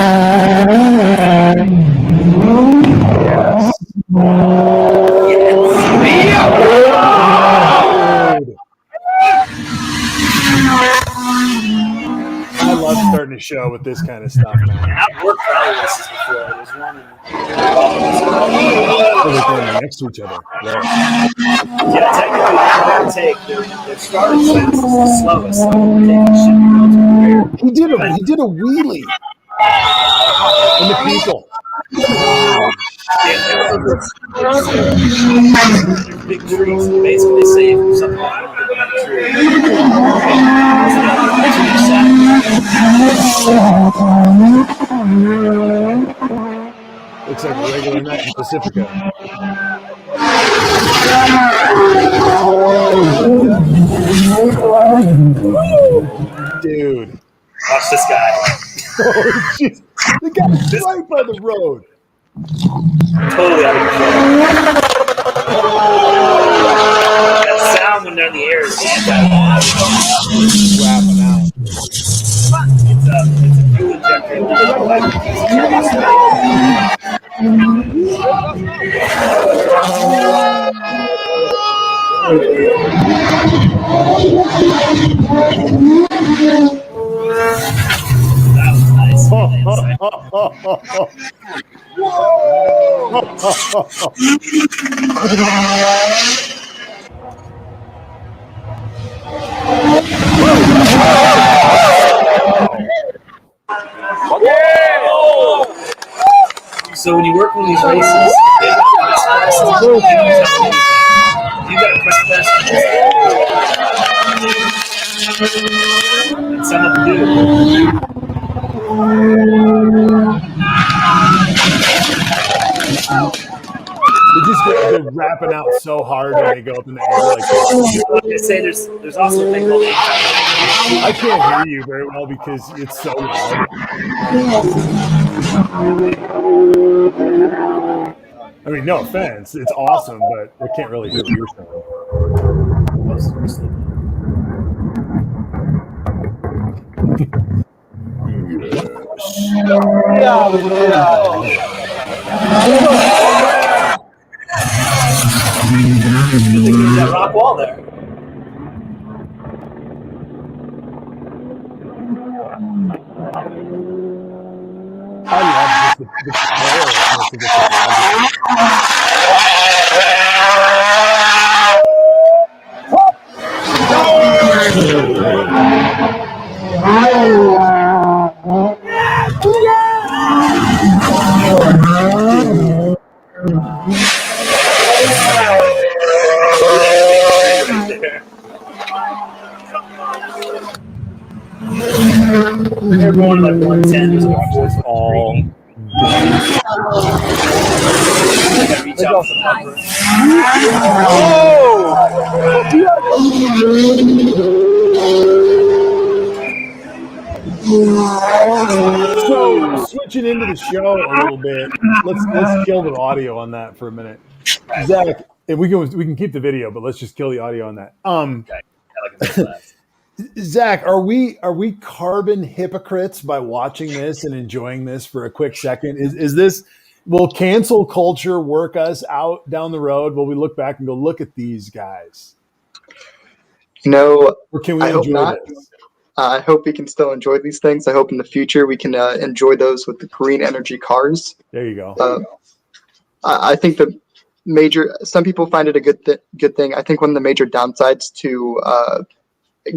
I love starting a show with this kind of stuff, man. I've worked for eyewitnesses before. There's one They're next to each other. Right. Yeah, technically, that take, their starting distance is the slowest, so taking should be relatively rare. He did a wheelie in the people. Big trees, and basically they say if something wrong with the tree, looks like a regular night in Pacifica. Dude. Watch this guy. Oh, jeez. The guy's right by the road. Totally out of control. That sound when they're in the air is Wrapping out. It's a fuel injector. That was nice. So when you work on these races, you got to press and some of them do. They're wrapping out so hard when they go up in the air like that. They say there's also a thing called I can't hear you very well because it's so loud. I mean, no offense, it's awesome, but I can't really hear what you're saying. There's that rock wall there. I love just the carelessness of this. They're going like 110. There's all. Reach out for the cover. So switching into the show a little bit, let's kill the audio on that for a minute. Zach, if we can keep the video, but let's just kill the audio on that. Okay. Zach, are we carbon hypocrites by watching this and enjoying this for a quick second? Is this, will cancel culture work us out down the road? Will we look back and go, look at these guys? No, or can we I hope enjoy not. this? I hope we can still enjoy these things. I hope in the future we can enjoy those with the green energy cars. There you go. I think some people find it a good thing. I think one of the major downsides to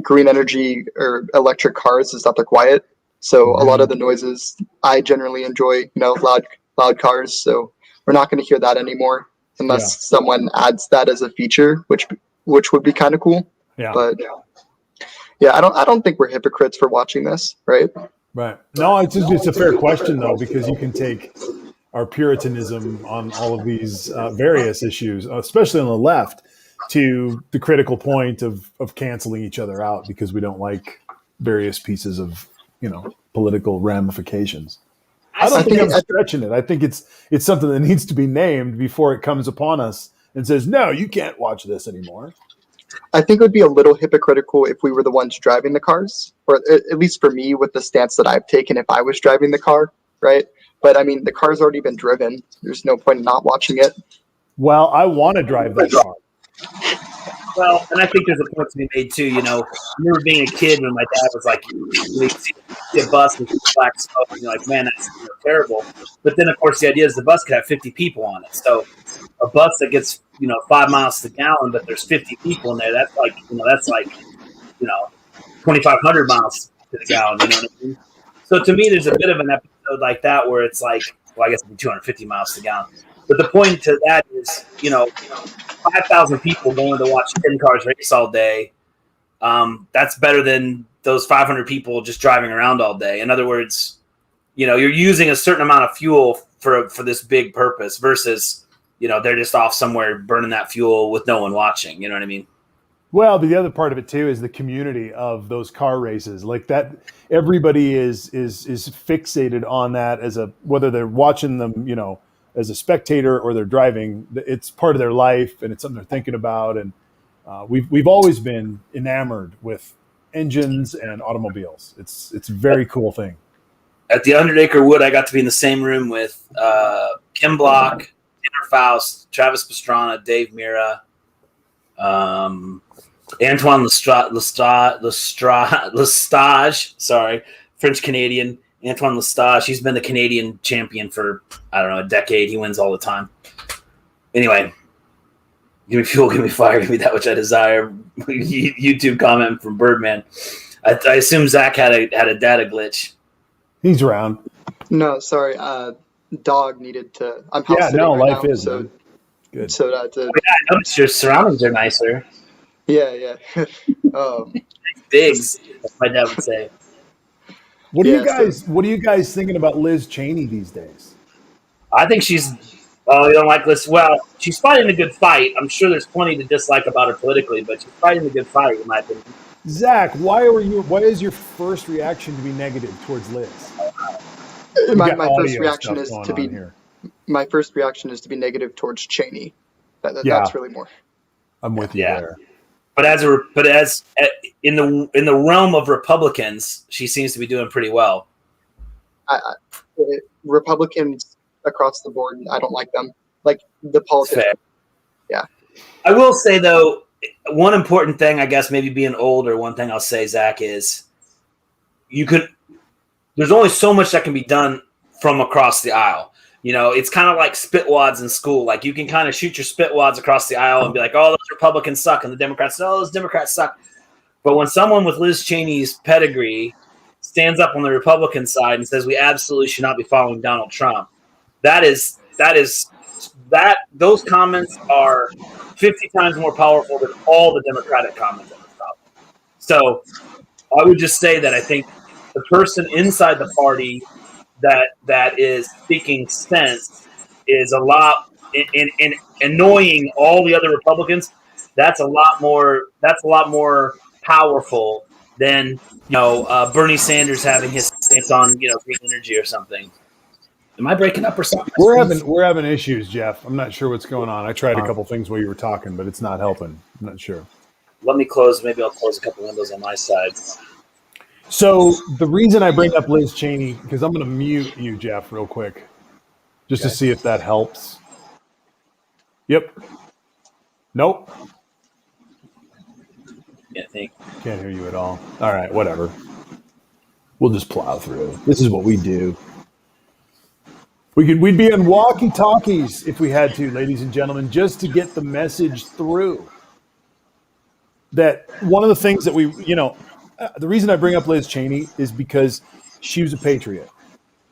green energy or electric cars is that they're quiet. So a lot of the noises I generally enjoy, loud cars. So we're not going to hear that anymore unless someone adds that as a feature, which would be kind of cool. Yeah. But yeah, I don't think we're hypocrites for watching this, right? Right. No, it's a fair question though, because you can take our puritanism on all of these various issues, especially on the left, to the critical point of canceling each other out because we don't like various pieces of, political ramifications. I don't think I'm stretching it. I think it's something that needs to be named before it comes upon us and says, no, you can't watch this anymore. I think it would be a little hypocritical if we were the ones driving the cars, or at least for me with the stance that I've taken if I was driving the car. right? But I mean, the car's already been driven. There's no point in not watching it. Well, I want to drive that car. Well, and I think there's a point to be made too. You know, I remember being a kid when my dad was like, you see a bus with black smoke, and you're like, man, that's terrible. But then, of course, the idea is the bus could have 50 people on it. So a bus that gets 5 miles to the gallon, but there's 50 people in there. That's like 2,500 miles to the gallon. You know what I mean? So to me, there's a bit of an episode like that where it's like, well, I guess it'd be 250 miles to the gallon. But the point to that is, 5,000 people going to watch 10 cars race all day. That's better than those 500 people just driving around all day. In other words, you're using a certain amount of fuel for this big purpose versus, they're just off somewhere burning that fuel with no one watching. You know what I mean? Well, but the other part of it too is the community of those car races. Like that, everybody is fixated on that whether they're watching them, as a spectator or they're driving. It's part of their life and it's something they're thinking about. And we've always been enamored with engines and automobiles. It's a very cool thing. At the 100 Acre Wood, I got to be in the same room with Kim Block, Tanner Faust, Travis Pastrana, Dave Mira, Antoine Lestage, sorry, French Canadian. Antoine Lestage, he's been the Canadian champion for, I don't know, a decade. He wins all the time. Anyway, give me fuel, give me fire, give me that which I desire. YouTube comment from Birdman. I assume Zach had a data glitch. He's around. No, sorry. Dog needed to. I'm house yeah, sitting no, right life now, is so man. Good. So that. I noticed your surroundings are nicer. Yeah. Bigs, as my dad would say. What are you guys thinking about Liz Cheney these days? I think she's. Oh, you don't like Liz? Well, she's fighting a good fight. I'm sure there's plenty to dislike about her politically, but she's fighting a good fight, in my opinion. Zach, why is your first reaction to be negative towards Liz? My first reaction is to be negative towards Cheney. That's really more. I'm with you there. But as in the realm of Republicans, she seems to be doing pretty well. Republicans across the board, I don't like them. Like the politics. Fair. Yeah. I will say though, one important thing, I guess, maybe being older, one thing I'll say, Zach, is there's only so much that can be done from across the aisle. It's kind of like spitwads in school. Like you can kind of shoot your spitwads across the aisle and be like, oh, those Republicans suck. And the Democrats, oh, those Democrats suck. But when someone with Liz Cheney's pedigree stands up on the Republican side and says we absolutely should not be following Donald Trump, those comments are 50 times more powerful than all the Democratic comments on this topic. So I would just say that I think the person inside the party that is speaking sense is a lot in annoying all the other Republicans. That's a lot more powerful than Bernie Sanders having his stance on green energy or something. Am I breaking up or something? We're having issues, Jeff. I'm not sure what's going on. I tried a couple things while you were talking, but it's not helping. I'm not sure. Let me close. Maybe I'll close a couple windows on my side. So the reason I bring up Liz Cheney, because I'm going to mute you, Jeff, real quick, just to see if that helps. Yep. Nope. Can't hear you at all. All right, whatever. We'll just plow through. This is what we do. We'd be on walkie-talkies if we had to, ladies and gentlemen, just to get the message through. That one of the things that the reason I bring up Liz Cheney is because she was a patriot.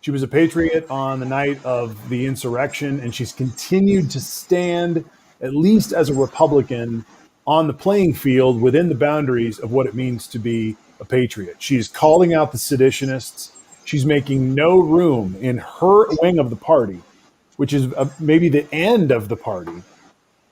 She was a patriot on the night of the insurrection, and she's continued to stand, at least as a Republican, on the playing field within the boundaries of what it means to be a patriot. She's calling out the seditionists. She's making no room in her wing of the party, which is maybe the end of the party.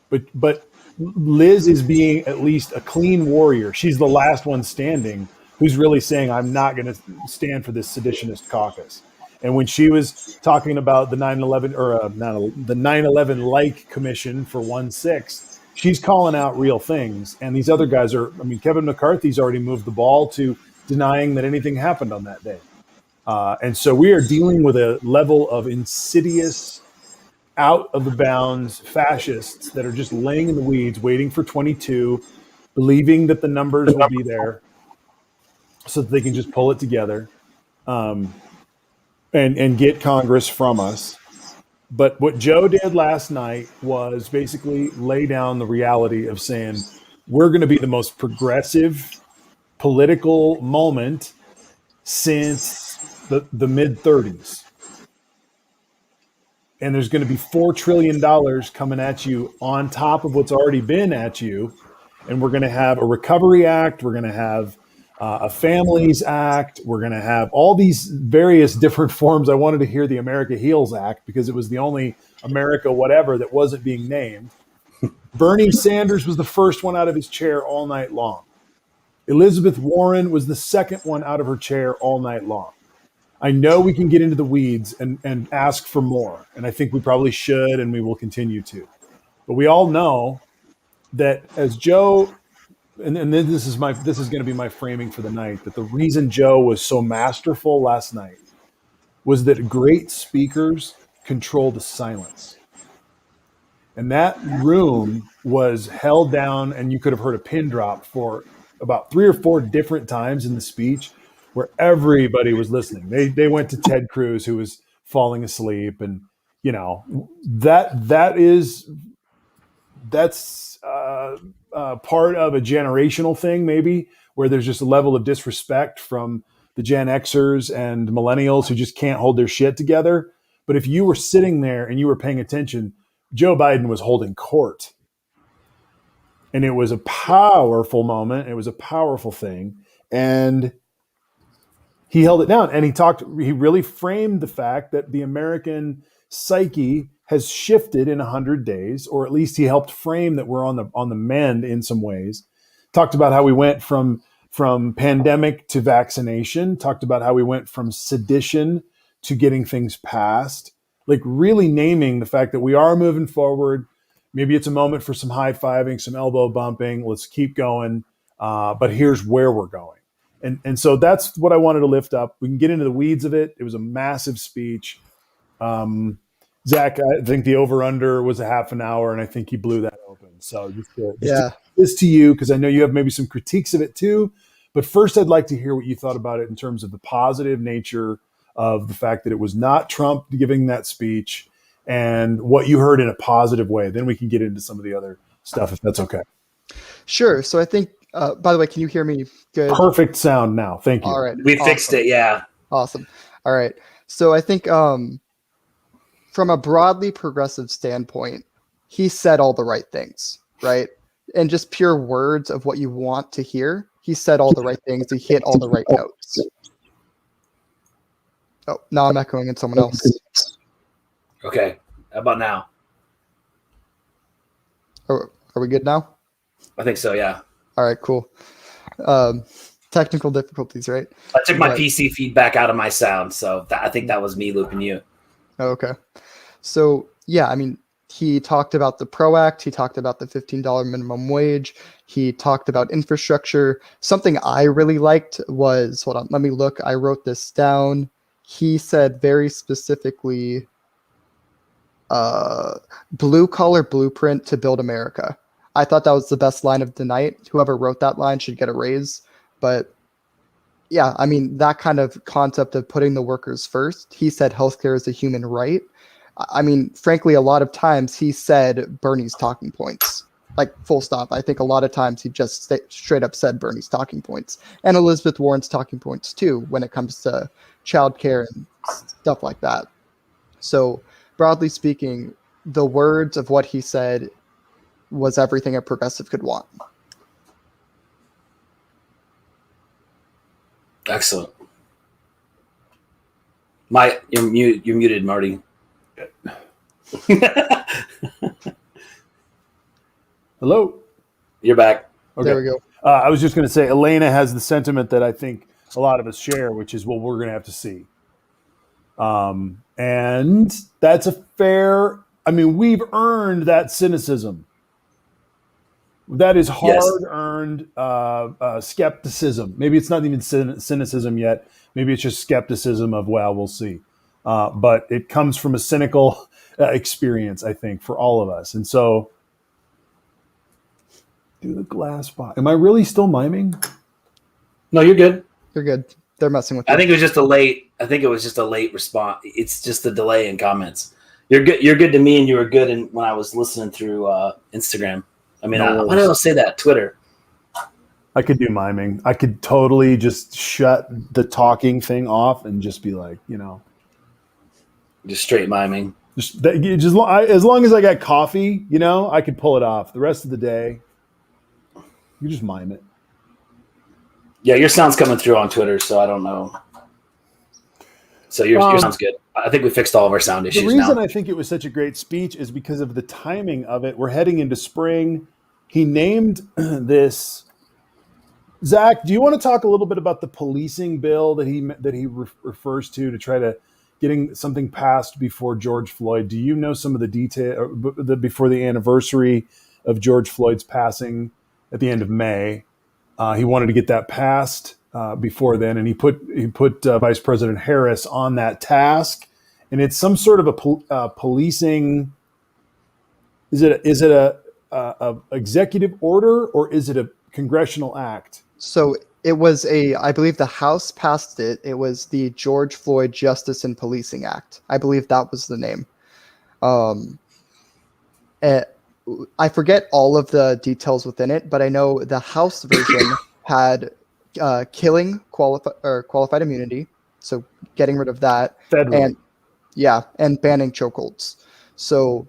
But Liz is being at least a clean warrior. She's the last one standing who's really saying, I'm not going to stand for this seditionist caucus. And when she was talking about the 9/11 or the 9/11 like commission for 1/6, she's calling out real things. And these other guys Kevin McCarthy's already moved the ball to denying that anything happened on that day. And so we are dealing with a level of insidious, out of the bounds fascists that are just laying in the weeds, waiting for 22, believing that the numbers will be there so that they can just pull it together, and get Congress from us. But what Joe did last night was basically lay down the reality of saying, we're going to be the most progressive political moment since the mid 30s. And there's going to be $4 trillion coming at you on top of what's already been at you. And we're going to have a Recovery Act. We're going to have a Families Act. We're going to have all these various different forms. I wanted to hear the America Heals Act because it was the only America whatever that wasn't being named. Bernie Sanders was the first one out of his chair all night long. Elizabeth Warren was the second one out of her chair all night long. I know we can get into the weeds and ask for more. And I think we probably should, and we will continue to. But we all know that as Joe, and this is going to be my framing for the night, that the reason Joe was so masterful last night was that great speakers control the silence. And that room was held down, and you could have heard a pin drop for about 3 or 4 different times in the speech where everybody was listening. They went to Ted Cruz, who was falling asleep, and that's part of a generational thing, maybe, where there's just a level of disrespect from the Gen Xers and millennials who just can't hold their shit together. But if you were sitting there and you were paying attention, Joe Biden was holding court. And it was a powerful moment. It was a powerful thing. And he held it down, and he really framed the fact that the American psyche has shifted in 100 days, or at least he helped frame that we're on the mend in some ways. Talked about how we went from pandemic to vaccination, talked about how we went from sedition to getting things passed, like really naming the fact that we are moving forward. Maybe it's a moment for some high-fiving, some elbow bumping. Let's keep going. But here's where we're going. And so that's what I wanted to lift up. We can get into the weeds of it. It was a massive speech. Zach, I think the over-under was a half an hour, and I think he blew that open. So this to you, because I know you have maybe some critiques of it too. But first, I'd like to hear what you thought about it in terms of the positive nature of the fact that it was not Trump giving that speech and what you heard in a positive way. Then we can get into some of the other stuff, if that's okay. Sure. So I think, by the way, can you hear me good? Perfect sound now. Thank you. All right. We fixed it. Yeah. Awesome. All right. So I think from a broadly progressive standpoint, he said all the right things, right? And just pure words of what you want to hear. He said all the right things. He hit all the right notes. Oh, now I'm echoing in someone else. Okay. How about now? Are we good now? I think so. Yeah. All right, cool. Technical difficulties, right? I took my PC feedback out of my sound, so I think that was me looping you. Okay. So, yeah, I mean, he talked about the PRO Act. He talked about the $15 minimum wage. He talked about infrastructure. Something I really liked was, hold on, let me look. I wrote this down. He said very specifically, blue collar blueprint to build America. I thought that was the best line of the night. Whoever wrote that line should get a raise. But yeah, I mean, that kind of concept of putting the workers first. He said healthcare is a human right. I mean, frankly, a lot of times he said Bernie's talking points, like full stop. I think a lot of times he just straight up said Bernie's talking points and Elizabeth Warren's talking points too, when it comes to childcare and stuff like that. So broadly speaking, the words of what he said was everything a progressive could want. Excellent. You're muted, Marty. Hello. You're back. Okay. There we go. I was just going to say, Elena has the sentiment that I think a lot of us share, which is, well, we're going to have to see. And that's a fair, I mean, we've earned that cynicism. That is Yes. hard-earned skepticism. Maybe it's not even cynicism yet. Maybe it's just skepticism of, well, we'll see. But it comes from a cynical experience, I think, for all of us. And so, do the glass box. Am I really still miming? No, you're good. You're good. They're messing with you. I think it was just a late response. It's just a delay in comments. You're good. You're good to me, and you were good when I was listening through Instagram. I mean, why did I say that? Twitter. I could do miming. I could totally just shut the talking thing off and just be like, Just straight miming. just as long as I got coffee, I could pull it off. The rest of the day, you just mime it. Yeah, your sound's coming through on Twitter, so I don't know. So your sound's good. I think we fixed all of our sound issues now. The reason I think it was such a great speech is because of the timing of it. We're heading into spring. He named this. Zach, do you want to talk a little bit about the policing bill that he refers to try to getting something passed before George Floyd? Do you know some of the detail before the anniversary of George Floyd's passing at the end of May? He wanted to get that passed before then, and he put Vice President Harris on that task. And it's some sort of a policing. Is it a executive order or is it a congressional act? So it was I believe the House passed it. It was the George Floyd Justice and Policing Act. I believe that was the name. I forget all of the details within it, but I know the House version had killing qualified immunity, so getting rid of that, Federally. and banning chokeholds. So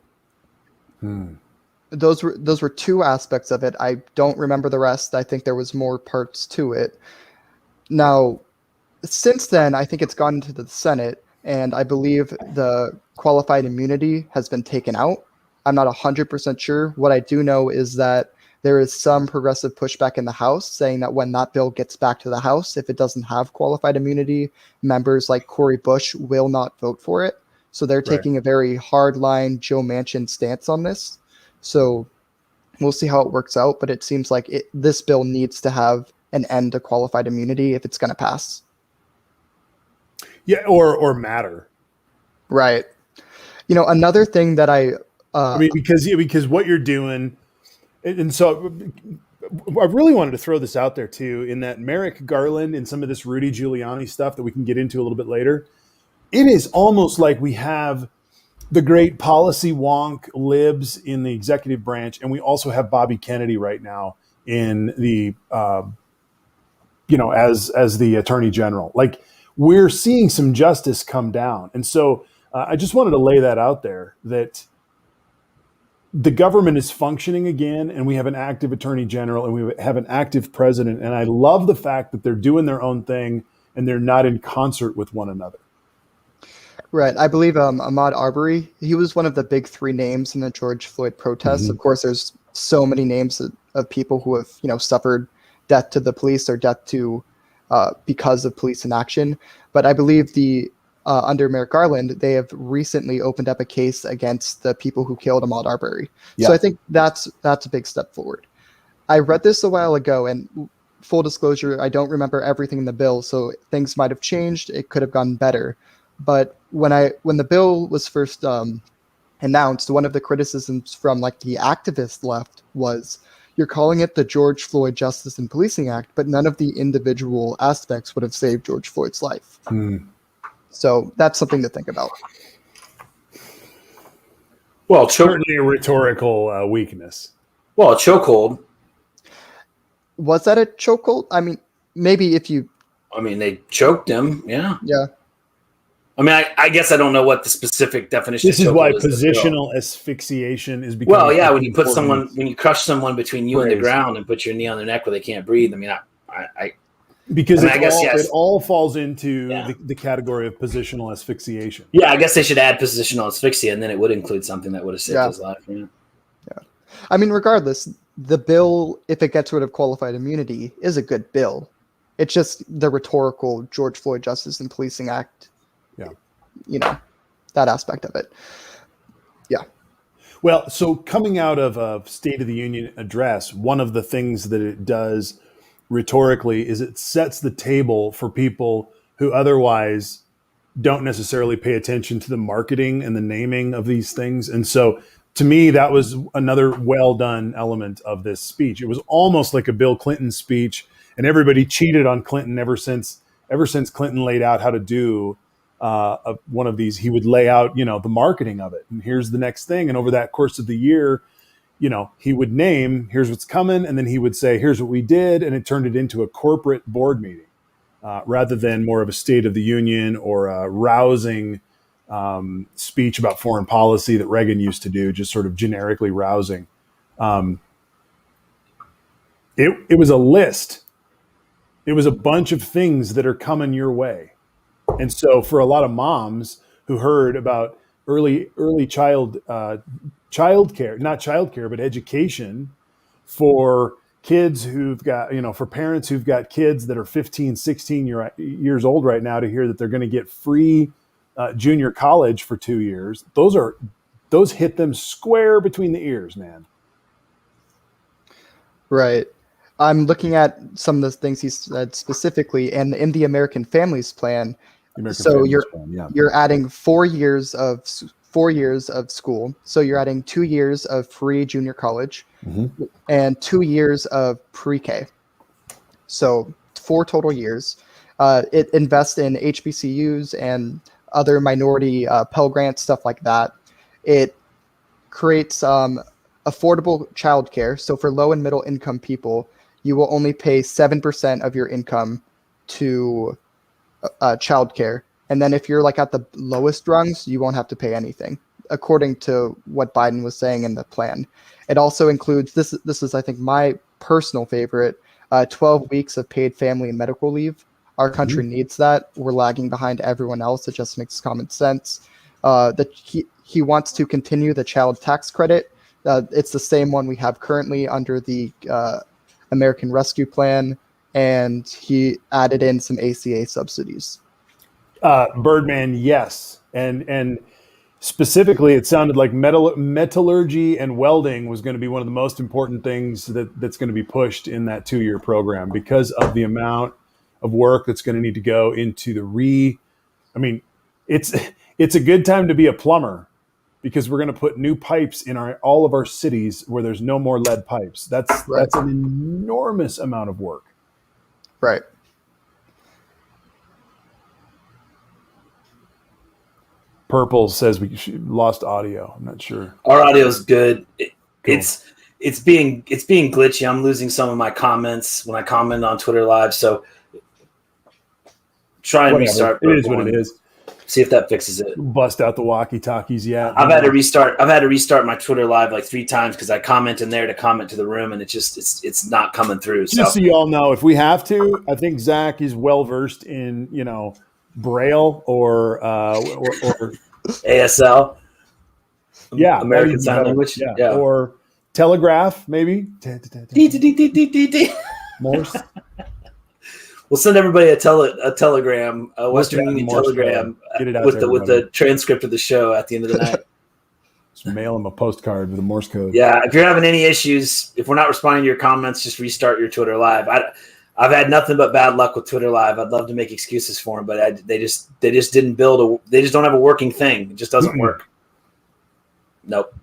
those were two aspects of it. I don't remember the rest. I think there was more parts to it. Now, since then, I think it's gone into the Senate, and I believe the qualified immunity has been taken out. I'm not 100% sure. What I do know is that there is some progressive pushback in the House saying that when that bill gets back to the House, if it doesn't have qualified immunity, members like Cory Bush will not vote for it. So they're taking a very hardline Joe Manchin stance on this. So we'll see how it works out, but it seems like this bill needs to have an end to qualified immunity if it's going to pass. Yeah, or matter. Right. Another thing that I mean, because what you're doing, and so I really wanted to throw this out there too, in that Merrick Garland and some of this Rudy Giuliani stuff that we can get into a little bit later. It is almost like we have the great policy wonk libs in the executive branch, and we also have Bobby Kennedy right now in the, as the attorney general. Like, we're seeing some justice come down. And so I just wanted to lay that out there, that the government is functioning again, and we have an active attorney general, and we have an active president. And I love the fact that they're doing their own thing and they're not in concert with one another. Right. I believe Ahmaud Arbery, he was one of the big three names in the George Floyd protests. Mm-hmm. Of course, there's so many names of people who have, suffered death to the police or death to because of police inaction. But I believe under Merrick Garland, they have recently opened up a case against the people who killed Ahmaud Arbery. Yeah. So I think that's a big step forward. I read this a while ago, and full disclosure, I don't remember everything in the bill, so things might have changed. It could have gone better. But when the bill was first announced, one of the criticisms from the activist left was, you're calling it the George Floyd Justice and Policing Act, but none of the individual aspects would have saved George Floyd's life. So that's something to think about. Well, certainly a rhetorical weakness. Well, a chokehold. Was that a chokehold? I mean, maybe if you... I mean, they choked him, yeah. Yeah. I mean, I guess I don't know what the specific definition. This is why positional asphyxiation is becoming. Well, yeah, when you crush someone between you and the ground and put your knee on their neck where they can't breathe. I mean, it all falls into the category of positional asphyxiation. Yeah, I guess they should add positional asphyxia, and then it would include something that would have saved his life. Yeah. I mean, regardless, the bill, if it gets rid of qualified immunity, is a good bill. It's just the rhetorical George Floyd Justice and Policing Act. Yeah. That aspect of it. Yeah. Well, so coming out of a State of the Union address, one of the things that it does rhetorically is it sets the table for people who otherwise don't necessarily pay attention to the marketing and the naming of these things. And so to me, that was another well done element of this speech. It was almost like a Bill Clinton speech, and everybody cheated on Clinton ever since Clinton laid out how to do one of these. He would lay out, the marketing of it, and here's the next thing. And over that course of the year, he would name, here's what's coming, and then he would say, here's what we did, and it turned it into a corporate board meeting rather than more of a State of the Union or a rousing speech about foreign policy that Reagan used to do, just sort of generically rousing. It was a list. It was a bunch of things that are coming your way. And so for a lot of moms who heard about early childcare, not childcare, but education for kids who've got, for parents who've got kids that are 15, 16 years old right now, to hear that they're going to get free junior college for 2 years, those hit them square between the ears, man. Right. I'm looking at some of the things he said specifically, and in the American Families Plan. You're adding 4 years of school. So you're adding 2 years of free junior college and 2 years of pre-K. So 4 total years. It invests in HBCUs and other minority Pell Grants, stuff like that. It creates affordable childcare. So for low and middle income people, you will only pay 7% of your income to childcare. And then if you're like at the lowest rungs, you won't have to pay anything, according to what Biden was saying in the plan. It also includes, this is I think my personal favorite, 12 weeks of paid family and medical leave. Our country needs that. We're lagging behind everyone else. It just makes common sense. That he wants to continue the child tax credit. It's the same one we have currently under the American Rescue Plan, and he added in some ACA subsidies. Birdman, yes. And specifically, it sounded like metallurgy and welding was going to be one of the most important things that's going to be pushed in that 2-year program, because of the amount of work that's going to need to go into it's a good time to be a plumber, because we're going to put new pipes in all of our cities where there's no more lead pipes. That's an enormous amount of work. Right. Purple says we lost audio. I'm not sure. Our audio is good. Cool. It's being glitchy. I'm losing some of my comments when I comment on Twitter Live. So try and restart. It is what it is. See if that fixes it. Bust out the walkie-talkies yet. I've had to restart my Twitter Live like 3 times because I comment in there to comment to the room, and it's not coming through. Just so you all know, if we have to, I think Zach is well versed in Braille or ASL. Yeah, American Sign Language. Yeah. Or telegraph, maybe. Morse. We'll send everybody a telegram, a Western Union telegram with the transcript of the show at the end of the night. Just mail them a postcard with a Morse code. Yeah, if you're having any issues, if we're not responding to your comments, just restart your Twitter Live. I've had nothing but bad luck with Twitter Live. I'd love to make excuses for them, but they just didn't build they just don't have a working thing. It just doesn't work. Nope.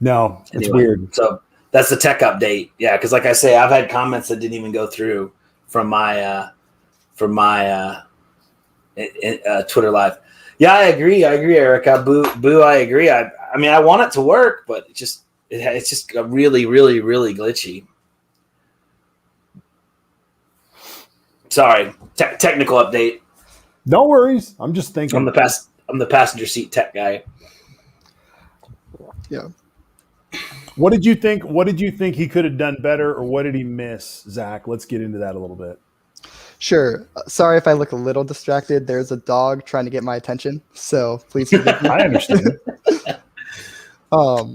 No, it's weird. So that's the tech update. Yeah, because like I say, I've had comments that didn't even go through from my Twitter Live. Yeah, I agree, Erica. Boo, I agree. I mean, I want it to work, but it's just really, really, really glitchy. Sorry, technical update. No worries. I'm just thinking. I'm the passenger seat tech guy. Yeah. What did you think? What did you think he could have done better, or what did he miss, Zach? Let's get into that a little bit. Sure. Sorry if I look a little distracted. There's a dog trying to get my attention, so please forgive me. I understand. Yeah.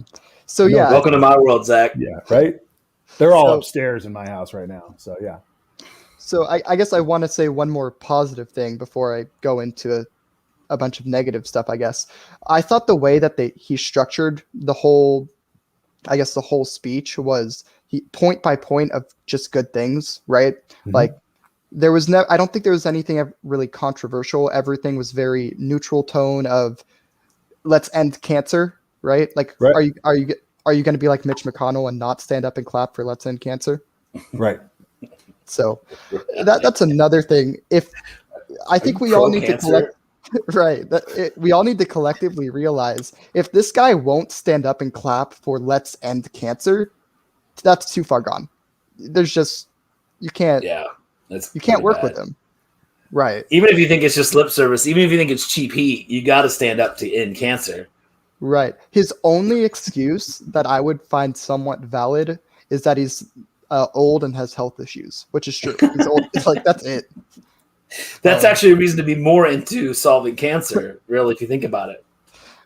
Welcome to my world, Zach. Yeah, right? They're all upstairs in my house right now, so yeah. So I guess I want to say one more positive thing before I go into a bunch of negative stuff, I guess. I thought the way that he structured the whole speech was he point by point of just good things, right? Mhm. Like there was I don't think there was anything really controversial. Everything was very neutral tone of let's end cancer, right? Like Right. are you going to be like Mitch McConnell and not stand up and clap for let's end cancer? Right. So that's another thing. If I think we all need to collect right. We all need to collectively realize if this guy won't stand up and clap for let's end cancer, that's too far gone. There's just you can't work with him. Right. Even if you think it's just lip service, even if you think it's cheap heat, you got to stand up to end cancer. Right. His only excuse that I would find somewhat valid is that he's old and has health issues, which is true. He's old. It's like that's it. That's actually a reason to be more into solving cancer, really, if you think about it.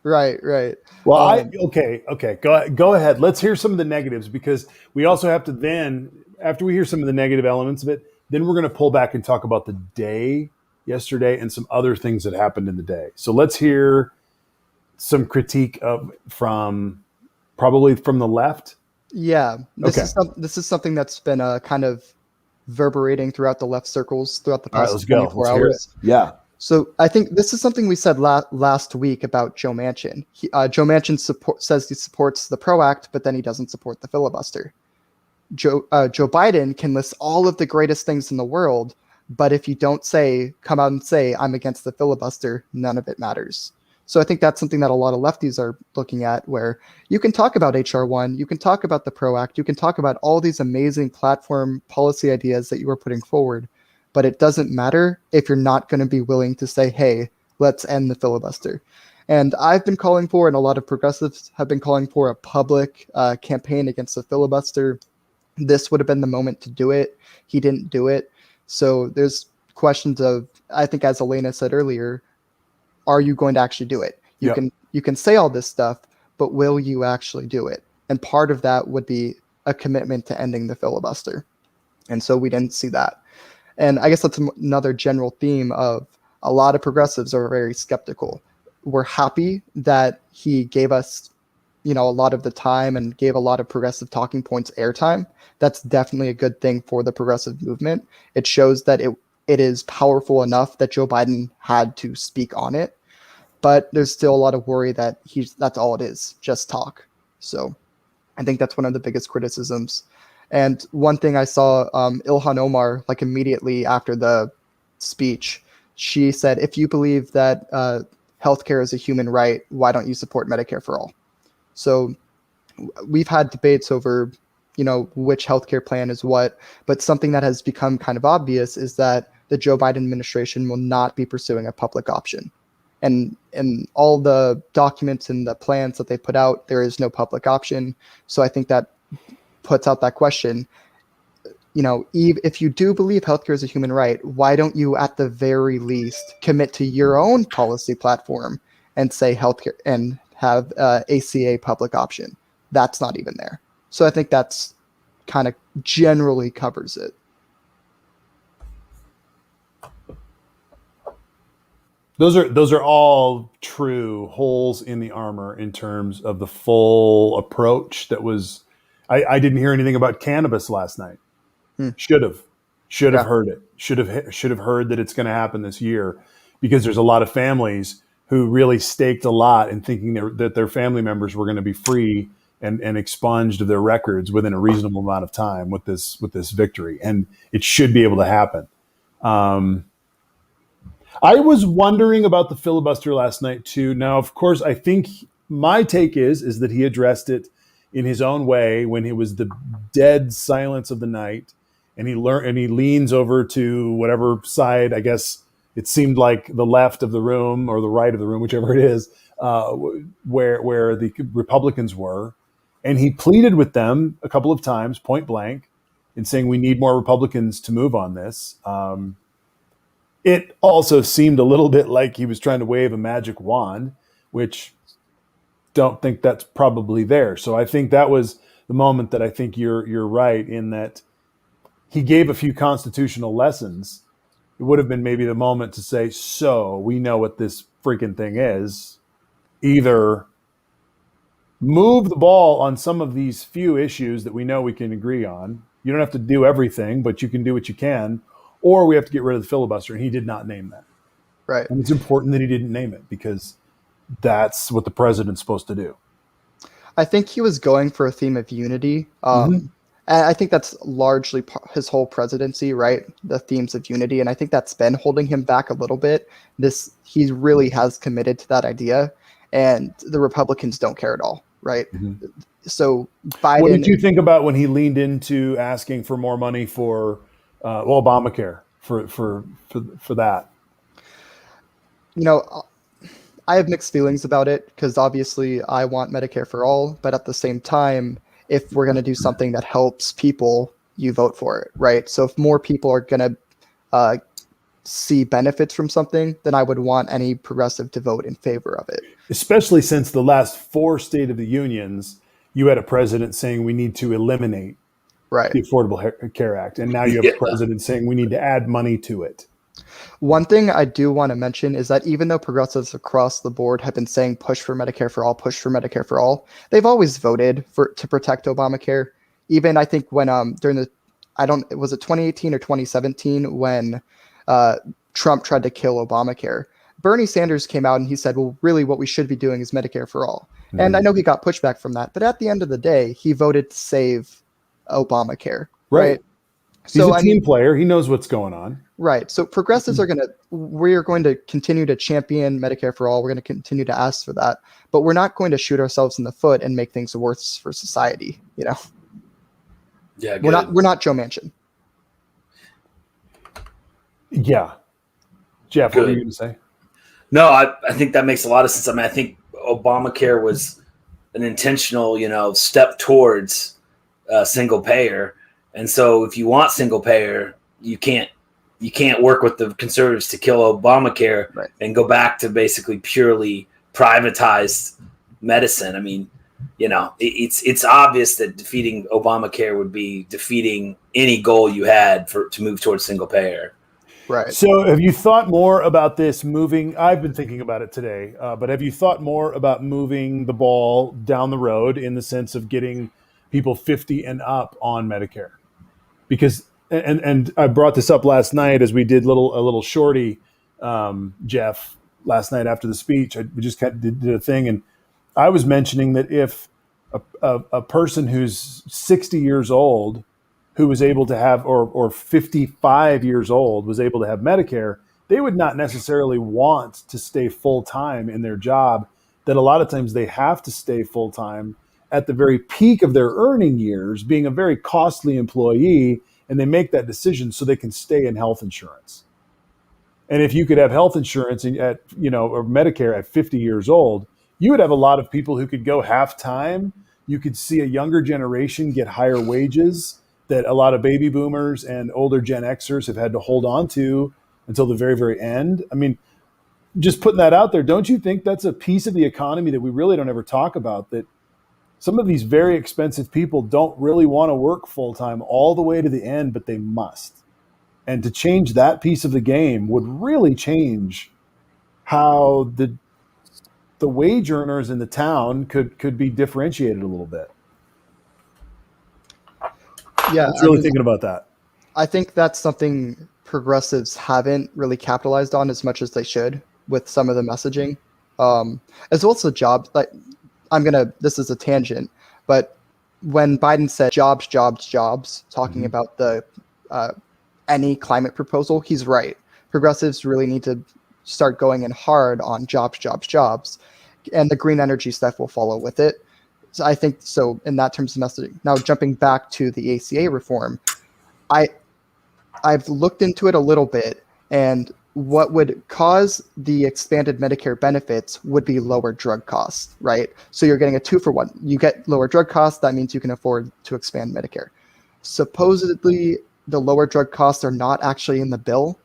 Right. Well, okay. Go ahead. Let's hear some of the negatives, because we also have to then, after we hear some of the negative elements of it, then we're going to pull back and talk about the day yesterday and some other things that happened in the day. So let's hear some critique from the left. Yeah. This is something that's been kind of reverberating throughout the left circles throughout the past 24 hours. Yeah. So I think this is something we said last week about Joe Manchin. Joe Manchin says he supports the PRO Act, but then he doesn't support the filibuster. Joe Biden can list all of the greatest things in the world, but if you don't come out and say I'm against the filibuster, none of it matters. So I think that's something that a lot of lefties are looking at, where you can talk about HR1, you can talk about the PRO Act, you can talk about all these amazing platform policy ideas that you are putting forward, but it doesn't matter if you're not going to be willing to say, hey, let's end the filibuster. And I've been calling for, and a lot of progressives have been calling for, a public campaign against the filibuster. This would have been the moment to do it. He didn't do it. So there's questions of, I think as Elena said earlier, are you going to actually do it? You can say all this stuff, but will you actually do it? And part of that would be a commitment to ending the filibuster. And so we didn't see that. And I guess that's another general theme of a lot of progressives are very skeptical. We're happy that he gave us, a lot of the time and gave a lot of progressive talking points airtime. That's definitely a good thing for the progressive movement. It shows that it is powerful enough that Joe Biden had to speak on it, but there's still a lot of worry that that's all it is, just talk. So I think that's one of the biggest criticisms. And one thing I saw, Ilhan Omar, like immediately after the speech, she said, if you believe that healthcare is a human right, why don't you support Medicare for all? So we've had debates over, which healthcare plan is what, but something that has become kind of obvious is that the Joe Biden administration will not be pursuing a public option. And in all the documents and the plans that they put out, there is no public option. So I think that puts out that question, Eve, if you do believe healthcare is a human right, why don't you at the very least commit to your own policy platform and say healthcare and have ACA public option? That's not even there. So I think that's kind of generally covers it. Those are all true holes in the armor in terms of the full approach that was. I didn't hear anything about cannabis last night. Should have heard it. Should have heard that it's going to happen this year, because there's a lot of families who really staked a lot in thinking that their family members were going to be free and expunged of their records within a reasonable amount of time with this victory, and it should be able to happen. I was wondering about the filibuster last night too. Now, of course, I think my take is that he addressed it in his own way when it was the dead silence of the night, and he leans over to whatever side, I guess it seemed like the left of the room or the right of the room, whichever it is, where the Republicans were, and he pleaded with them a couple of times, point blank, in saying we need more Republicans to move on this. It also seemed a little bit like he was trying to wave a magic wand, which don't think that's probably there. So I think that was the moment that I think you're right in that he gave a few constitutional lessons. It would have been maybe the moment to say, so we know what this freaking thing is, either move the ball on some of these few issues that we know we can agree on. You don't have to do everything, but you can do what you can, or we have to get rid of the filibuster. And he did not name that. Right. And it's important that he didn't name it because that's what the president's supposed to do. I think he was going for a theme of unity. And I think that's largely his whole presidency, right? The themes of unity. And I think that's been holding him back a little bit. He really has committed to that idea, and the Republicans don't care at all, right? So Biden. What did you think about when he leaned into asking for more money for Obamacare for that? You know, I have mixed feelings about it because obviously I want Medicare for all, but at the same time, if we're going to do something that helps people, you vote for it, right? So if more people are going to see benefits from something, then I would want any progressive to vote in favor of it. Especially since the last 4 State of the Unions, you had a president saying we need to eliminate the Affordable Care Act. And now you have a president saying we need to add money to it. One thing I do want to mention is that even though progressives across the board have been saying push for Medicare for all, push for Medicare for all, they've always voted to protect Obamacare. Even I think when during was it 2018 or 2017 when Trump tried to kill Obamacare, Bernie Sanders came out and he said, well, really what we should be doing is Medicare for all. And I know he got pushback from that, but at the end of the day, he voted to save Obamacare. Right. He's a team player. He knows what's going on. Right. So progressives we're going to continue to champion Medicare for all. We're going to continue to ask for that, but we're not going to shoot ourselves in the foot and make things worse for society. You know? Yeah. We're not Joe Manchin. Yeah. Jeff, what were you going to say? No, I think that makes a lot of sense. I mean, I think Obamacare was an intentional, step towards single payer. And so if you want single payer, you can't work with the conservatives to kill Obamacare and go back to basically purely privatized medicine. I mean, it's obvious that defeating Obamacare would be defeating any goal you had to move towards single payer. Right. So have you thought more about this moving? I've been thinking about it today, but have you thought more about moving the ball down the road in the sense of getting people 50 and up on Medicare? Because, and I brought this up last night as we did a little shorty, Jeff, last night after the speech. We just did a thing, and I was mentioning that if a person who's 60 years old who was able to have, or 55 years old was able to have Medicare, they would not necessarily want to stay full-time in their job, that a lot of times they have to stay full-time at the very peak of their earning years, being a very costly employee, and they make that decision so they can stay in health insurance. And if you could have health insurance or Medicare at 50 years old, you would have a lot of people who could go half-time. You could see a younger generation get higher wages that a lot of baby boomers and older Gen Xers have had to hold on to until the very, very end. I mean, just putting that out there, don't you think that's a piece of the economy that we really don't ever talk about, that some of these very expensive people don't really want to work full-time all the way to the end, but they must. And to change that piece of the game would really change how the wage earners in the town could be differentiated a little bit. Yeah, I was really thinking about that. I think that's something progressives haven't really capitalized on as much as they should with some of the messaging, as well as the jobs. Like, this is a tangent, but when Biden said jobs, talking about the any climate proposal, he's right. Progressives really need to start going in hard on jobs, and the green energy stuff will follow with it. So I think so in that terms of messaging. Now, jumping back to the ACA reform, I've looked into it a little bit, and what would cause the expanded Medicare benefits would be lower drug costs, right? So you're getting a 2-for-1. You get lower drug costs, that means you can afford to expand Medicare. Supposedly, the lower drug costs are not actually in the bill.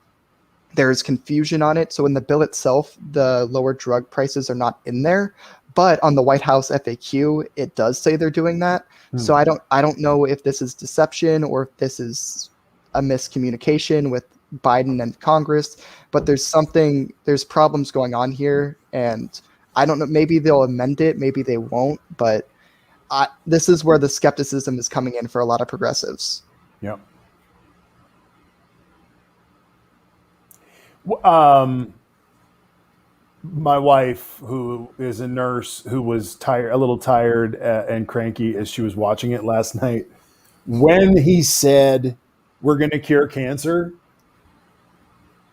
There's confusion on it. So in the bill itself, the lower drug prices are not in there. But on the White House FAQ, it does say they're doing that. So I don't know if this is deception or if this is a miscommunication with Biden and Congress, but there's problems going on here, and I don't know, maybe they'll amend it, maybe they won't, but this is where the skepticism is coming in for a lot of progressives. Yep. My wife, who is a nurse, who was a little tired and cranky as she was watching it last night, when he said, "We're going to cure cancer,"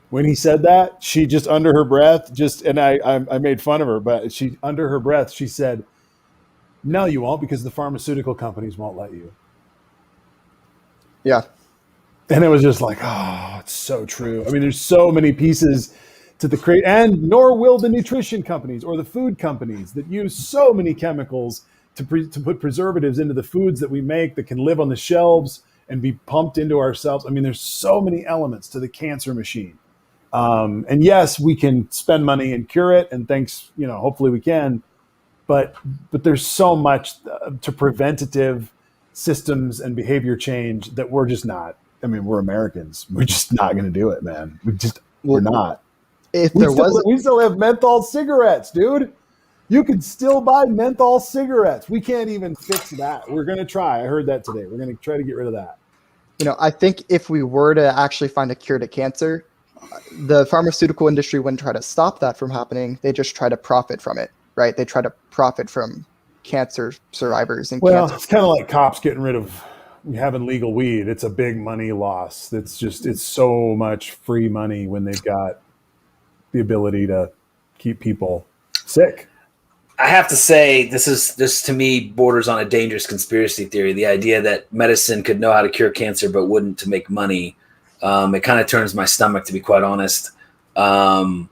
when he said that, she just under her breath, and I made fun of her, but she under her breath, she said, "No, you won't, because the pharmaceutical companies won't let you." Yeah. And it was just like, oh, it's so true. I mean, there's so many pieces to the create, and nor will the nutrition companies or the food companies that use so many chemicals to put preservatives into the foods that we make that can live on the shelves and be pumped into ourselves. I mean, there's so many elements to the cancer machine. And yes, we can spend money and cure it, and hopefully we can. But there's so much to preventative systems and behavior change that we're just not. I mean, we're Americans. We're just not going to do it, man. We're not. We still have menthol cigarettes, dude. You can still buy menthol cigarettes. We can't even fix that. We're going to try. I heard that today. We're going to try to get rid of that. I think if we were to actually find a cure to cancer, the pharmaceutical industry wouldn't try to stop that from happening. They just try to profit from it, right? They try to profit from cancer survivors and cancer. It's kind of like cops getting rid of having legal weed. It's a big money loss. It's so much free money when they've got the ability to keep people sick. I have to say, this to me borders on a dangerous conspiracy theory. The idea that medicine could know how to cure cancer but wouldn't to make money. It kind of turns my stomach, to be quite honest. I'm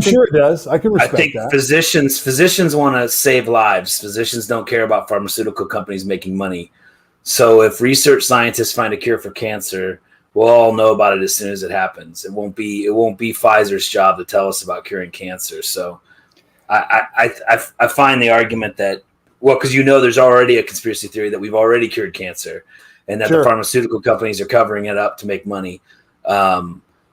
sure it does. I can respect that. I think physicians want to save lives. Physicians don't care about pharmaceutical companies making money. So if research scientists find a cure for cancer, we'll all know about it as soon as it happens. It won't be Pfizer's job to tell us about curing cancer. So I find the argument that, because there's already a conspiracy theory that we've already cured cancer, and that the pharmaceutical companies are covering it up to make money.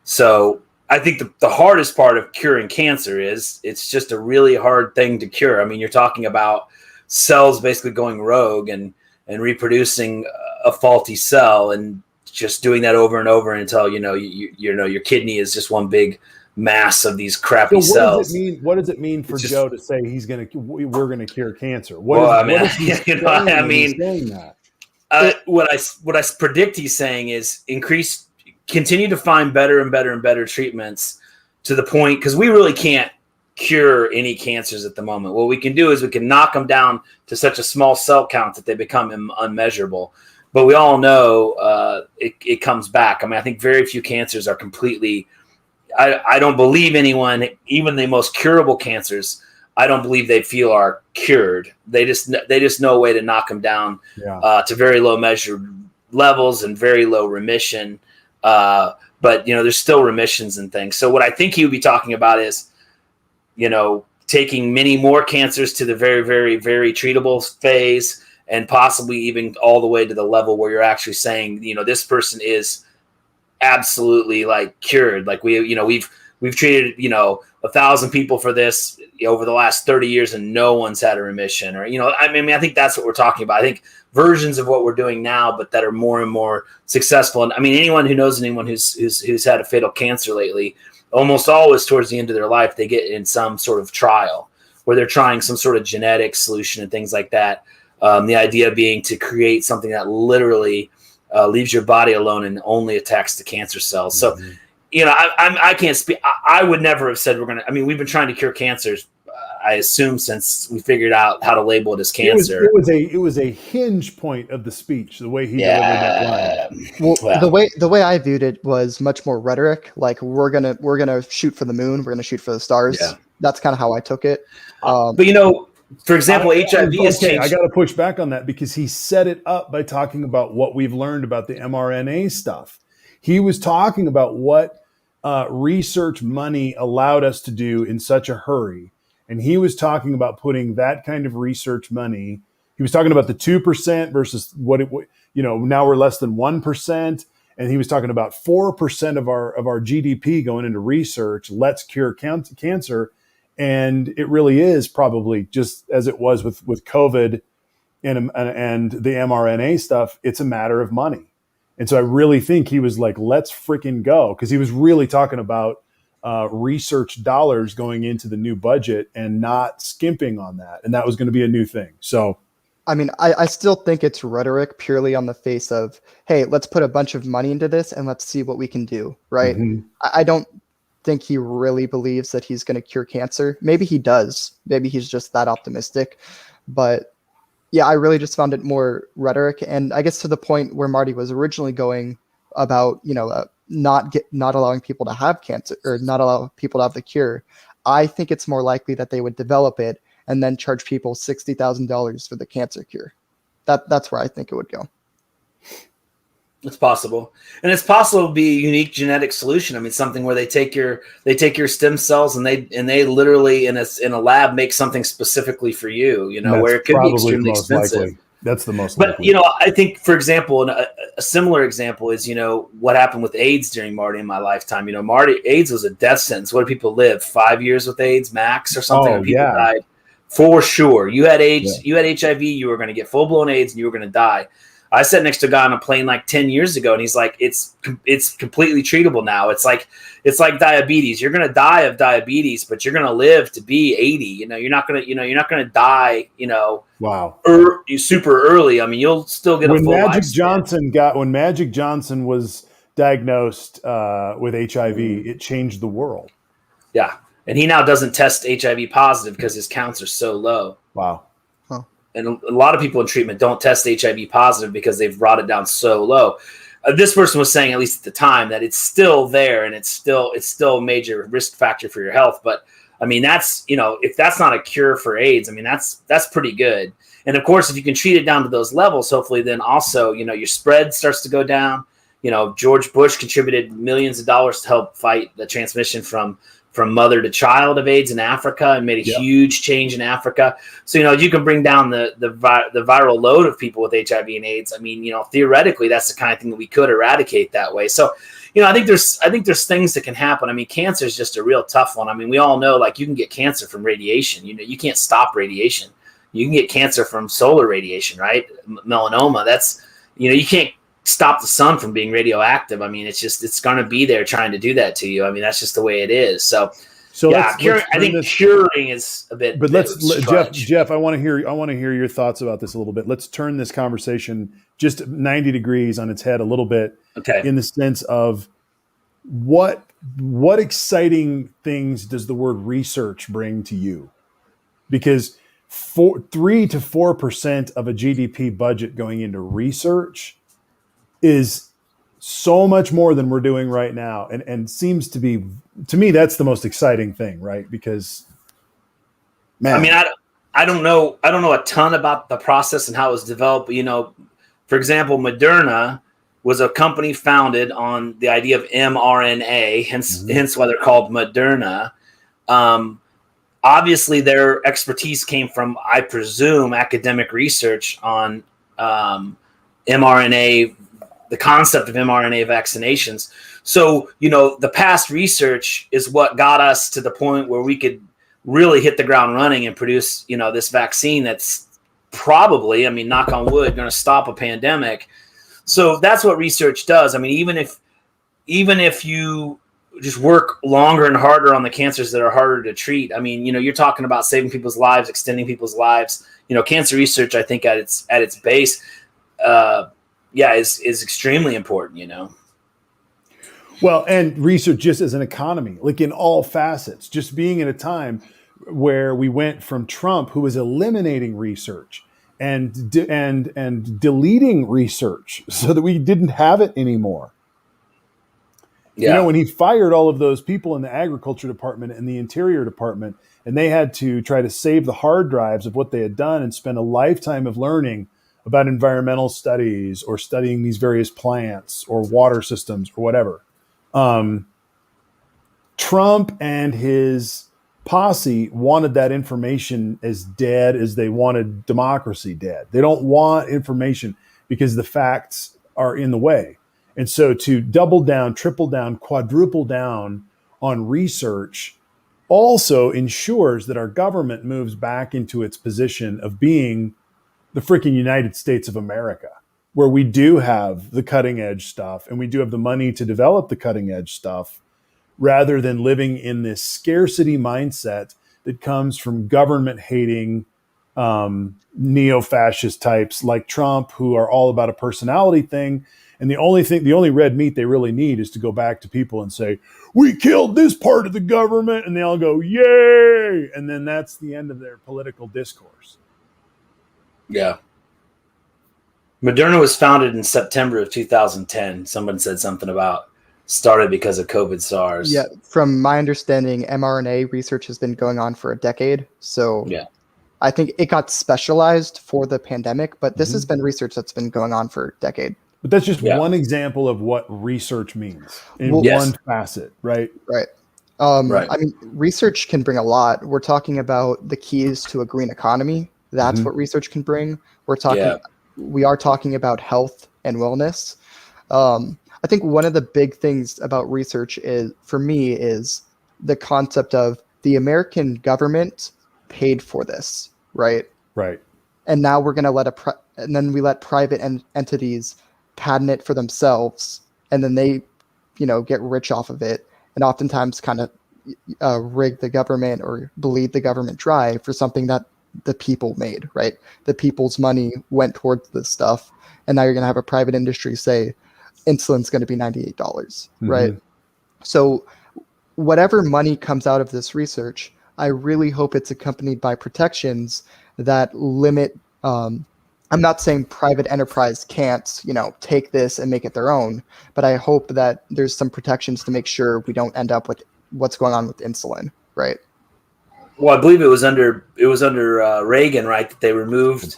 So I think the hardest part of curing cancer is it's just a really hard thing to cure. I mean, you're talking about cells basically going rogue and reproducing a faulty cell, and just doing that over and over until your kidney is just one big mass of these crappy cells. What does it mean for Joe to say we're gonna cure cancer? What I predict he's saying is continue to find better and better and better treatments to the point, because we really can't cure any cancers at the moment. What we can do is we can knock them down to such a small cell count that they become unmeasurable. But we all know it comes back. I mean, I think very few cancers are completely. I don't believe anyone, even the most curable cancers, I don't believe they feel are cured. They just know a way to knock them down to very low measured levels and very low remission. But there's still remissions and things. So what I think he would be talking about is, taking many more cancers to the very, very, very treatable phase, and possibly even all the way to the level where you're actually saying, this person is absolutely like cured. Like we've treated, 1,000 people for this over the last 30 years and no one's had a remission, or, I think that's what we're talking about. I think versions of what we're doing now, but that are more and more successful. And I mean, anyone who knows anyone who's had a fatal cancer lately, almost always towards the end of their life, they get in some sort of trial where they're trying some sort of genetic solution and things like that. The idea being to create something that literally leaves your body alone and only attacks the cancer cells. So, I can't speak. I would never have said we've been trying to cure cancers, I assume, since we figured out how to label it as cancer. It was a hinge point of the speech, the way he delivered that line. Well, the way I viewed it was much more rhetoric. Like we're gonna shoot for the moon, we're gonna shoot for the stars. Yeah. That's kind of how I took it. But for example, HIV has changed. I got to push back on that, because he set it up by talking about what we've learned about the mRNA stuff. He was talking about what research money allowed us to do in such a hurry. And he was talking about putting that kind of research money. He was talking about the 2% versus now we're less than 1%. and he was talking about 4% of our GDP going into research. Let's cure cancer, and it really is probably just as it was with COVID and the mRNA stuff. It's a matter of money, and so I really think he was like, "Let's freaking go," because he was really talking about research dollars going into the new budget and not skimping on that, and that was going to be a new thing. So. I mean, I still think it's rhetoric purely on the face of, hey, let's put a bunch of money into this and let's see what we can do, right? Mm-hmm. I don't think he really believes that he's going to cure cancer. Maybe he does. Maybe he's just that optimistic. But yeah, I really just found it more rhetoric. And I guess to the point where Marty was originally going about, not allowing people to have cancer or not allow people to have the cure. I think it's more likely that they would develop it and then charge people $60,000 for the cancer cure. That's where I think it would go. It's possible, and it's possible to be a unique genetic solution. I mean, something where they take your stem cells and they literally in a lab make something specifically for you. Where it could be extremely expensive. Likely. That's the most But likely. I think, for example, a similar example is what happened with AIDS during Marty in my lifetime. AIDS was a death sentence. What did people live? 5 years with AIDS max or something? And people died. For sure. You had AIDS, you had HIV, you were going to get full-blown AIDS, and you were going to die. I sat next to a guy on a plane like 10 years ago, and he's like, it's completely treatable now. It's like diabetes. You're going to die of diabetes, but you're going to live to be 80. You're not going to die, wow. Super early. I mean, you'll still get a full lifespan. When Magic Johnson was diagnosed with HIV, it changed the world. Yeah. And he now doesn't test HIV positive because his counts are so low. Wow. Huh. And a lot of people in treatment don't test HIV positive because they've brought it down so low. This person was saying, at least at the time, that it's still there and it's still a major risk factor for your health. But I mean, that's, if that's not a cure for AIDS, I mean, that's pretty good. And of course, if you can treat it down to those levels, hopefully then also, your spread starts to go down. George Bush contributed millions of dollars to help fight the transmission from mother to child of AIDS in Africa and made a huge change in Africa. So, you can bring down the viral load of people with HIV and AIDS. I mean, theoretically, that's the kind of thing that we could eradicate that way. So, I think there's things that can happen. I mean, cancer is just a real tough one. I mean, we all know, like, you can get cancer from radiation. You can't stop radiation. You can get cancer from solar radiation, right? Melanoma. That's, you can't stop the sun from being radioactive. I mean, it's going to be there trying to do that to you. I mean, that's just the way it is. So yeah, I think curing is a bit. But Jeff, I want to hear your thoughts about this a little bit. Let's turn this conversation just 90 degrees on its head a little bit. Okay. In the sense of what exciting things does the word research bring to you? Because 3 to 4% of a GDP budget going into research is so much more than we're doing right now, and seems to be, to me, that's the most exciting thing, right? Because, man, I mean, I don't know a ton about the process and how it was developed. For example, Moderna was a company founded on the idea of mRNA, hence why they're called Moderna. Obviously, their expertise came from, I presume, academic research on mRNA. The concept of mRNA vaccinations. So, the past research is what got us to the point where we could really hit the ground running and produce, this vaccine that's probably, I mean, knock on wood, going to stop a pandemic. So that's what research does. I mean, even if you just work longer and harder on the cancers that are harder to treat, I mean, you're talking about saving people's lives, extending people's lives. Cancer research, I think at its base, is extremely important, Well, and research just as an economy, like in all facets, just being in a time where we went from Trump, who was eliminating research and deleting research so that we didn't have it anymore. Yeah. When he fired all of those people in the agriculture department and the interior department, and they had to try to save the hard drives of what they had done and spend a lifetime of learning about environmental studies or studying these various plants or water systems or whatever. Trump and his posse wanted that information as dead as they wanted democracy dead. They don't want information because the facts are in the way. And so to double down, triple down, quadruple down on research also ensures that our government moves back into its position of being the freaking United States of America, where we do have the cutting edge stuff and we do have the money to develop the cutting edge stuff, rather than living in this scarcity mindset that comes from government hating neo-fascist types like Trump, who are all about a personality thing. And the only red meat they really need is to go back to people and say, we killed this part of the government. And they all go, yay. And then that's the end of their political discourse. Yeah. Moderna was founded in September of 2010. Someone said something about started because of COVID SARS. Yeah, from my understanding, mRNA research has been going on for a decade. So yeah. I think it got specialized for the pandemic, but this has been research that's been going on for a decade. But that's just one example of what research means in one facet, right? Right. Right. I mean, research can bring a lot. We're talking about the keys to a green economy. That's what research can bring. We are talking about health and wellness. I think one of the big things about research is the concept of the American government paid for this, right? Right. And now we're going to let private entities patent it for themselves, and then they, get rich off of it, and oftentimes kind of rig the government or bleed the government dry for something that the people made, right? The people's money went towards this stuff, and now you're going to have a private industry say insulin's going to be $98, right? So whatever money comes out of this research, I really hope it's accompanied by protections that limit. I'm not saying private enterprise can't, take this and make it their own, but I hope that there's some protections to make sure we don't end up with what's going on with insulin, right? Well, I believe it was under Reagan, right, that they removed.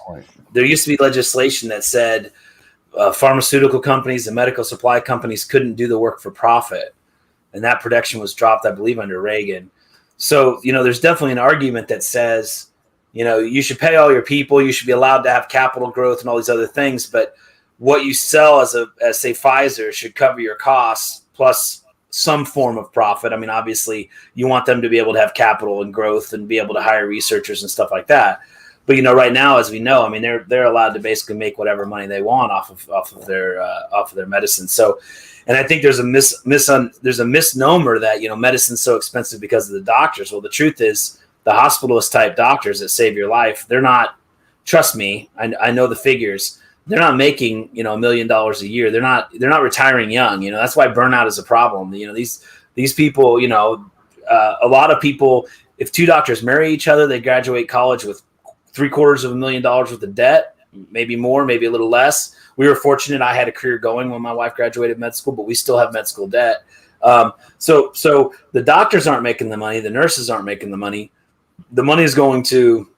There used to be legislation that said pharmaceutical companies and medical supply companies couldn't do the work for profit, and that protection was dropped, I believe, under Reagan. So, there's definitely an argument that says, you should pay all your people, you should be allowed to have capital growth and all these other things, but what you sell as say Pfizer should cover your costs plus some form of profit. I mean, obviously you want them to be able to have capital and growth and be able to hire researchers and stuff like that. But right now, as we know, I mean, they're allowed to basically make whatever money they want off of their medicine. So, and I think there's a misnomer that medicine's so expensive because of the doctors. Well, the truth is, the hospitalist type doctors that save your life, they're not. Trust me, I know the figures. They're not making $1 million a year. They're not retiring young. That's why burnout is a problem. These people. A lot of people. If two doctors marry each other, they graduate college with $750,000 worth of debt, maybe more, maybe a little less. We were fortunate. I had a career going when my wife graduated med school, but we still have med school debt. So the doctors aren't making the money. The nurses aren't making the money. The money is going to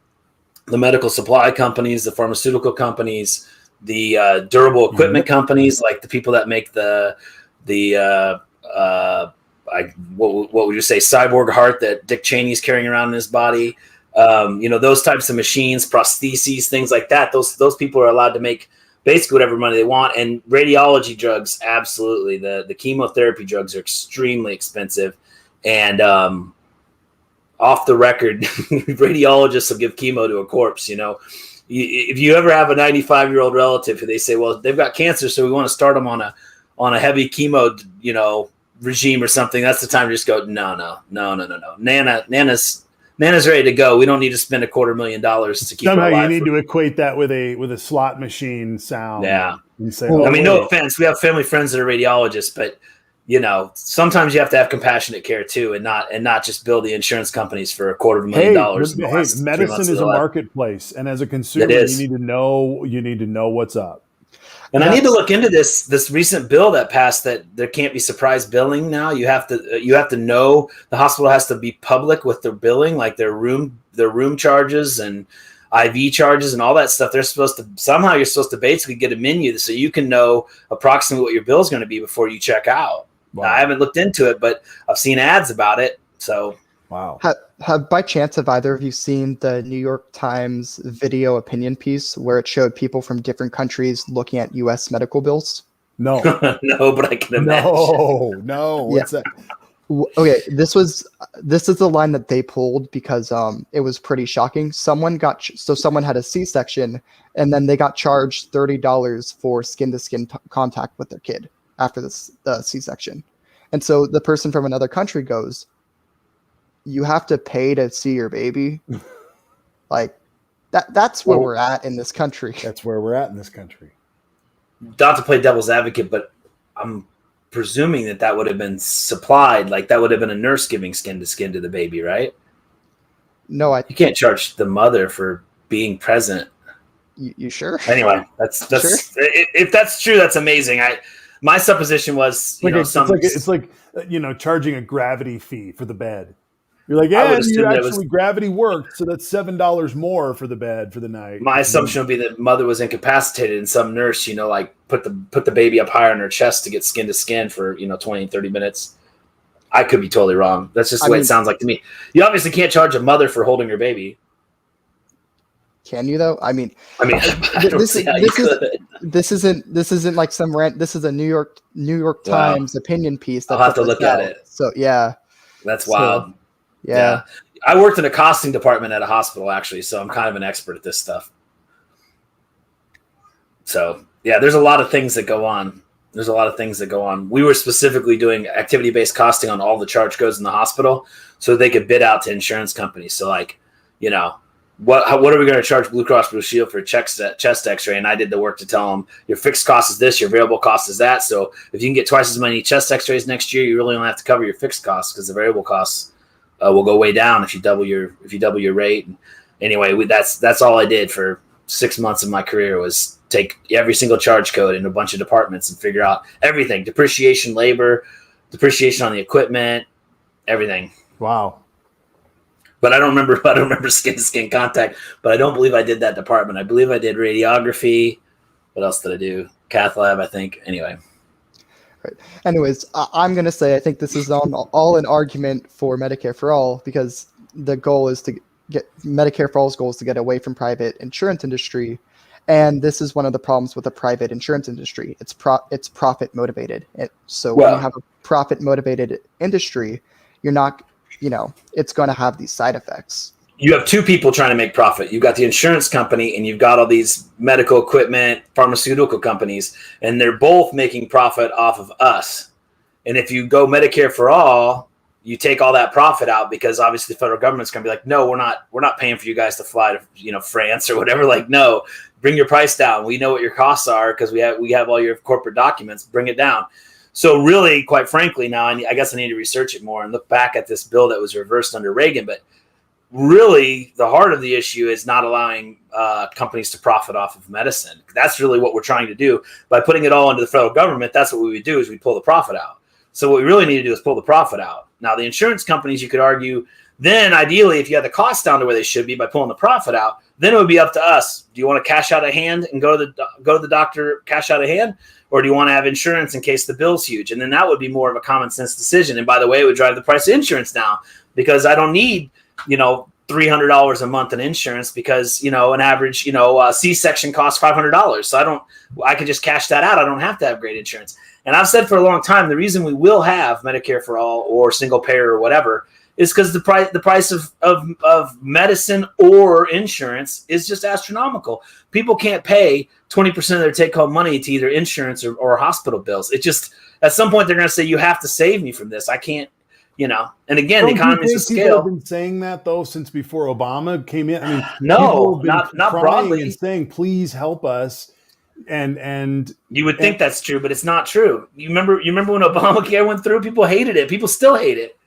the medical supply companies, the pharmaceutical companies, the durable equipment companies, like the people that make what would you say, cyborg heart that Dick Cheney's carrying around in his body. Those types of machines, prostheses, things like that. Those people are allowed to make basically whatever money they want. And radiology drugs, absolutely. The chemotherapy drugs are extremely expensive. And off the record, radiologists will give chemo to a corpse. If you ever have a 95-year-old relative who they say, well, they've got cancer, so we want to start them on a heavy chemo, regime or something, that's the time to just go, no. Nana's ready to go. We don't need to spend $250,000 to keep her alive. Somehow you need to equate that with a slot machine sound. Yeah. And say, no offense. We have family friends that are radiologists, but sometimes you have to have compassionate care too, and not just bill the insurance companies for $250,000. Hey, medicine is a marketplace, and as a consumer, you need to know what's up. And I need to look into this recent bill that passed that there can't be surprise billing now. You have to know, the hospital has to be public with their billing, like their room charges and IV charges and all that stuff. You're supposed to basically get a menu so you can know approximately what your bill is going to be before you check out. Wow. Now, I haven't looked into it, but I've seen ads about it. So wow. Have by chance have either of you seen the New York Times video opinion piece where it showed people from different countries looking at U.S. medical bills? No. No, but I can imagine. No. What's that? Okay, this is the line that they pulled because it was pretty shocking. Someone had a C-section, and then they got charged $30 for skin-to-skin contact with their kid after the C-section. And so the person from another country goes, "You have to pay to see your baby?" Like that's where we're at in this country. That's where we're at in this country. Not to play devil's advocate, but I'm presuming that would have been supplied, like that would have been a nurse giving skin to skin to the baby, right? No, you can't charge the mother for being present. You sure? Anyway, that's Sure? If that's true, that's amazing. My supposition was, it's like charging a gravity fee for the bed. You're like, yeah, gravity worked, so that's $7 more for the bed for the night. My assumption would be that mother was incapacitated, and some nurse, put the baby up higher on her chest to get skin to skin for 20, 30 minutes. I could be totally wrong. That's just the way it sounds like to me. You obviously can't charge a mother for holding her baby. Can you though? I mean, this isn't like some rant. This is a New York Times opinion piece. I'll have to look at it. So yeah, that's wild. Yeah. I worked in a costing department at a hospital, actually, so I'm kind of an expert at this stuff. So, yeah, there's a lot of things that go on. We were specifically doing activity-based costing on all the charge codes in the hospital so they could bid out to insurance companies. So, what are we going to charge Blue Cross Blue Shield for a chest x-ray? And I did the work to tell them your fixed cost is this, your variable cost is that. So if you can get twice as many chest x-rays next year, you really only have to cover your fixed costs because the variable costs will go way down if you double your rate. And anyway, that's all I did for 6 months of my career was take every single charge code in a bunch of departments and figure out everything: depreciation, labor, depreciation on the equipment, everything. Wow. But I don't remember skin to skin contact. But I don't believe I did that department. I believe I did radiography. What else did I do? Cath lab, I think. Anyway. Right. Anyways, I'm going to say I think this is all an argument for Medicare for All because the goal is to get Medicare for All's goal is to get away from private insurance industry. And this is one of the problems with the private insurance industry. It's profit motivated. When you have a profit motivated industry, you're not, it's going to have these side effects. You have two people trying to make profit. You've got the insurance company and you've got all these medical equipment, pharmaceutical companies, and they're both making profit off of us. And if you go Medicare for all, you take all that profit out because obviously the federal government's going to be like, no, we're not paying for you guys to fly to, France or whatever. Like, no, bring your price down. We know what your costs are because we have all your corporate documents. Bring it down. So really, quite frankly, now I guess I need to research it more and look back at this bill that was reversed under Reagan, but really, the heart of the issue is not allowing companies to profit off of medicine. That's really what we're trying to do. By putting it all into the federal government, that's what we would do is we pull the profit out. So what we really need to do is pull the profit out. Now, the insurance companies, you could argue, then ideally, if you had the costs down to where they should be by pulling the profit out, then it would be up to us. Do you want to cash out a hand and go to the doctor, cash out a hand? Or do you want to have insurance in case the bill's huge? And then that would be more of a common sense decision. And by the way, it would drive the price of insurance down because I don't need $300 a month in insurance because, an average, C-section costs $500. So I can just cash that out. I don't have to have great insurance. And I've said for a long time, the reason we will have Medicare for all or single payer or whatever is because the price of medicine or insurance is just astronomical. People can't pay 20% of their take home money to either insurance or hospital bills. It just, at some point they're going to say, you have to save me from this. I can't. And again, the economies of scale. People have been saying that though since before Obama came in. I mean, no, not broadly. And saying, "Please help us." And you would think that's true, but it's not true. You remember when Obamacare went through? People hated it. People still hate it,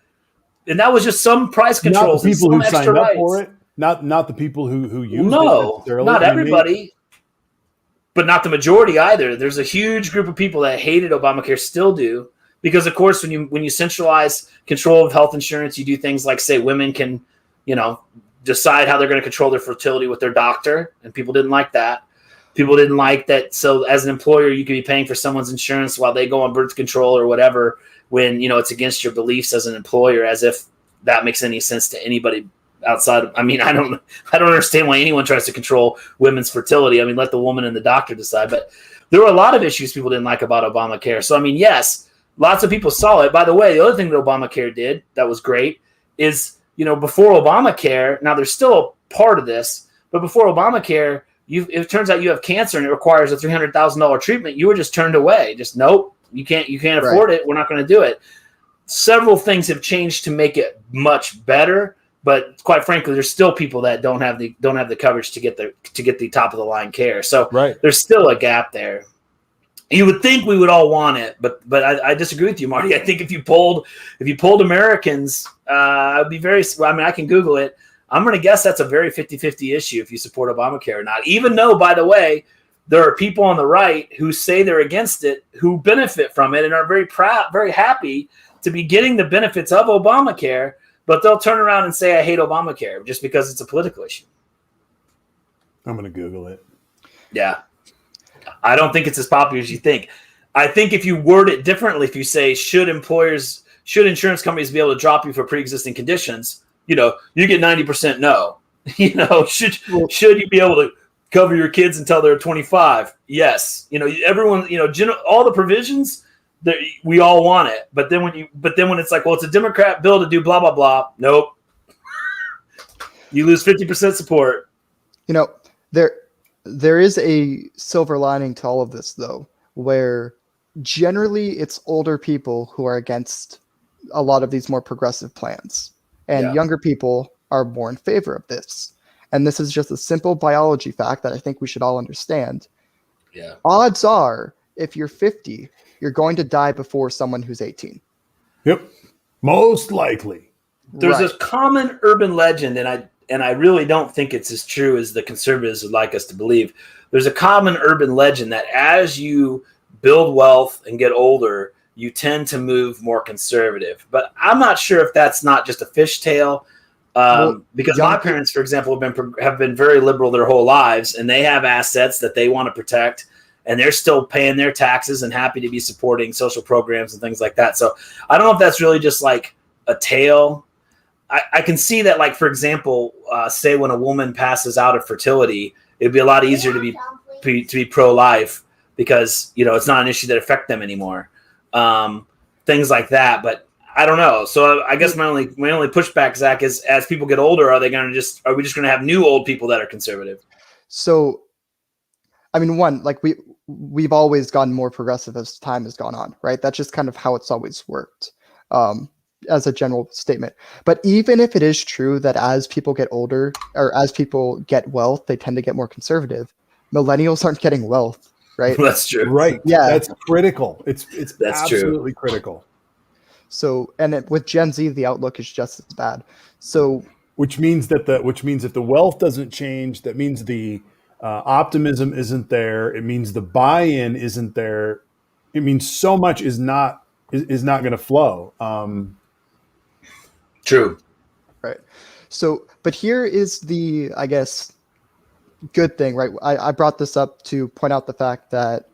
and that was just some price controls. Not the people and who some signed extra up for it. Not the people who used it. No, not everybody. But not the majority either. There's a huge group of people that hated Obamacare, still do. Because, of course, when you centralize control of health insurance, you do things like, say, women can, decide how they're going to control their fertility with their doctor. And people didn't like that. People didn't like that. So as an employer, you could be paying for someone's insurance while they go on birth control or whatever when, it's against your beliefs as an employer, as if that makes any sense to anybody outside of, I don't understand why anyone tries to control women's fertility. Let the woman and the doctor decide. there were a lot of issues people didn't like about Obamacare. So, I mean, yes, lots of people saw it. By the way, the other thing that Obamacare did that was great is, before Obamacare, now there's still a part of this, but before Obamacare, it turns out you have cancer and it requires a $300,000 treatment. You were just turned away. Just, nope, you can't afford it. We're not going to do it. Several things have changed to make it much better, but quite frankly, there's still people that don't have the coverage to get the top of the line care. So there's still a gap there. You would think we would all want it, but I disagree with you, Marty. I think if you polled Americans, I'd be very. I mean, I can Google it. I'm going to guess that's a very 50-50 issue if you support Obamacare or not. Even though, by the way, there are people on the right who say they're against it, who benefit from it, and are very proud, very happy to be getting the benefits of Obamacare, but they'll turn around and say, I hate Obamacare just because it's a political issue. I'm going to Google it. Yeah. I don't think it's as popular as you think. I think if you word it differently, if you say, should insurance companies be able to drop you for pre-existing conditions, you get 90% no. Should you be able to cover your kids until they're 25? Yes. Everyone, all the provisions, we all want it. But then when it's like, well, it's a Democrat bill to do blah, blah, blah. Nope. You lose 50% support. There is a silver lining to all of this, though, where generally it's older people who are against a lot of these more progressive plans, and younger people are more in favor of this. And this is just a simple biology fact that I think we should all understand. Yeah. Odds are, if you're 50, you're going to die before someone who's 18. Yep. Most likely. There's a common urban legend, and I really don't think it's as true as the conservatives would like us to believe. There's a common urban legend that as you build wealth and get older, you tend to move more conservative. But I'm not sure if that's not just a fishtail, because my parents, for example, have been very liberal their whole lives, and they have assets that they want to protect, and they're still paying their taxes and happy to be supporting social programs and things like that. So I don't know if that's really just like a tale. I can see that, like, for example, say when a woman passes out of fertility, it'd be a lot easier to be pro-life because, it's not an issue that affects them anymore. Things like that. But I don't know. So I guess my only pushback, Zach, is as people get older, are we just going to have new old people that are conservative? So, I mean, we've always gotten more progressive as time has gone on, right? That's just kind of how it's always worked. As a general statement. But even if it is true that as people get older or as people get wealth, they tend to get more conservative, millennials aren't getting wealth, right? That's true. Right. Yeah. That's critical. That's absolutely true. Critical. So, with Gen Z, the outlook is just as bad. So, which means if the wealth doesn't change, that means the optimism isn't there. It means the buy-in isn't there. It means so much is not going to flow. True. Right. So, but here is the, I guess, good thing, right? I brought this up to point out the fact that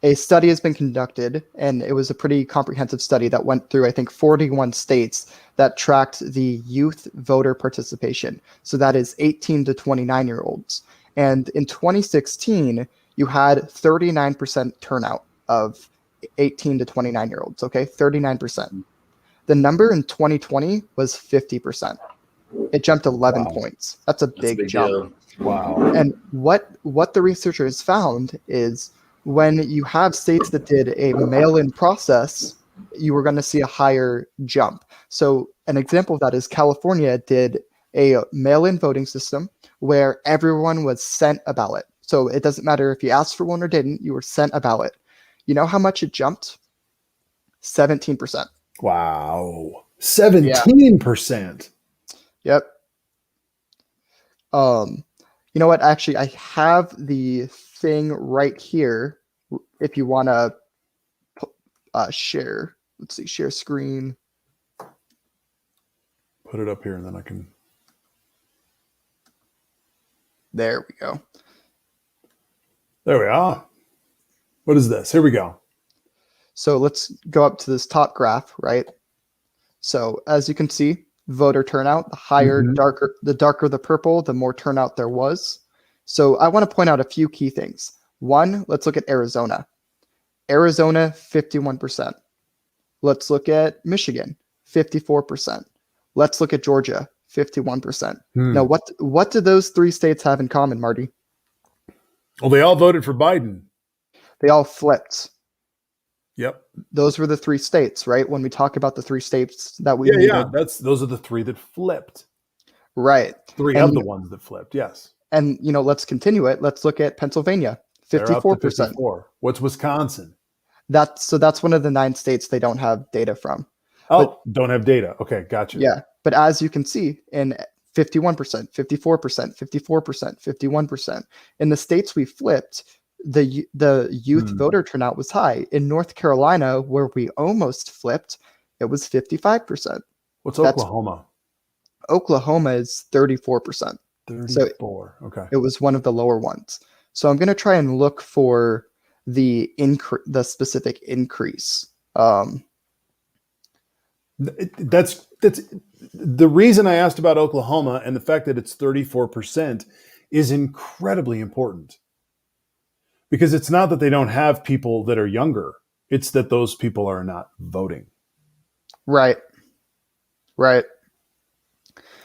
a study has been conducted, and it was a pretty comprehensive study that went through, I think, 41 states that tracked the youth voter participation. So that is 18 to 29-year-olds. And in 2016, you had 39% turnout of 18 to 29-year-olds, okay? 39%. The number in 2020 was 50%. It jumped 11 points. That's a big jump. Deal. Wow. And what the researchers found is when you have states that did a mail-in process, you were going to see a higher jump. So an example of that is California did a mail-in voting system where everyone was sent a ballot. So it doesn't matter if you asked for one or didn't, you were sent a ballot. You know how much it jumped? 17%. Wow. 17%. Yep. You know what? Actually, I have the thing right here. If you want to share, let's see, share screen. Put it up here and then I can. There we go. There we are. What is this? Here we go. So let's go up to this top graph, right? So as you can see, voter turnout, the higher, the darker the purple, the more turnout there was. So I want to point out a few key things. One, let's look at Arizona. Arizona, 51%. Let's look at Michigan, 54%. Let's look at Georgia, 51%. Now, what do those three states have in common, Marty? Well, they all voted for Biden. They all flipped. Yep. Those were the three states, right? When we talk about the three states that we needed. Yeah, those are the three that flipped. Right. Three of the ones that flipped, yes. And, let's continue it. Let's look at Pennsylvania, 54%. 54. What's Wisconsin? That's one of the 9 states they don't have data from. Oh, don't have data. Okay, gotcha. Yeah, but as you can see, in 51%, 54%, 54%, 51%. In the states we flipped, the youth voter turnout was high. In North Carolina, where we almost flipped, it was 55%. What's Oklahoma? Oklahoma is 34%. 34. So okay. It was one of the lower ones. So I'm going to try and look for the specific increase. That's the reason I asked about Oklahoma, and the fact that it's 34% is incredibly important, because it's not that they don't have people that are younger. It's that those people are not voting. Right.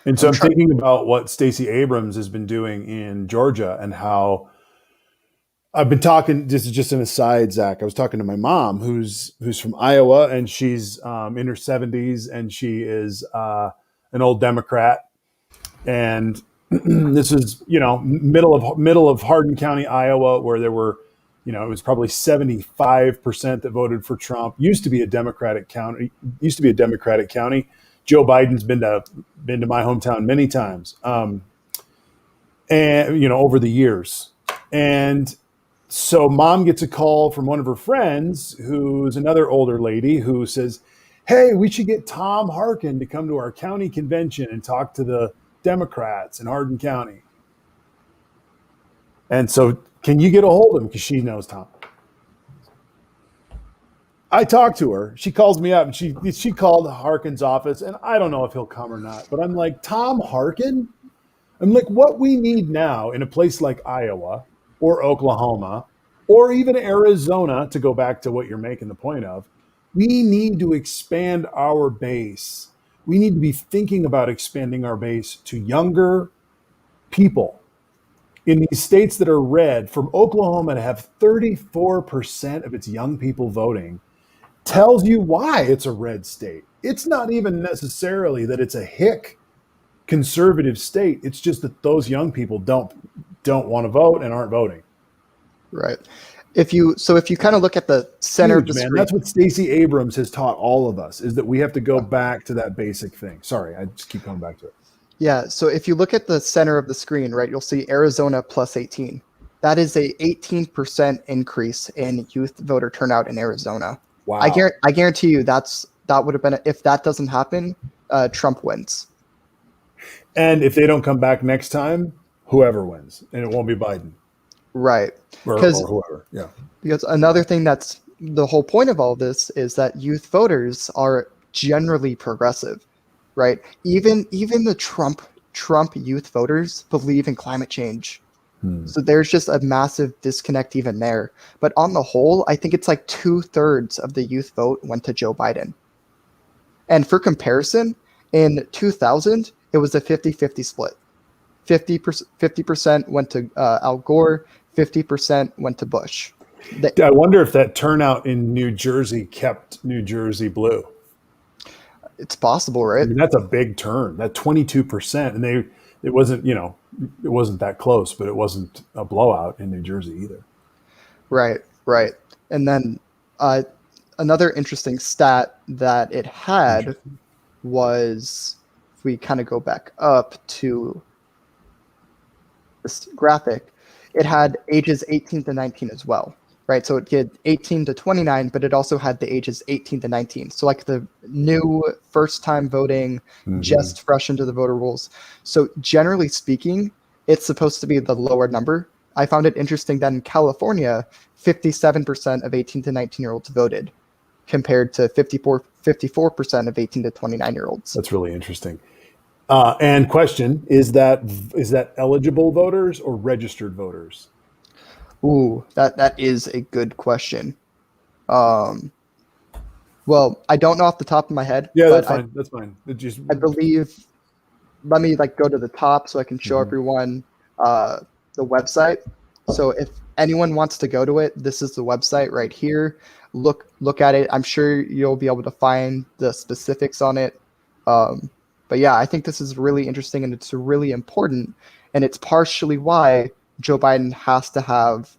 And so I'm thinking about what Stacey Abrams has been doing in Georgia, and how I've been talking. This is just an aside, Zach. I was talking to my mom, who's from Iowa, and she's in her 70s, and she is an old Democrat. And this is middle of Hardin County, Iowa, where there were it was probably 75% that voted for Trump. Used to be a Democratic county. Joe Biden's been to my hometown many times, and over the years. And so mom gets a call from one of her friends, who's another older lady, who says, "Hey, we should get Tom Harkin to come to our county convention and talk to the Democrats in Hardin County." And so, can you get a hold of him? Because she knows Tom. I talked to her. She calls me up, and she called Harkin's office, and I don't know if he'll come or not. But I'm like, Tom Harkin? I'm like, what we need now in a place like Iowa or Oklahoma or even Arizona, to go back to what you're making the point of, we need to expand our base. We need to be thinking about expanding our base to younger people. In these states that are red, from Oklahoma to have 34% of its young people voting tells you why it's a red state. It's not even necessarily that it's a hick conservative state. It's just that those young people don't want to vote and aren't voting. Right. If you kind of look at the center of the screen, that's what Stacey Abrams has taught all of us, is that we have to go back to that basic thing. Sorry, I just keep coming back to it. Yeah. So if you look at the center of the screen, right, you'll see Arizona plus 18. That is a 18% increase in youth voter turnout in Arizona. Wow. I guarantee you that would have been, if that doesn't happen, Trump wins. And if they don't come back next time, whoever wins, and it won't be Biden. Right. Or whoever. Yeah. Because another thing that's the whole point of all this is that youth voters are generally progressive, right? Even the Trump youth voters believe in climate change. So there's just a massive disconnect even there. But on the whole, I think it's like 2/3 of the youth vote went to Joe Biden. And for comparison, in 2000, it was a 50-50 split. 50% went to Al Gore, 50% went to Bush. I wonder if that turnout in New Jersey kept New Jersey blue. It's possible, right? I mean, that's a big turn. That 22%, and it wasn't that close, but it wasn't a blowout in New Jersey either. Right. And then another interesting stat that it had was, if we kind of go back up to this graphic, it had ages 18 to 19 as well, right? So it did 18 to 29, but it also had the ages 18 to 19. So like the new first time voting, just fresh into the voter rolls. So generally speaking, it's supposed to be the lower number. I found it interesting that in California, 57% of 18 to 19-year-olds voted, compared to 54% of 18 to 29-year-olds. That's really interesting. And question, is that eligible voters or registered voters? Ooh, that is a good question. Um, well, I don't know off the top of my head, Yeah, but that's fine. That's fine. It just I believe. Let me go to the top so I can show Mhm. everyone the website. So if anyone wants to go to it, this is the website right here. Look at it. I'm sure you'll be able to find the specifics on it. Um, but yeah, I think this is really interesting and it's really important, and it's partially why Joe Biden has to have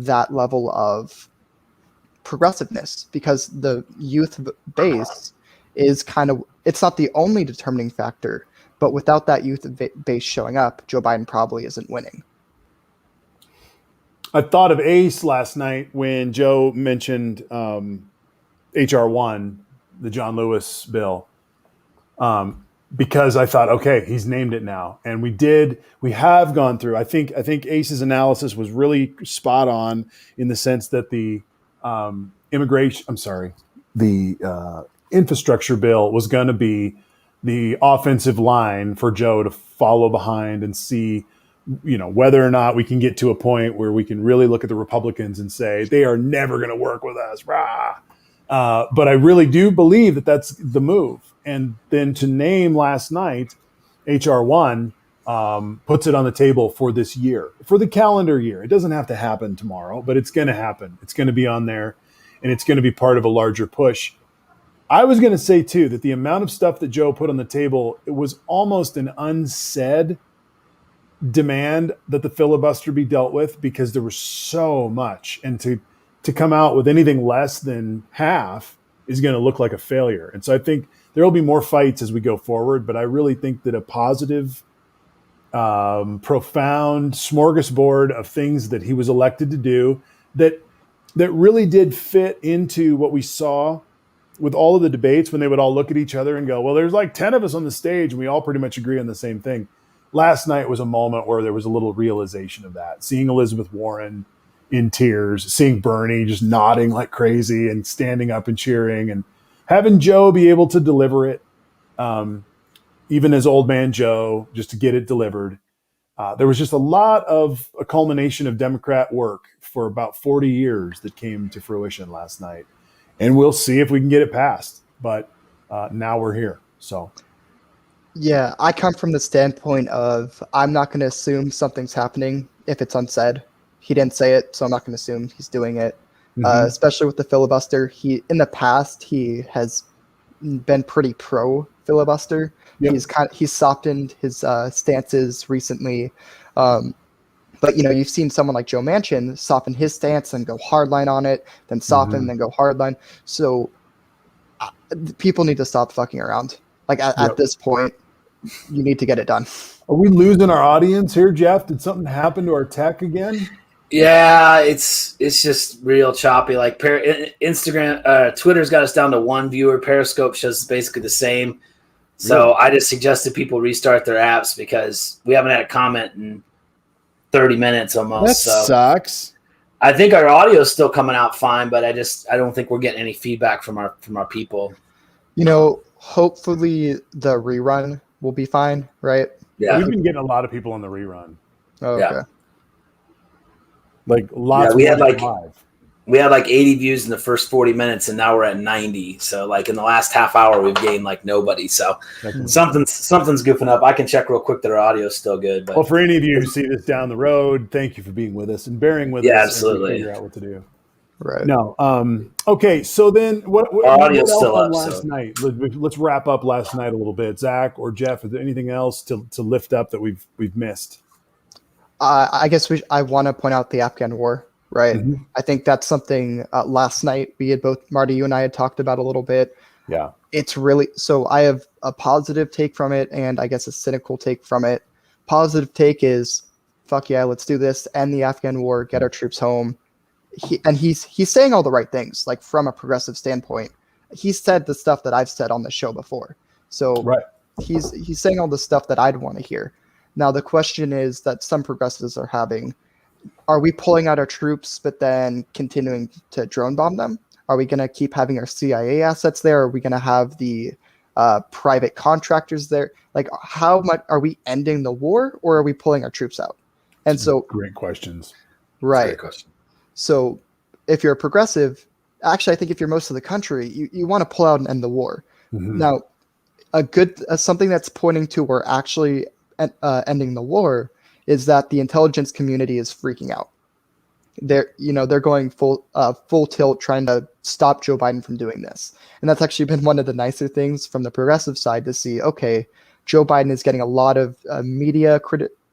that level of progressiveness, because the youth base is kind of, it's not the only determining factor, but without that youth base showing up, Joe Biden probably isn't winning. I thought of Ace last night when Joe mentioned HR1, the John Lewis bill, because I thought, okay, he's named it now, and we have gone through. I think Ace's analysis was really spot on in the sense that the infrastructure bill was going to be the offensive line for Joe to follow behind and see, whether or not we can get to a point where we can really look at the Republicans and say they are never going to work with us. Rah. But I really do believe that that's the move. And then to name last night HR1 puts it on the table for this year, for the calendar year. It doesn't have to happen tomorrow, but it's going to happen. It's going to be on there, and it's going to be part of a larger push. I was going to say, too, that the amount of stuff that Joe put on the table, it was almost an unsaid demand that the filibuster be dealt with, because there was so much. And to come out with anything less than half is going to look like a failure. And so I think there will be more fights as we go forward, but I really think that a positive, profound smorgasbord of things that he was elected to do that really did fit into what we saw with all of the debates, when they would all look at each other and go, well, there's like 10 of us on the stage and we all pretty much agree on the same thing. Last night was a moment where there was a little realization of that. Seeing Elizabeth Warren in tears, seeing Bernie just nodding like crazy and standing up and cheering, and having Joe be able to deliver it, even as old man Joe, just to get it delivered. There was just a culmination of Democrat work for about 40 years that came to fruition last night. And we'll see if we can get it passed. But now we're here. So, Yeah, I come from the standpoint of I'm not going to assume something's happening if it's unsaid. He didn't say it, so I'm not going to assume he's doing it. Especially with the filibuster, in the past he has been pretty pro filibuster. Yep. He's softened his stances recently, but you've seen someone like Joe Manchin soften his stance and go hardline on it, then soften, then go hardline. So people need to stop fucking around. At this point, you need to get it done. Are we losing our audience here, Jeff? Did something happen to our tech again? Yeah, it's just real choppy. Like Instagram, Twitter's got us down to one viewer. Periscope shows basically the same. So I just suggested people restart their apps because we haven't had a comment in 30 minutes almost. That sucks. I think our audio is still coming out fine, but I don't think we're getting any feedback from our people. Hopefully the rerun will be fine, right? Yeah, we've been getting a lot of people on the rerun. Oh, okay. Yeah. Like lots. Yeah, we had like 80 views in the first 40 minutes, and now we're at 90. So like in the last half hour, we've gained like nobody. So something's goofing up. I can check real quick that our audio is still good. But well, for any of you who see this down the road, thank you for being with us and bearing with us. Yeah, absolutely. Figure out what to do. Right. No. Okay. So then, what audio's else still on up, last night? Let's wrap up last night a little bit. Zach or Jeff, is there anything else to lift up that we've missed? I guess I want to point out the Afghan war, right? Mm-hmm. I think that's something last night Marty, you and I had talked about a little bit. Yeah. It's really, so I have a positive take from it and I guess a cynical take from it. Positive take is, fuck yeah, let's do this, end the Afghan war, get our troops home. He's saying all the right things, like from a progressive standpoint. He said the stuff that I've said on the show before. So right. He's saying all the stuff that I'd want to hear. Now, the question is that some progressives are having, are we pulling out our troops but then continuing to drone bomb them? Are we going to keep having our CIA assets there? Are we going to have the private contractors there? Like, how much are we ending the war, or are we pulling our troops out? And so, great questions. Right. Great question. So if you're a progressive, actually, I think if you're most of the country, you want to pull out and end the war. Mhm. Now, something that's pointing to we're actually ending the war is that the intelligence community is freaking out. They're going full tilt trying to stop Joe Biden from doing this. And that's actually been one of the nicer things from the progressive side to see, okay, Joe Biden is getting a lot of media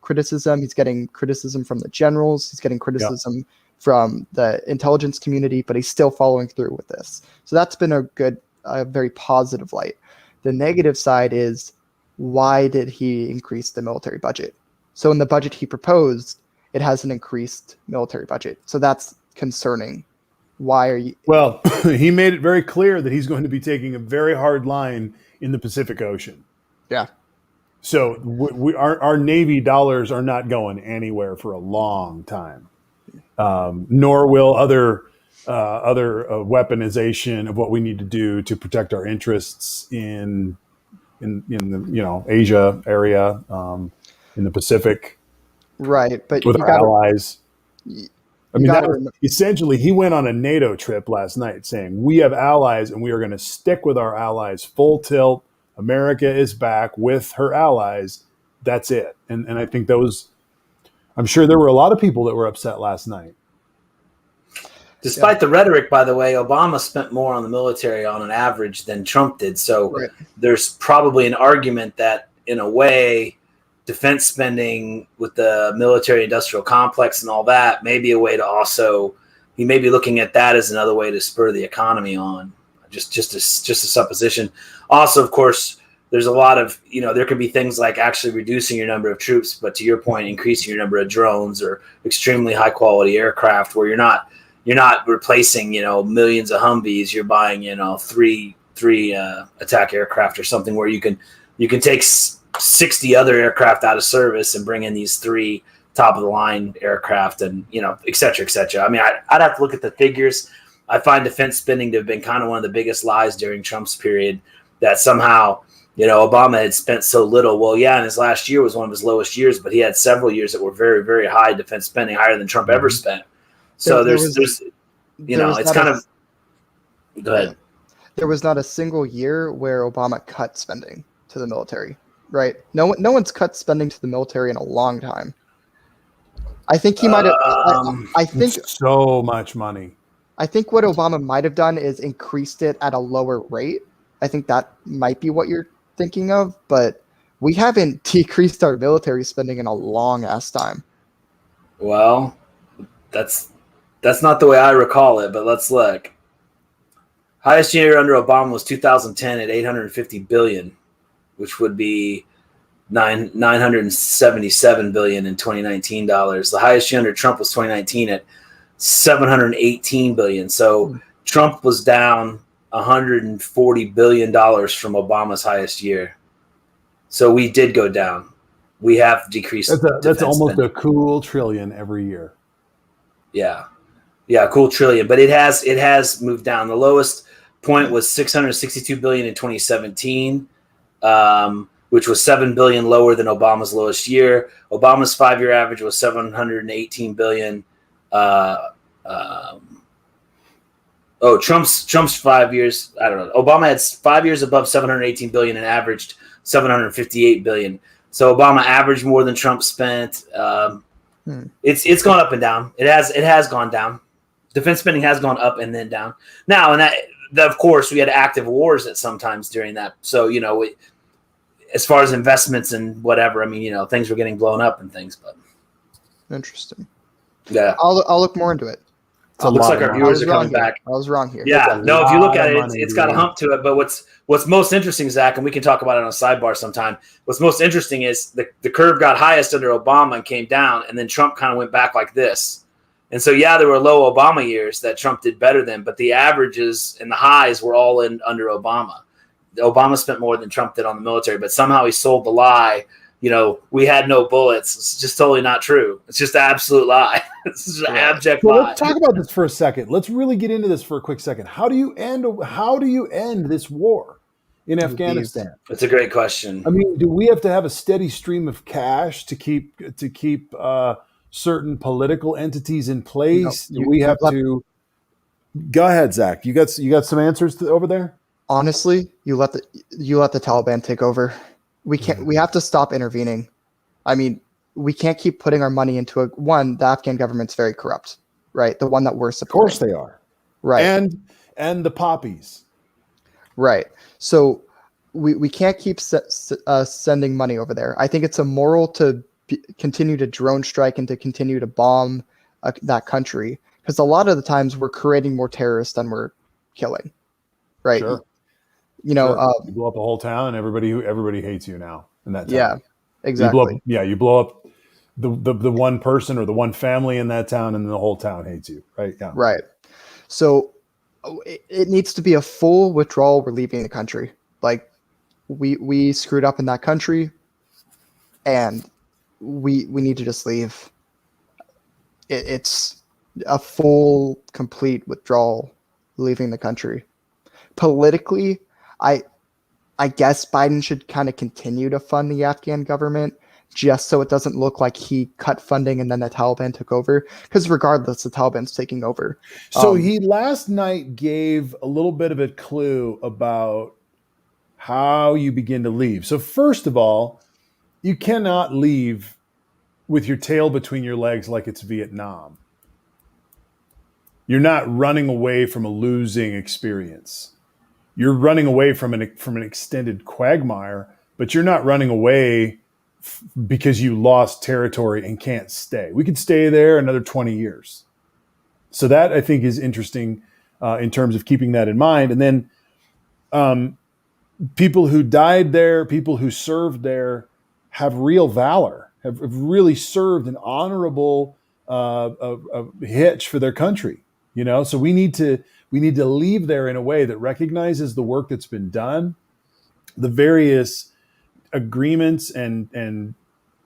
criticism. He's getting criticism from the generals. He's getting criticism from the intelligence community, but he's still following through with this. So that's been a very positive light. The negative side is, why did he increase the military budget? So in the budget he proposed, it has an increased military budget. So that's concerning. Why are you? Well, he made it very clear that he's going to be taking a very hard line in the Pacific Ocean. Yeah. So our Navy dollars are not going anywhere for a long time, nor will other weaponization of what we need to do to protect our interests in the Asia area, in the Pacific, Right, but with our allies. I mean, gotta essentially, he went on a NATO trip last night saying, we have allies and we are going to stick with our allies full tilt. America is back with her allies. That's it. And I think I'm sure there were a lot of people that were upset last night. Despite the rhetoric, by the way, Obama spent more on the military on an average than Trump did. So there's probably an argument that, in a way, defense spending with the military industrial complex and all that may be a way to also, he may be looking at that as another way to spur the economy on. Just a supposition. Also, of course, there's a lot of, there could be things like actually reducing your number of troops, but to your point, increasing your number of drones or extremely high quality aircraft where you're not replacing, millions of Humvees. You're buying, three attack aircraft or something where you can take 60 other aircraft out of service and bring in these 3 top of the line aircraft and, et cetera, et cetera. I mean, I'd have to look at the figures. I find defense spending to have been kind of one of the biggest lies during Trump's period, that somehow, Obama had spent so little. Well, yeah, and his last year was one of his lowest years, but he had several years that were very, very high defense spending, higher than Trump ever spent. So there's it's kind of, go ahead. There was not a single year where Obama cut spending to the military, right? No one's cut spending to the military in a long time. I think he might have. I think so much money. I think what Obama might have done is increased it at a lower rate. I think that might be what you're thinking of, but we haven't decreased our military spending in a long ass time. Well, that's not the way I recall it, but let's look. Highest year under Obama was 2010 at $850 billion, which would be $977 billion in 2019 dollars. The highest year under Trump was 2019 at $718 billion. So Trump was down $140 billion from Obama's highest year. So we did go down. We have decreased. That's almost spending. A cool trillion every year. Yeah, cool trillion. But it has moved down. The lowest point was $662 billion in 2017, which was $7 billion lower than Obama's lowest year. Obama's 5-year average was $718 billion. Trump's 5 years. I don't know. Obama had 5 years above $718 billion and averaged $758 billion. So Obama averaged more than Trump spent. It's gone up and down. It has gone down. Defense spending has gone up and then down. Now, and that of course we had active wars at sometimes during that. So as far as investments and whatever, I mean, things were getting blown up and things. But interesting. Yeah, I'll look more into it. So it looks like our viewers are coming back. I was wrong here. Yeah, no, if you look at it, it's got a hump to it. But what's most interesting, Zach, and we can talk about it on a sidebar sometime. What's most interesting is the curve got highest under Obama and came down, and then Trump kind of went back like this. And so, yeah, there were low Obama years that Trump did better than, but the averages and the highs were all in under Obama. Obama spent more than Trump did on the military, but somehow he sold the lie. We had no bullets. It's just totally not true. It's just an absolute lie. It's just an abject lie. Let's talk about this for a second. Let's really get into this for a quick second. How do you end this war in Afghanistan? That's a great question. I mean, do we have to have a steady stream of cash to keep certain political entities in place? No, We have to. Go ahead, Zach. You got some answers over there? honestly, you let the Taliban take over. We can't. We have to stop intervening. I mean, we can't keep putting our money into the Afghan government's very corrupt, right? The one that we're Of supporting. course they are. Right. And the poppies. Right. So we can't keep sending money over there. I think it's immoral to continue to drone strike and to continue to bomb that country, because a lot of the times we're creating more terrorists than we're killing. Right. Sure. You know, sure. You blow up the whole town, and everybody hates you now in that town. Yeah, exactly. You blow up the one person or the one family in that town, and the whole town hates you. Right. Yeah. Right. So it needs to be a full withdrawal. We're leaving the country. Like we screwed up in that country, and we need to just leave. It's a full, complete withdrawal, leaving the country. Politically, I guess Biden should kind of continue to fund the Afghan government, just so it doesn't look like he cut funding and then the Taliban took over. Because regardless, the Taliban's taking over. So he last night gave a little bit of a clue about how you begin to leave. So first of all, you cannot leave with your tail between your legs like it's Vietnam. You're not running away from a losing experience. You're running away from an extended quagmire, but you're not running away because you lost territory and can't stay. We could stay there another 20 years. So that, I think, is interesting in terms of keeping that in mind. And then people who died there, people who served there, have real valor, have really served an honorable hitch for their country. You know, so we need to leave there in a way that recognizes the work that's been done, the various agreements and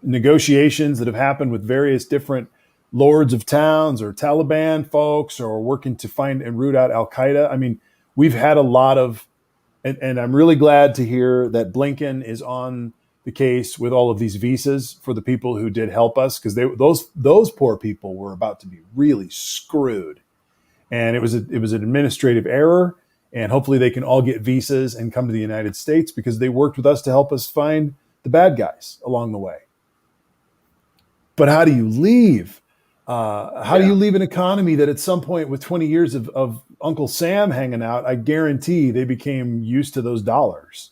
negotiations that have happened with various different lords of towns or Taliban folks, or working to find and root out Al Qaeda. I mean, we've had a lot of, and I'm really glad to hear that Blinken is on the case with all of these visas for the people who did help us, because those poor people were about to be really screwed. And it was an administrative error, and hopefully they can all get visas and come to the United States, because they worked with us to help us find the bad guys along the way. But how do you leave? How do you leave an economy that at some point, with 20 years of Uncle Sam hanging out, I guarantee they became used to those dollars.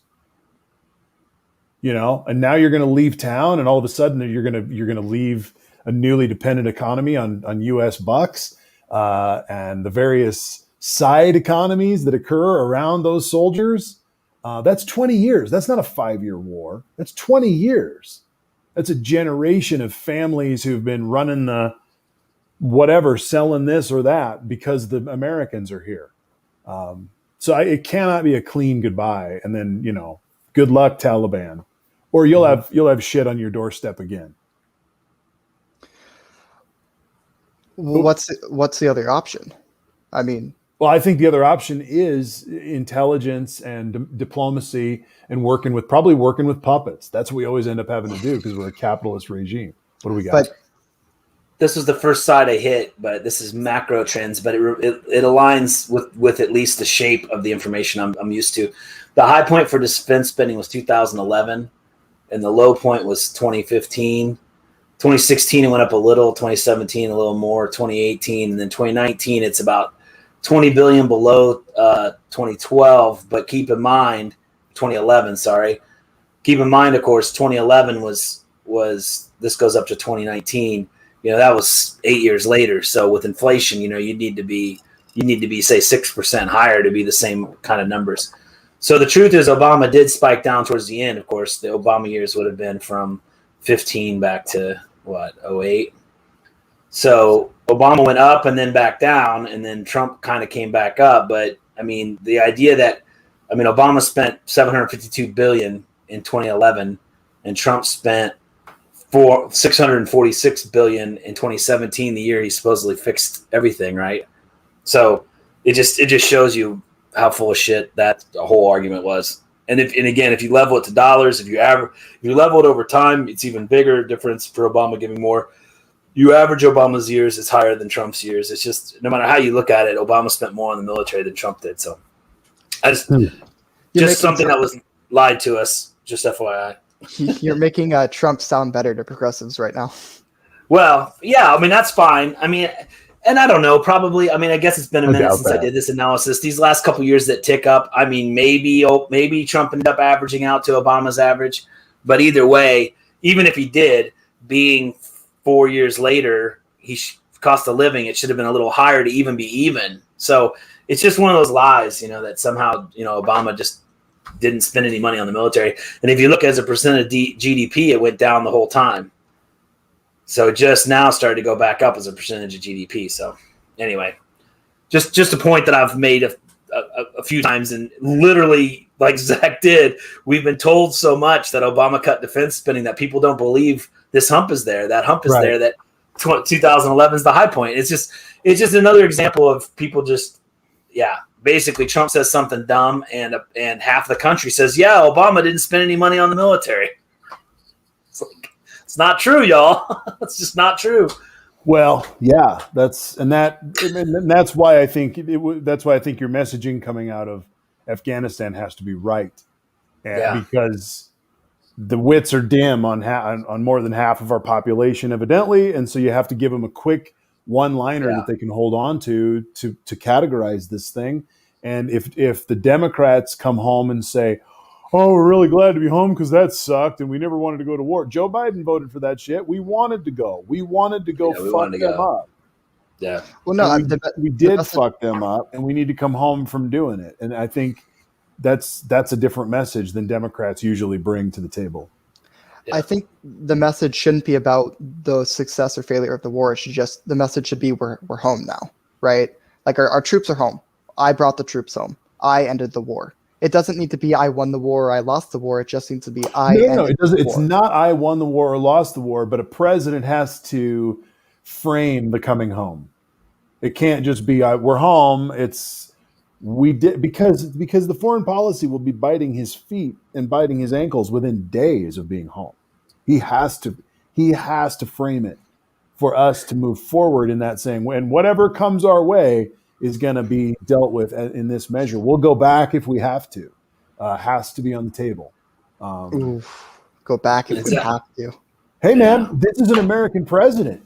You know, and now you're going to leave town, and all of a sudden you're going to leave a newly dependent economy on U.S. bucks. And the various side economies that occur around those soldiers. That's 20 years. That's not a 5-year war. That's 20 years. That's a generation of families who've been running the whatever, selling this or that because the Americans are here. So it cannot be a clean goodbye. And then, you know, good luck, Taliban, or you'll have shit on your doorstep again. What's the other option? I mean, well, I think the other option is intelligence and diplomacy, and working with puppets. That's what we always end up having to do, because we're a capitalist regime. What do we got? But this was the first side I hit, but this is macro trends, but it aligns with at least the shape of the information I'm used to. The high point for defense spending was 2011, and the low point was 2015. 2016, it went up a little. 2017, a little more. 2018, and then 2019, it's about $20 billion below 2012. But keep in mind, 2011. Sorry, keep in mind, of course, 2011 was this goes up to 2019. You know, that was 8 years later. So with inflation, you know, you need to be say 6% higher to be the same kind of numbers. So the truth is, Obama did spike down towards the end. Of course, the Obama years would have been from 15 back to 08. So Obama went up and then back down, and then Trump kind of came back up. But I mean, the idea that, Obama spent $752 billion in 2011, and Trump spent $646 billion in 2017, the year he supposedly fixed everything, right? So it just shows you how full of shit that whole argument was. And again, if you level it to dollars, if you level it over time, it's even bigger difference for Obama giving more. you average Obama's years, it's higher than Trump's years. It's just no matter how you look at it, Obama spent more on the military than Trump did. So I just something that was lied to us. Just FYI. You're making Trump sound better to progressives right now. Well, yeah, I mean, that's fine. I mean, and I don't know, probably, I mean, I guess it's been a minute since I did this analysis. These last couple years that tick up, I mean, maybe Trump ended up averaging out to Obama's average. But either way, even if he did, being 4 years later, cost of living, it should have been a little higher to even be even. So it's just one of those lies, that somehow, Obama just didn't spend any money on the military. And if you look as a percent of GDP, it went down the whole time. So just now started to go back up as a percentage of GDP. So anyway, just a point that I've made a few times, and literally, like Zach did, we've been told so much that Obama cut defense spending that people don't believe this hump is there. That hump is there. That 2011 is the high point. It's just another example of people just, basically Trump says something dumb, and half the country says, Obama didn't spend any money on the military. It's like, it's not true, y'all. It's just not true. Well, yeah, that's why I think that's why I think your messaging coming out of Afghanistan has to be right, because the wits are dim on more than half of our population, evidently, and so you have to give them a quick one-liner that they can hold on to categorize this thing. And if the Democrats come home and say, "Oh, we're really glad to be home because that sucked, and we never wanted to go to war." Joe Biden voted for that shit. We wanted to go. We wanted to go fuck them up. Yeah. Well, no, we did fuck them up, and we need to come home from doing it. And I think that's a different message than Democrats usually bring to the table. I think the message shouldn't be about the success or failure of the war. The message should be we're home now, right? Like our troops are home. I brought the troops home. I ended the war. It doesn't need to be I won the war or I lost the war. It just needs to be No, it doesn't. It's not I won the war or lost the war, but a president has to frame the coming home. It can't just be we're home. It's we did because the foreign policy will be biting his feet and biting his ankles within days of being home. He has to frame it for us to move forward in that saying, and whatever comes our way is going to be dealt with in this measure. We'll go back if we have to. Has to be on the table. Go back if we have to. Hey, man, this is an American president.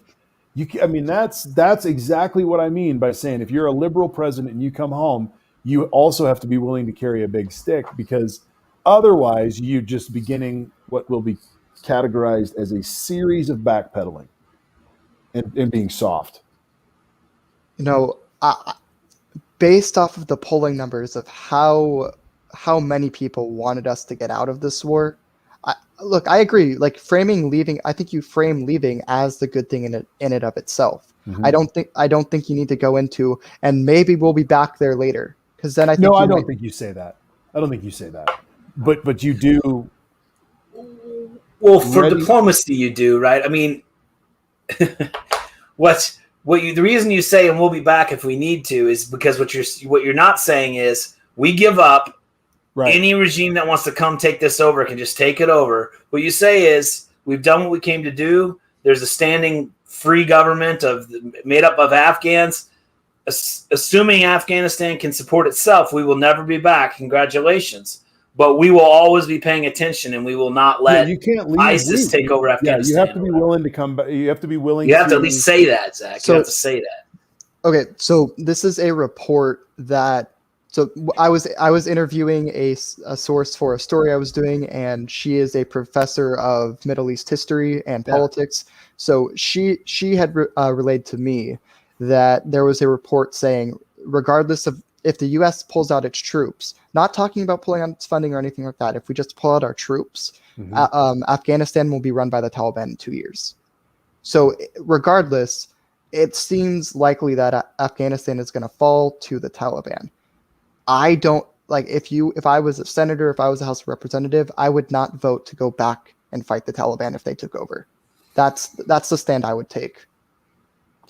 That's exactly what I mean by saying if you're a liberal president and you come home, you also have to be willing to carry a big stick, because otherwise you're just beginning what will be categorized as a series of backpedaling and being soft. Based off of the polling numbers of how many people wanted us to get out of this war, I agree. Like framing leaving, I think you frame leaving as the good thing in it of itself. Mm-hmm. I don't think you need to go into and maybe we'll be back there later, because then I don't think you say that. I don't think you say that. But you do. Well, for diplomacy, you do, right? I mean, the reason you say and we'll be back if we need to is because what you're not saying is we give up. Right. Any regime that wants to come take this over can just take it over. What you say is we've done what we came to do. There's a standing free government made up of Afghans. Assuming Afghanistan can support itself, we will never be back. Congratulations. But we will always be paying attention, and we will not let ISIS take over Afghanistan. You have to be willing to come back. You have to be willing. You have to at least say that, Zach. You have to say that. Okay, so this is a report that. So I was interviewing a source for a story I was doing, and she is a professor of Middle East history and politics. So she had relayed to me that there was a report saying, regardless of if the U.S. pulls out its troops, not talking about pulling out its funding or anything like that, if we just pull out our troops, Afghanistan will be run by the Taliban in 2 years. So regardless, it seems likely that Afghanistan is going to fall to the Taliban. I don't like if I was a senator, if I was a House representative, I would not vote to go back and fight the Taliban if they took over. That's the stand I would take.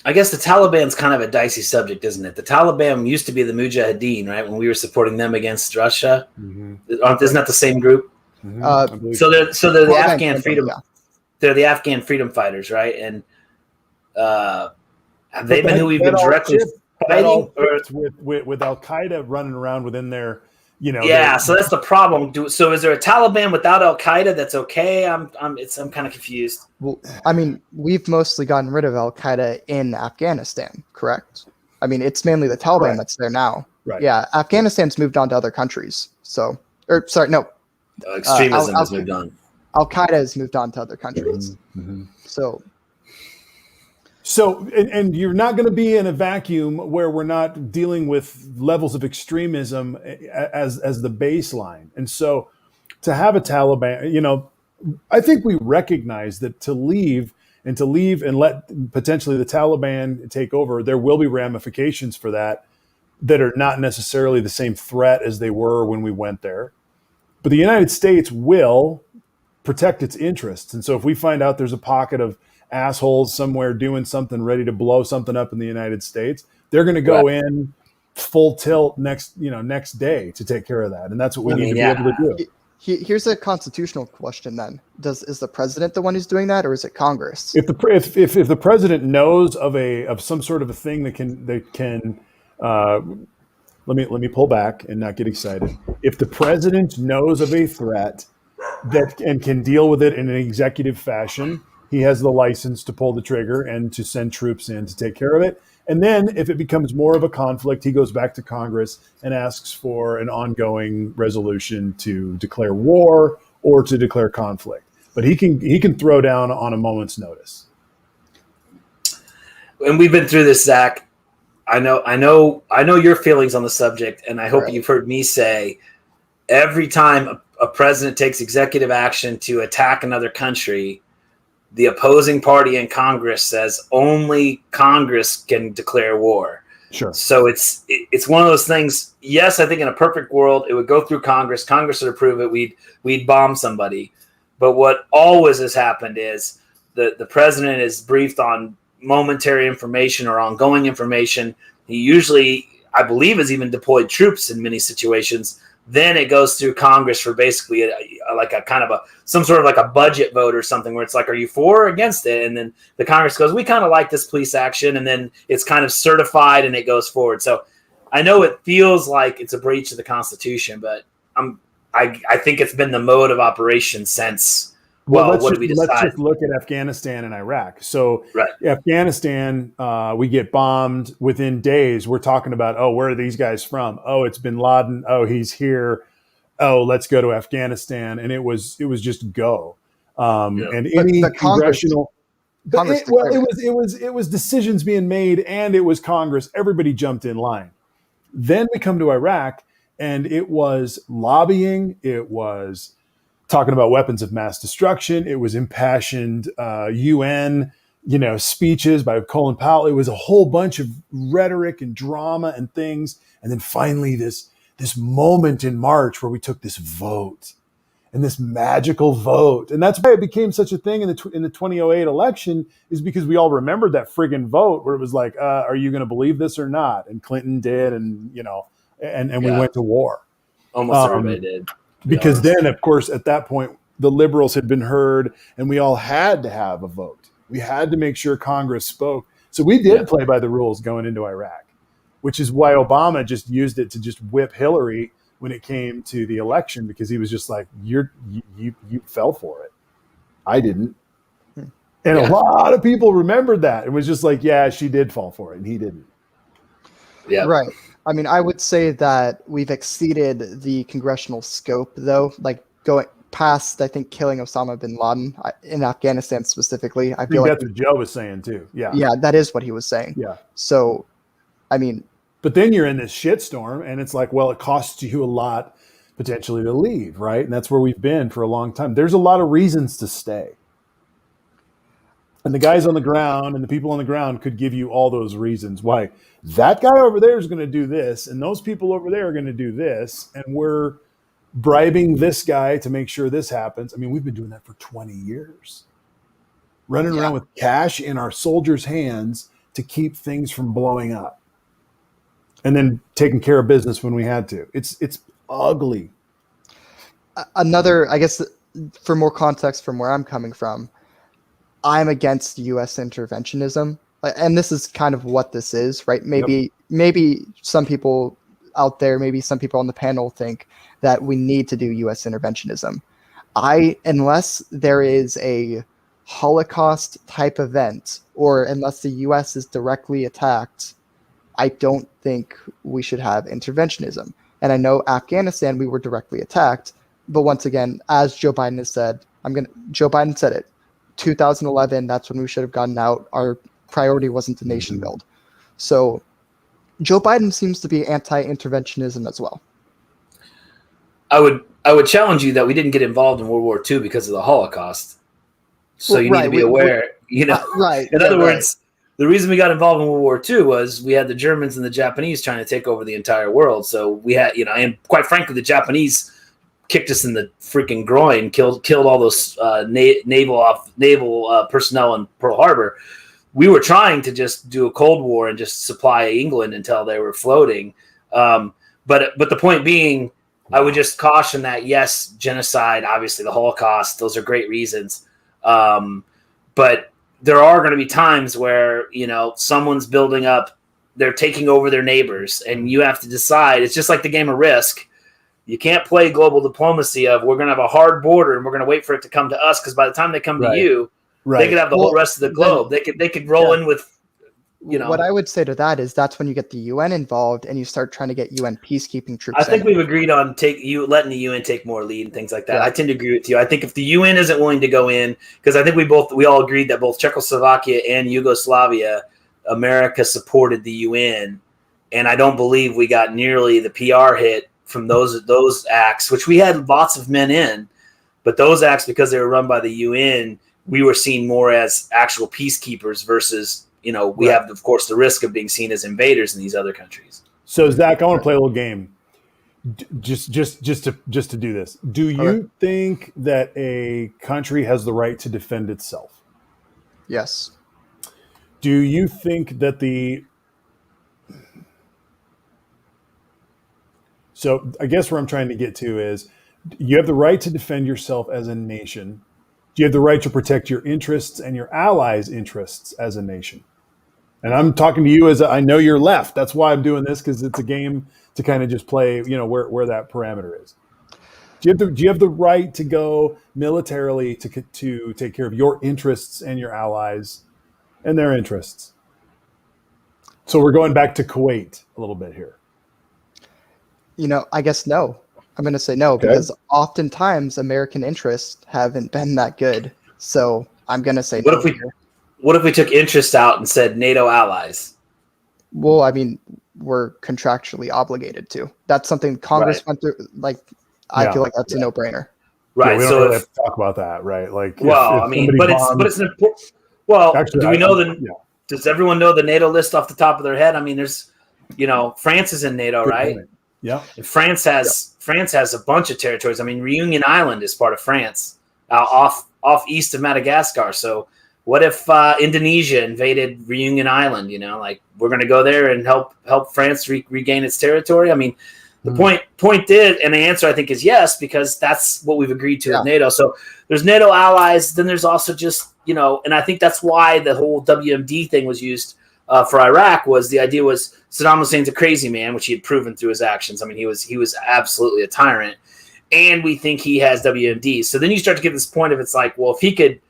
I guess the Taliban's kind of a dicey subject, isn't it? The Taliban used to be the Mujahideen, right? When we were supporting them against Russia. Mm-hmm. Isn't that the same group? Mm-hmm. So they're the Afghan freedom. Yeah. They're the Afghan freedom fighters, right? And Have they been who we've been directly fighting? With Al Qaeda running around within their, Yeah, so that's the problem. So is there a Taliban without Al Qaeda that's okay? I'm kind of confused. Well, I mean, we've mostly gotten rid of Al Qaeda in Afghanistan, correct? I mean, it's mainly the Taliban that's there now. Right. Yeah, Afghanistan's moved on to other countries. Extremism has moved on. Al Qaeda has moved on to other countries. Mm-hmm. So, and you're not going to be in a vacuum where we're not dealing with levels of extremism as the baseline. And so to have a Taliban, I think we recognize that to leave and let potentially the Taliban take over, there will be ramifications for that are not necessarily the same threat as they were when we went there. But the United States will protect its interests. And so if we find out there's a pocket of assholes somewhere doing something, ready to blow something up in the United States, they're going to go in full tilt next day to take care of that. And that's what we need to be able to do. Here's a constitutional question then. Is the president the one who's doing that, or is it Congress? If the president knows of some sort of a thing that can let me pull back and not get excited. If the president knows of a threat and can deal with it in an executive fashion, he has the license to pull the trigger and to send troops in to take care of it. And then if it becomes more of a conflict, he goes back to Congress and asks for an ongoing resolution to declare war or to declare conflict. But he can throw down on a moment's notice. And we've been through this, Zach. I know your feelings on the subject, and I hope you've heard me say every time a president takes executive action to attack another country, the opposing party in Congress says only Congress can declare war. Sure. So it's one of those things. Yes, I think in a perfect world, it would go through Congress. Congress would approve it. We'd bomb somebody. But what always has happened is the president is briefed on momentary information or ongoing information. He usually, I believe, has even deployed troops in many situations. Then it goes through Congress for basically some sort of like a budget vote or something where it's like, are you for or against it? And then the Congress goes, we kind of like this police action. And then it's kind of certified and it goes forward. So I know it feels like it's a breach of the Constitution, but I think it's been the mode of operation since. Let's just look at Afghanistan and Iraq. So Afghanistan, we get bombed within days. We're talking about, where are these guys from? Oh, it's bin Laden. Oh, he's here. Oh, let's go to Afghanistan. And it was just go. And any congressional, it was decisions being made, and it was Congress. Everybody jumped in line. Then we come to Iraq, and it was lobbying. It was talking about weapons of mass destruction. It was impassioned UN, speeches by Colin Powell. It was a whole bunch of rhetoric and drama and things. And then finally this moment in March where we took this vote, and this magical vote. And that's why it became such a thing in the 2008 election, is because we all remembered that friggin' vote where it was like, are you going to believe this or not? And Clinton did. And, we went to war. Almost everybody did. Because then, of course, at that point, the liberals had been heard, and we all had to have a vote. We had to make sure Congress spoke. So we did play by the rules going into Iraq, which is why Obama just used it to just whip Hillary when it came to the election, because he was just like, you fell for it. I didn't. And a lot of people remembered that. It was just like, yeah, she did fall for it, and he didn't. Yeah. Right. I mean, I would say that we've exceeded the congressional scope, though, like going past, I think, killing Osama bin Laden in Afghanistan specifically. I feel that's what Joe was saying, too. Yeah. Yeah, that is what he was saying. Yeah. So, I mean. But then you're in this shitstorm, and it's like, well, it costs you a lot potentially to leave, right? And that's where we've been for a long time. There's a lot of reasons to stay. And the guys on the ground and the people on the ground could give you all those reasons why that guy over there is going to do this, and those people over there are going to do this, and we're bribing this guy to make sure this happens. I mean, we've been doing that for 20 years, running around with cash in our soldiers' hands to keep things from blowing up, and then taking care of business when we had to. It's ugly. Another, I guess, for more context from where I'm coming from, I'm against U.S. interventionism, and this is kind of what this is, right? Maybe some people out there, maybe some people on the panel think that we need to do U.S. interventionism. Unless there is a Holocaust type event, or unless the U.S. is directly attacked, I don't think we should have interventionism. And I know Afghanistan, we were directly attacked, but once again, as Joe Biden has said, Joe Biden said it. 2011, that's when we should have gotten out. Our priority wasn't to nation build. So Joe Biden seems to be anti-interventionism as well. I would challenge you that we didn't get involved in World War II because of the Holocaust. So you need to be aware, Right. In other words, the reason we got involved in World War II was we had the Germans and the Japanese trying to take over the entire world. So we had, and quite frankly, the Japanese kicked us in the freaking groin, killed all those naval personnel in Pearl Harbor. We were trying to just do a Cold War and just supply England until they were floating. But the point being, I would just caution that, yes, genocide, obviously the Holocaust, those are great reasons. But there are going to be times where, someone's building up, they're taking over their neighbors, and you have to decide. It's just like the game of Risk. You can't play global diplomacy of we're going to have a hard border and we're going to wait for it to come to us, because by the time they come to you, they could have the whole rest of the globe. They could roll in with, What I would say to that is that's when you get the UN involved and you start trying to get UN peacekeeping troops. I think we've agreed on letting the UN take more lead and things like that. Yeah. I tend to agree with you. I think if the UN isn't willing to go in, because I think we all agreed that both Czechoslovakia and Yugoslavia, America supported the UN, and I don't believe we got nearly the PR hit from those acts, which we had lots of men in, but those acts, because they were run by the UN, we were seen more as actual peacekeepers versus, we have, of course, the risk of being seen as invaders in these other countries. So Zach, I want to play a little game. Just to do this. Do you think that a country has the right to defend itself? Yes. Do you think that So I guess where I'm trying to get to is, you have the right to defend yourself as a nation. Do you have the right to protect your interests and your allies' interests as a nation? And I'm talking to you I know you're left. That's why I'm doing this, because it's a game to kind of just play, where that parameter is. Do you have the right to go militarily to take care of your interests and your allies and their interests? So we're going back to Kuwait a little bit here. I guess no. I'm going to say no, because oftentimes American interests haven't been that good. So I'm going to say no. What if we took interest out and said NATO allies? Well, I mean, we're contractually obligated to. That's something Congress went through. I feel like that's a no-brainer. Right. We don't really have to talk about that, right? It's an important. Well, actually, do we know does everyone know the NATO list off the top of their head? I mean, there's, France is in NATO, right? Yeah. And France has a bunch of territories. I mean, Reunion Island is part of France, off east of Madagascar. So what if Indonesia invaded Reunion Island? We're going to go there and help France regain its territory. I mean, the point is, and the answer I think is yes, because that's what we've agreed to with NATO. So there's NATO allies. Then there's also just, and I think that's why the whole WMD thing was used for Iraq. Was the idea was Saddam Hussein's a crazy man, which he had proven through his actions. I mean, he was absolutely a tyrant, and we think he has WMD. So then you start to get this point of, it's like, well, if he could,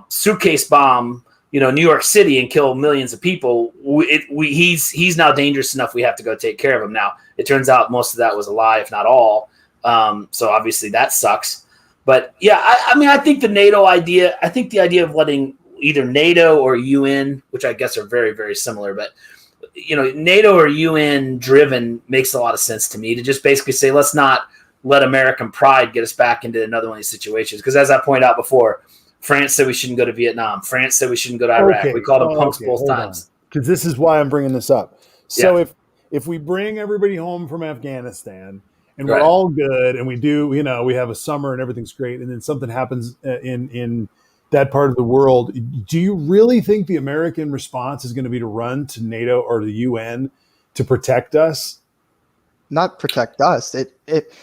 suitcase bomb, New York City and kill millions of people, he's now dangerous enough. We have to go take care of him. Now, it turns out most of that was a lie, if not all. So obviously that sucks. But yeah, I think the NATO idea, I think the idea of letting either NATO or UN, which I guess are very, very similar, but NATO or UN driven makes a lot of sense to me, to just basically say, let's not let American pride get us back into another one of these situations. Because as I pointed out before, France said we shouldn't go to Vietnam. France said we shouldn't go to Iraq. We called them punks both times. Because this is why I'm bringing this up. So if we bring everybody home from Afghanistan and we're all good and we do, we have a summer and everything's great, and then something happens in that part of the world, do you really think the American response is going to be to run to NATO or the UN to protect us? Not protect us.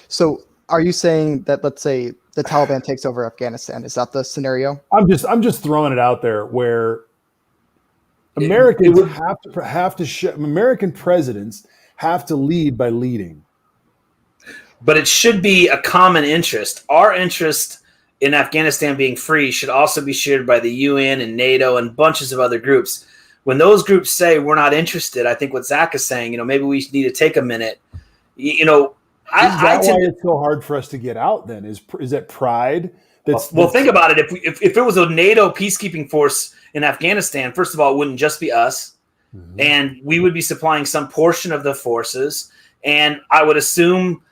So are you saying that, let's say the Taliban takes over Afghanistan. Is that the scenario? I'm just throwing it out there where American presidents have to lead by leading. But it should be a common interest. Our interest in Afghanistan being free should also be shared by the UN and NATO and bunches of other groups. When those groups say we're not interested, I think what Zach is saying, maybe we need to take a minute. Is that why it's so hard for us to get out? Then is that pride? Well, think about it. If it was a NATO peacekeeping force in Afghanistan, first of all, it wouldn't just be us, and we would be supplying some portion of the forces. And I would assume,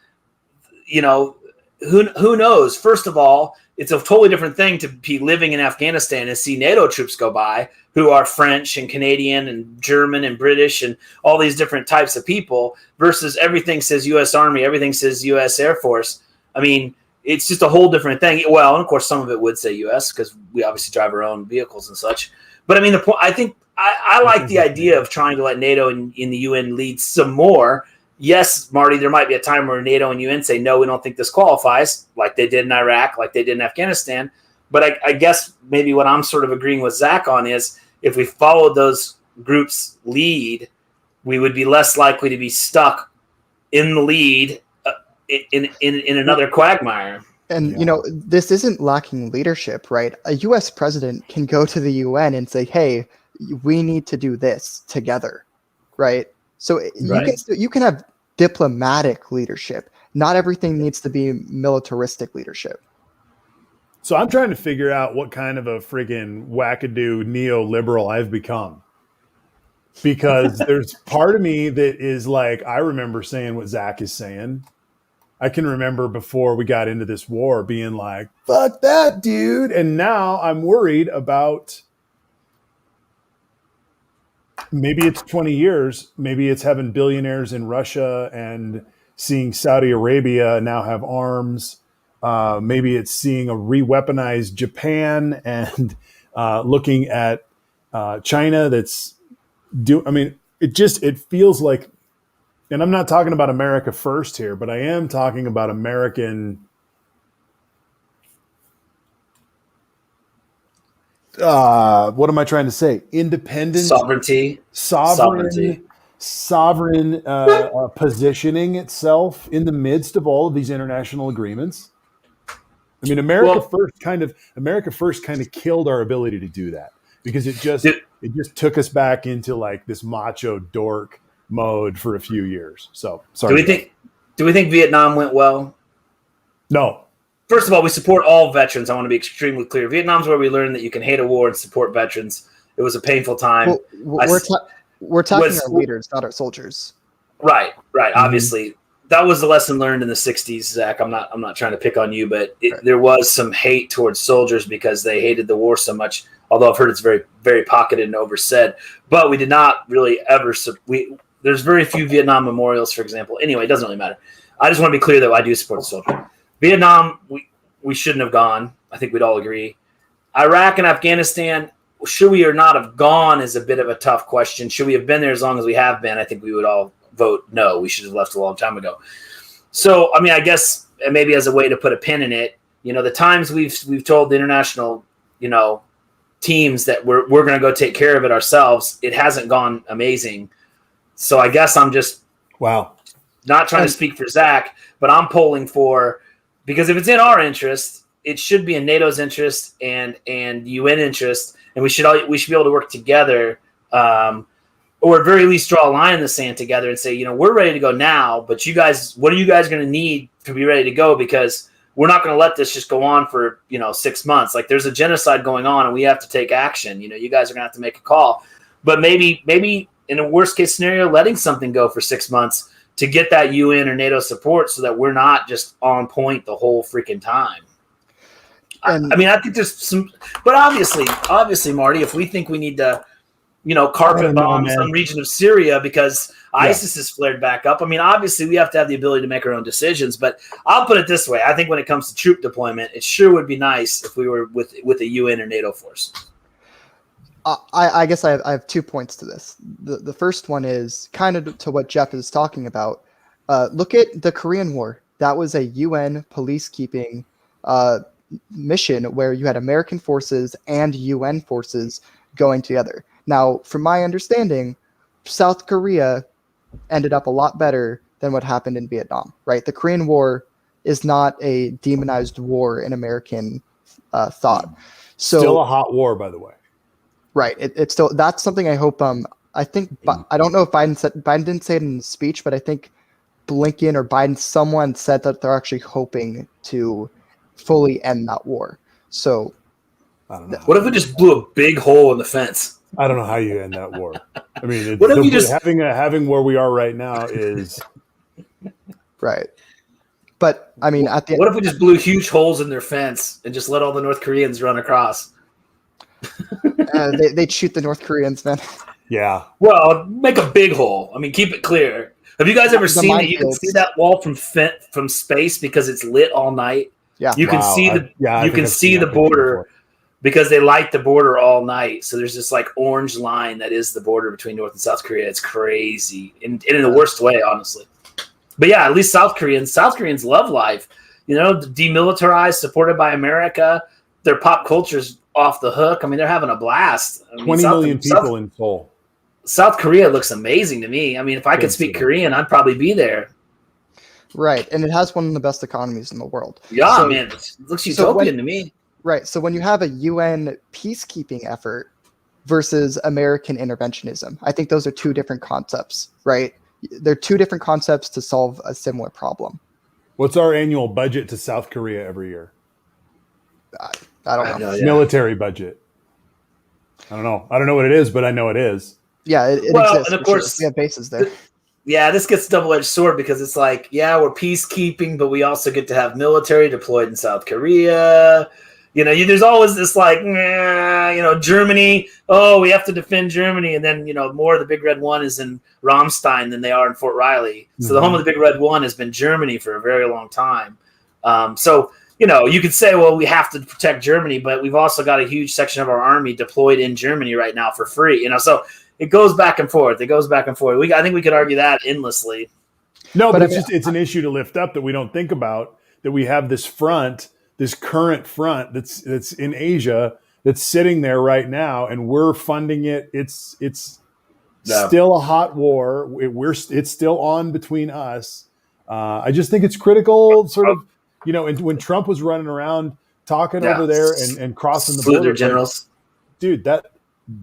who knows? First of all, it's a totally different thing to be living in Afghanistan and see NATO troops go by who are French and Canadian and German and British and all these different types of people versus everything says U.S. Army, everything says U.S. Air Force. I mean, it's just a whole different thing. Well, and of course, some of it would say U.S. because we obviously drive our own vehicles and such. But I mean, the point. I think I like the idea of trying to let NATO and in the UN lead some more. Yes, Marty, there might be a time where NATO and UN say, no, we don't think this qualifies, like they did in Iraq, like they did in Afghanistan. But I guess maybe what I'm sort of agreeing with Zach on is if we followed those groups' lead, we would be less likely to be stuck in the lead in another quagmire. And, this isn't lacking leadership, right? A U.S. president can go to the UN and say, hey, we need to do this together, right? So you can have diplomatic leadership. Not everything needs to be militaristic leadership. So I'm trying to figure out what kind of a friggin' wackadoo neoliberal I've become. Because there's part of me that is like, I remember saying what Zach is saying. I can remember before we got into this war being like, fuck that, dude. And now I'm worried about maybe it's 20 years. Maybe it's having billionaires in Russia and seeing Saudi Arabia now have arms. Maybe it's seeing a re-weaponized Japan and looking at China it feels like, and I'm not talking about America first here, but I am talking about American what am I trying to say? Independence, sovereign positioning itself in the midst of all of these international agreements. I mean, America first kind of killed our ability to do that because it just took us back into like this macho dork mode for a few years. So sorry. Do we think Vietnam went well? No. First of all, we support all veterans. I want to be extremely clear. Vietnam's where we learned that you can hate a war and support veterans. It was a painful time. Well, we're talking our leaders, not our soldiers. Right. Mm-hmm. Obviously, that was the lesson learned in the 60s, Zach. I'm not trying to pick on you, but there was some hate towards soldiers because they hated the war so much. Although I've heard it's very, very pocketed and oversaid. But we did not really ever there's very few Vietnam memorials, for example. Anyway, it doesn't really matter. I just want to be clear that I do support the soldier. Vietnam, we shouldn't have gone. I think we'd all agree. Iraq and Afghanistan, should we or not have gone is a bit of a tough question. Should we have been there as long as we have been? I think we would all vote no. We should have left a long time ago. So, I mean, I guess maybe as a way to put a pin in it, the times we've told the international, teams that we're going to go take care of it ourselves, it hasn't gone amazing. So I guess I'm just not trying to speak for Zach, but I'm polling for, because if it's in our interest, it should be in NATO's interest and UN interest, and we should be able to work together, or at very least draw a line in the sand together and say, we're ready to go now, but you guys, what are you guys going to need to be ready to go? Because we're not going to let this just go on for 6 months. Like there's a genocide going on, and we have to take action. You guys are going to have to make a call, but maybe in a worst case scenario, letting something go for 6 months to get that UN or NATO support so that we're not just on point the whole freaking time. I think there's some, but obviously, Marty, if we think we need to, carpet bomb some region of Syria because ISIS has flared back up, obviously we have to have the ability to make our own decisions. But I'll put it this way. I think when it comes to troop deployment, it sure would be nice if we were with a UN or NATO force. I guess I have 2 points to this. The first one is kind of to what Jeff is talking about. Look at the Korean War. That was a UN policekeeping mission where you had American forces and UN forces going together. Now, from my understanding, South Korea ended up a lot better than what happened in Vietnam, right? The Korean War is not a demonized war in American thought. So, Still a hot war, by the way. right. It's still, that's something I hope, I think, I don't know if Biden didn't say it in the speech, but I think Blinken or Biden, someone said that they're actually hoping to fully end that war. So, I don't know. What if we just blew a big hole in the fence? I don't know how you end that war. I mean, What if you just having where we are right now is right. But I mean, at the what if we just blew huge holes in their fence and just let all the North Koreans run across? they'd shoot the North Koreans, man. yeah. Well, make a big hole. I mean, keep it clear. Have you guys ever The seen that you can minefields. see that wall from space because it's lit all night? Yeah. You can Wow. see I you think can I've see seen the that picture border before. because they light the border all night. So there's this like orange line that is the border between North and South Korea. It's crazy, and in the worst way, honestly. But yeah, at least South Koreans love life. You know, demilitarized, supported by America. Their pop culture's off the hook. I mean, they're having a blast. I mean, 20 million people in Seoul. South Korea looks amazing to me. I mean, if I could Big speak city. Korean, I'd probably be there. Right. And it has one of the best economies in the world. Yeah, So- man, it looks so utopian when- to me. Right. So when you have a UN peacekeeping effort versus American interventionism, I think those are two different concepts, right? They're two different concepts to solve a similar problem. What's our annual budget to South Korea every year? I don't know. Yeah. Military budget. I don't know. I don't know what it is, but I know it is. Yeah, it Well, exists. and of for sure. course- we have bases there. Yeah, this gets double-edged sword because it's like, yeah, we're peacekeeping, but we also get to have military deployed in South Korea. You know, there's always this like, Germany. Oh, we have to defend Germany, and then more of the Big Red One is in Ramstein than they are in Fort Riley. So the home of the Big Red One has been Germany for a very long time. So you could say, well, we have to protect Germany, but we've also got a huge section of our army deployed in Germany right now for free. So it goes back and forth. I think we could argue that endlessly. No, But but I mean- it's an issue to lift up that we don't think about, that we have this front, this current front that's in Asia that's sitting there right now, and we're funding it. It's Yeah. still a hot war. It's still on between us. I just think it's critical, sort of, and when Trump was running around talking Yeah. over there and crossing the Salute border, their generals. dude,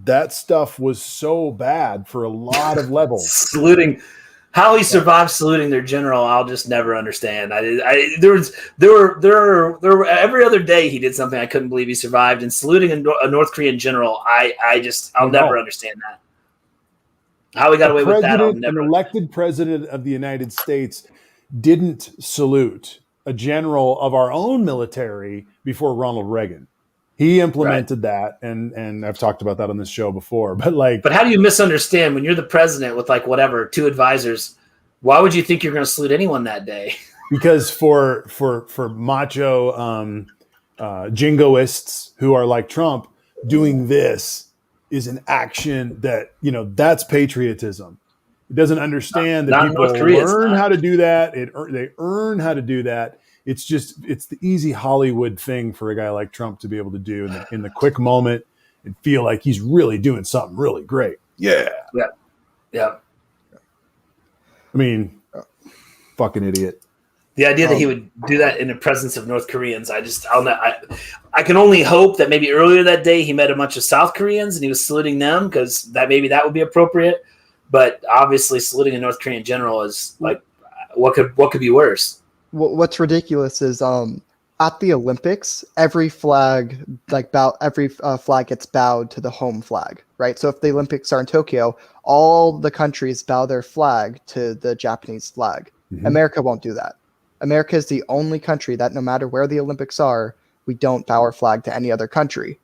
that stuff was so bad for a lot of levels. Saluting. How he survived saluting their general, I'll just never understand. There were every other day he did something I couldn't believe he survived, and saluting a North Korean general, I'll never understand that. How he got away with that, I'll An never. elected president of the United States didn't salute a general of our own military before Ronald Reagan. He implemented that, and I've talked about that on this show before. But how do you misunderstand when you're the president with like whatever 2 advisors? Why would you think you're going to salute anyone that day? because for macho jingoists who are like Trump, doing this is an action that that's patriotism. It doesn't understand that Not people North Korea, it's learn not. how to do that. They earn how to do that. It's the easy Hollywood thing for a guy like Trump to be able to do in the quick moment and feel like he's really doing something really great. Yeah. Yeah. I mean, fucking idiot. The idea that he would do that in the presence of North Koreans, I can only hope that maybe earlier that day he met a bunch of South Koreans and he was saluting them, because that would be appropriate. But obviously, saluting a North Korean general is like, what could be worse? What's ridiculous is at the Olympics, every flag flag gets bowed to the home flag, right? So if the Olympics are in Tokyo, all the countries bow their flag to the Japanese flag. Mhm. America won't do that. America is the only country that no matter where the Olympics are, we don't bow our flag to any other country.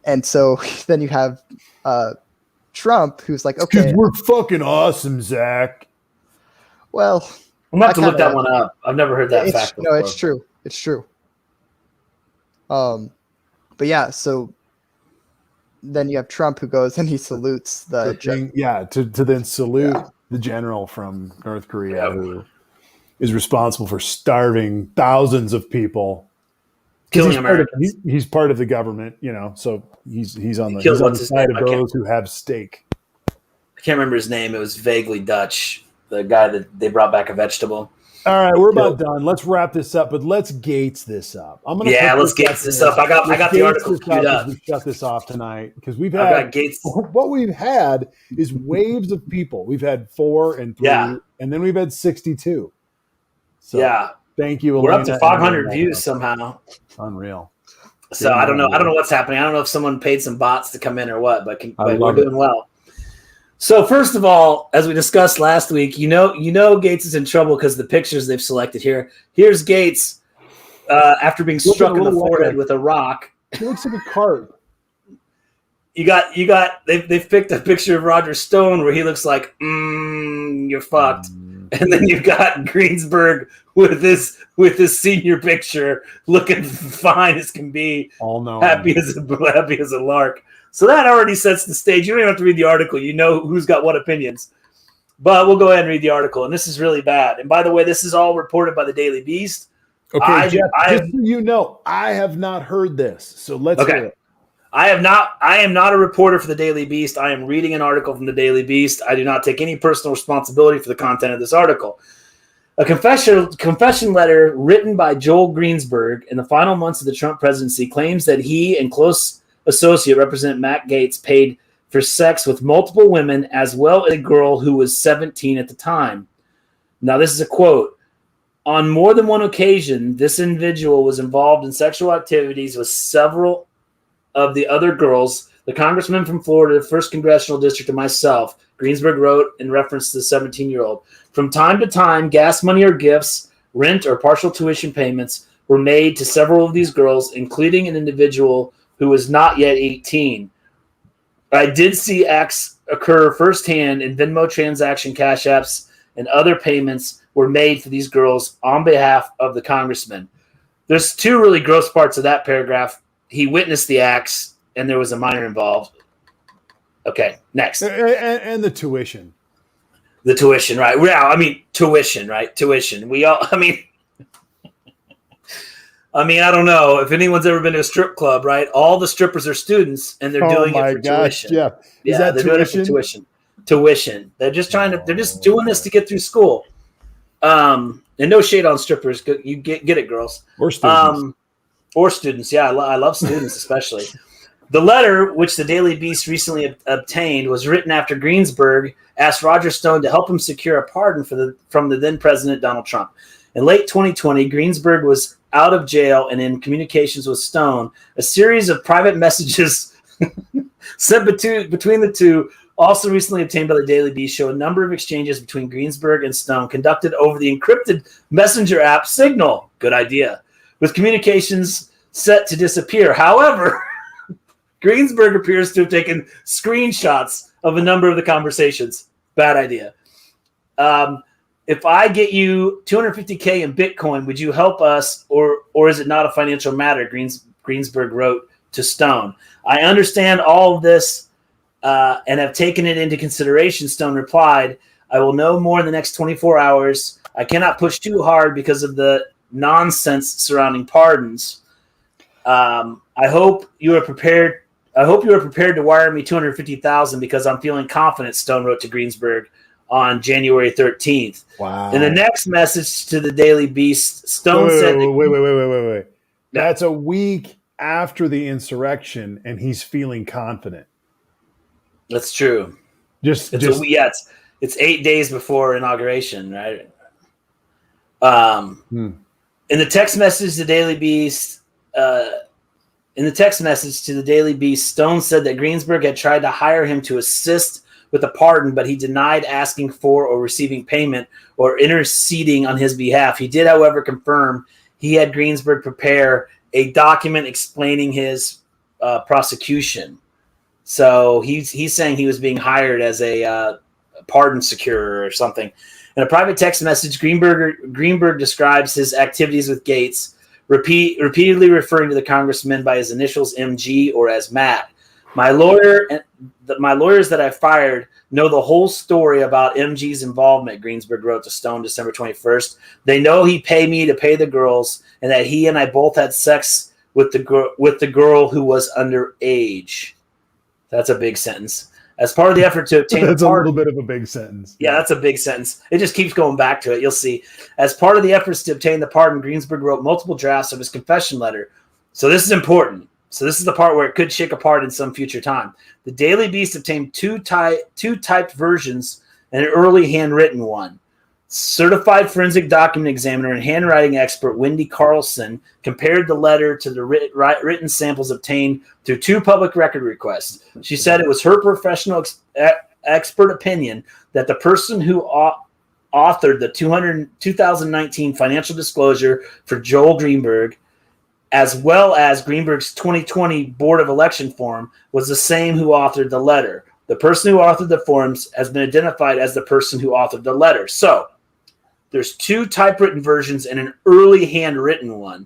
And so then you have Trump, who's like, okay, Because we're fucking awesome, Zach. well, I'm going to have to I look that kinda- one up. I've never heard that fact before. No, it's true. It's true. But yeah, so then you have Trump who goes and he salutes the To then salute the general from North Korea. Yeah. is responsible for starving thousands of people. Killing He's part, of, Americans. he's part of the government, so he's on the killed- what's his side name? of those who have stake. I can't remember his name. It was vaguely Dutch. The guy that they brought back a vegetable. All right, we're about done. Let's wrap this up, but let's Gates this up. I'm gonna let's Gates this up. I got the article queued up. We shut this off tonight because we've I've had got Gates. what we've had is waves of people. We've had 4 and 3, and then we've had 62. So thank you. We're up to Elena, 500 views somehow. Unreal. So I don't know what's happening. I don't know if someone paid some bots to come in or what, but we're doing well. So first of all, as we discussed last week, you know Gates is in trouble because the pictures they've selected here. Here's Gates after being struck in the forehead with a rock. He looks like a carp. They've picked a picture of Roger Stone where he looks like you're fucked. And then you've got Greensburg with his senior picture looking fine as can be, happy as a lark. So that already sets the stage. You don't even have to read the article. You know who's got what opinions. But we'll go ahead and read the article. And this is really bad. And by the way, this is all reported by the Daily Beast. Okay, Jeff, just so you know, I have not heard this. So let's hear it. I am not a reporter for the Daily Beast. I am reading an article from the Daily Beast. I do not take any personal responsibility for the content of this article. A confession letter written by Joel Greensburg in the final months of the Trump presidency claims that he and close associate Representative Matt Gaetz paid for sex with multiple women as well as a girl who was 17 at the time. Now, this is a quote. On more than one occasion, this individual was involved in sexual activities with several of the other girls, the congressman from Florida, the 1st Congressional District, and myself, Greensburg wrote in reference to the 17-year-old. From time to time, gas money or gifts, rent or partial tuition payments were made to several of these girls, including an individual who was not yet 18. I did see acts occur firsthand in Venmo transaction cash apps, and other payments were made for these girls on behalf of the congressman. There's 2 really gross parts of that paragraph. He witnessed the acts, and there was a minor involved. Okay, next. And the tuition. The tuition, right? Yeah, I mean, tuition, right? Tuition. I don't know if anyone's ever been to a strip club, right? All the strippers are students, and they're doing it for tuition. Yeah, is that they're tuition? doing it for tuition. They're just they're just doing this to get through school. And no shade on strippers. You get it, girls. Or students. Yeah, I love students especially. The letter, which the Daily Beast recently obtained, was written after Greensburg asked Roger Stone to help him secure a pardon from the then President Donald Trump. In late 2020, Greensburg was out of jail and in communications with Stone. A series of private messages sent between the two, also recently obtained by the Daily Beast, show a number of exchanges between Greensburg and Stone conducted over the encrypted messenger app Signal. Good idea. With communications set to disappear. However, Greensburg appears to have taken screenshots of a number of the conversations. Bad idea. If I get you $250K in Bitcoin, would you help us, or is it not a financial matter? Greensburg wrote to Stone. I understand all of this and have taken it into consideration. Stone replied, I will know more in the next 24 hours. I cannot push too hard because of the nonsense surrounding pardons. I hope you are prepared. I hope you are prepared to wire me $250,000 because I'm feeling confident, Stone wrote to Greensburg on January 13th. Wow. In the next message to the Daily Beast, Stone said... Wait. That's a week after the insurrection, and he's feeling confident. That's true. It's 8 days before inauguration, right? In the text message to the Daily Beast... Stone said that Greensburg had tried to hire him to assist with a pardon, but he denied asking for or receiving payment or interceding on his behalf. He did, however, confirm he had Greensburg prepare a document explaining his prosecution. So he's saying he was being hired as a pardon securer or something. In a private text message, Greenberg describes his activities with Gaetz, repeatedly referring to the congressman by his initials MG or as Matt. My lawyer and my lawyers that I fired know the whole story about MG's involvement, Greensburg wrote to Stone December 21st. They know he paid me to pay the girls and that he and I both had sex with the girl who was underage. That's a big sentence. As part of the effort to obtain That's a little bit of a big sentence. Yeah, that's a big sentence. It just keeps going back to it. You'll see. As part of the efforts to obtain the pardon, Greensburg wrote multiple drafts of his confession letter. So this is important. So this is the part where it could shake apart in some future time. The Daily Beast obtained two typed versions and an early handwritten one. Certified forensic document examiner and handwriting expert Wendy Carlson compared the letter to the written samples obtained through two public record requests. She said it was her professional expert opinion that the person who authored the 2019 financial disclosure for Joel Greenberg, as well as Greenberg's 2020 Board of Election form, was the same who authored the letter. The person who authored the forms has been identified as the person who authored the letter. So there's two typewritten versions and an early handwritten one.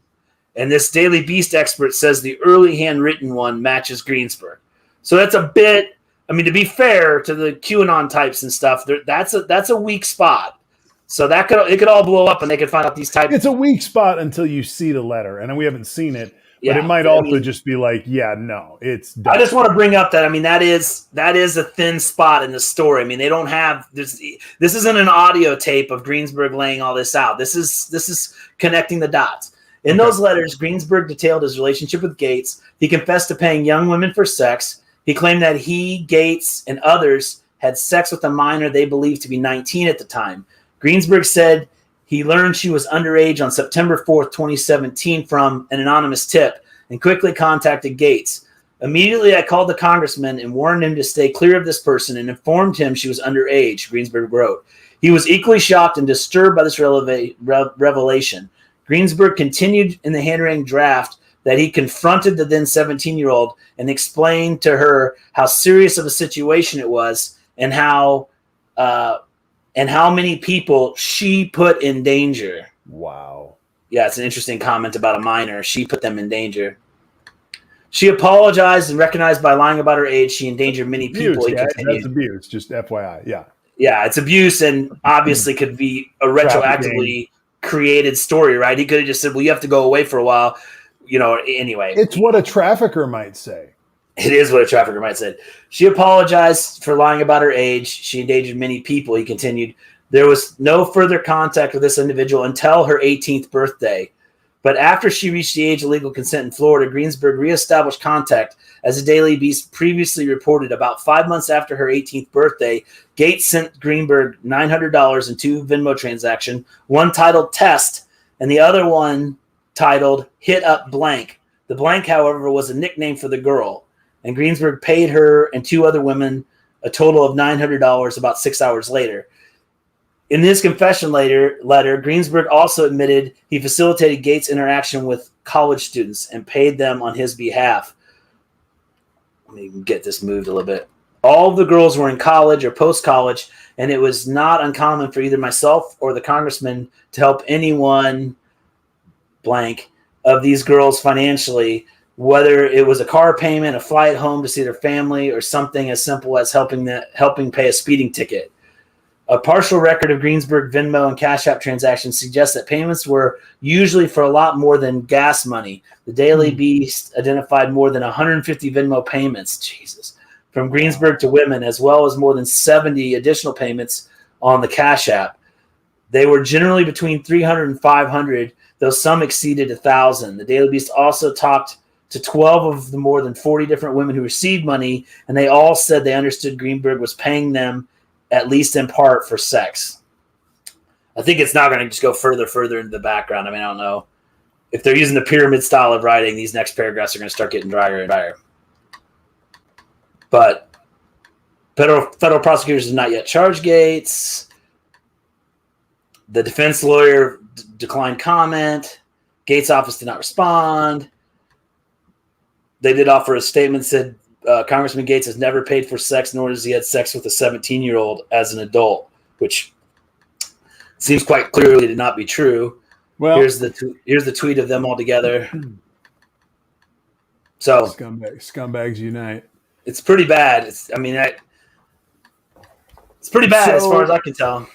And this Daily Beast expert says the early handwritten one matches Greensburg. So that's a bit, I mean, to be fair to the QAnon types and stuff, that's a weak spot. So it could all blow up and they could find out these types. It's a weak spot until you see the letter. And we haven't seen it. But it might also just be like, yeah, no, it's done. I just want to bring up that, I mean, that is a thin spot in the story. I mean, they don't have this isn't an audio tape of Greensburg laying all this out. This is connecting the dots. In those letters, Greensburg detailed his relationship with Gates. He confessed to paying young women for sex. He claimed that he, Gates, and others had sex with a minor they believed to be 19 at the time. Greensburg said he learned she was underage on September 4th, 2017 from an anonymous tip and quickly contacted Gates. Immediately, I called the congressman and warned him to stay clear of this person and informed him she was underage, Greensburg wrote. He was equally shocked and disturbed by this revelation. Greensburg continued in the handwriting draft that he confronted the then 17-year-old and explained to her how serious of a situation it was and how many people she put in danger. Wow. Yeah, it's an interesting comment about a minor. She put them in danger. She apologized and recognized by lying about her age she endangered many people. That's abuse, just FYI. Yeah. Yeah, it's abuse and obviously could be a retroactively created story, right? He could have just said, well, you have to go away for a while. Anyway. It's what a trafficker might say. It is what a trafficker might say. She apologized for lying about her age. She endangered many people, he continued. There was no further contact with this individual until her 18th birthday. But after she reached the age of legal consent in Florida, Greensburg reestablished contact. As the Daily Beast previously reported, about 5 months after her 18th birthday, Gates sent Greenberg $900 in two Venmo transactions, one titled Test and the other one titled Hit Up Blank. The blank, however, was a nickname for the girl. And Greensburg paid her and two other women a total of $900 about 6 hours later. In his confession letter, Greensburg also admitted he facilitated Gates' interaction with college students and paid them on his behalf. Let me get this moved a little bit. All of the girls were in college or post-college, and it was not uncommon for either myself or the congressman to help anyone blank of these girls financially, whether it was a car payment, a flight home to see their family, or something as simple as helping pay a speeding ticket. A partial record of Greensburg Venmo and Cash App transactions suggests that payments were usually for a lot more than gas money. The Daily Beast identified more than 150 Venmo payments, Jesus, from Greensburg to women, as well as more than 70 additional payments on the Cash App. They were generally between 300 and 500, though some exceeded 1,000. The Daily Beast also talked to 12 of the more than 40 different women who received money, and they all said they understood Greenberg was paying them at least in part for sex. I think it's now going to just go further into the background. I mean, I don't know. If they're using the pyramid style of writing, these next paragraphs are going to start getting drier and drier. But federal prosecutors have not yet charged Gates. The defense lawyer declined comment. Gates' office did not respond. They did offer a statement, said Congressman Gates has never paid for sex, nor has he had sex with a 17-year-old as an adult, which seems quite clearly to not be true. Well, here's the tweet of them all together. So scumbags unite. It's pretty bad. It's pretty bad as far as I can tell.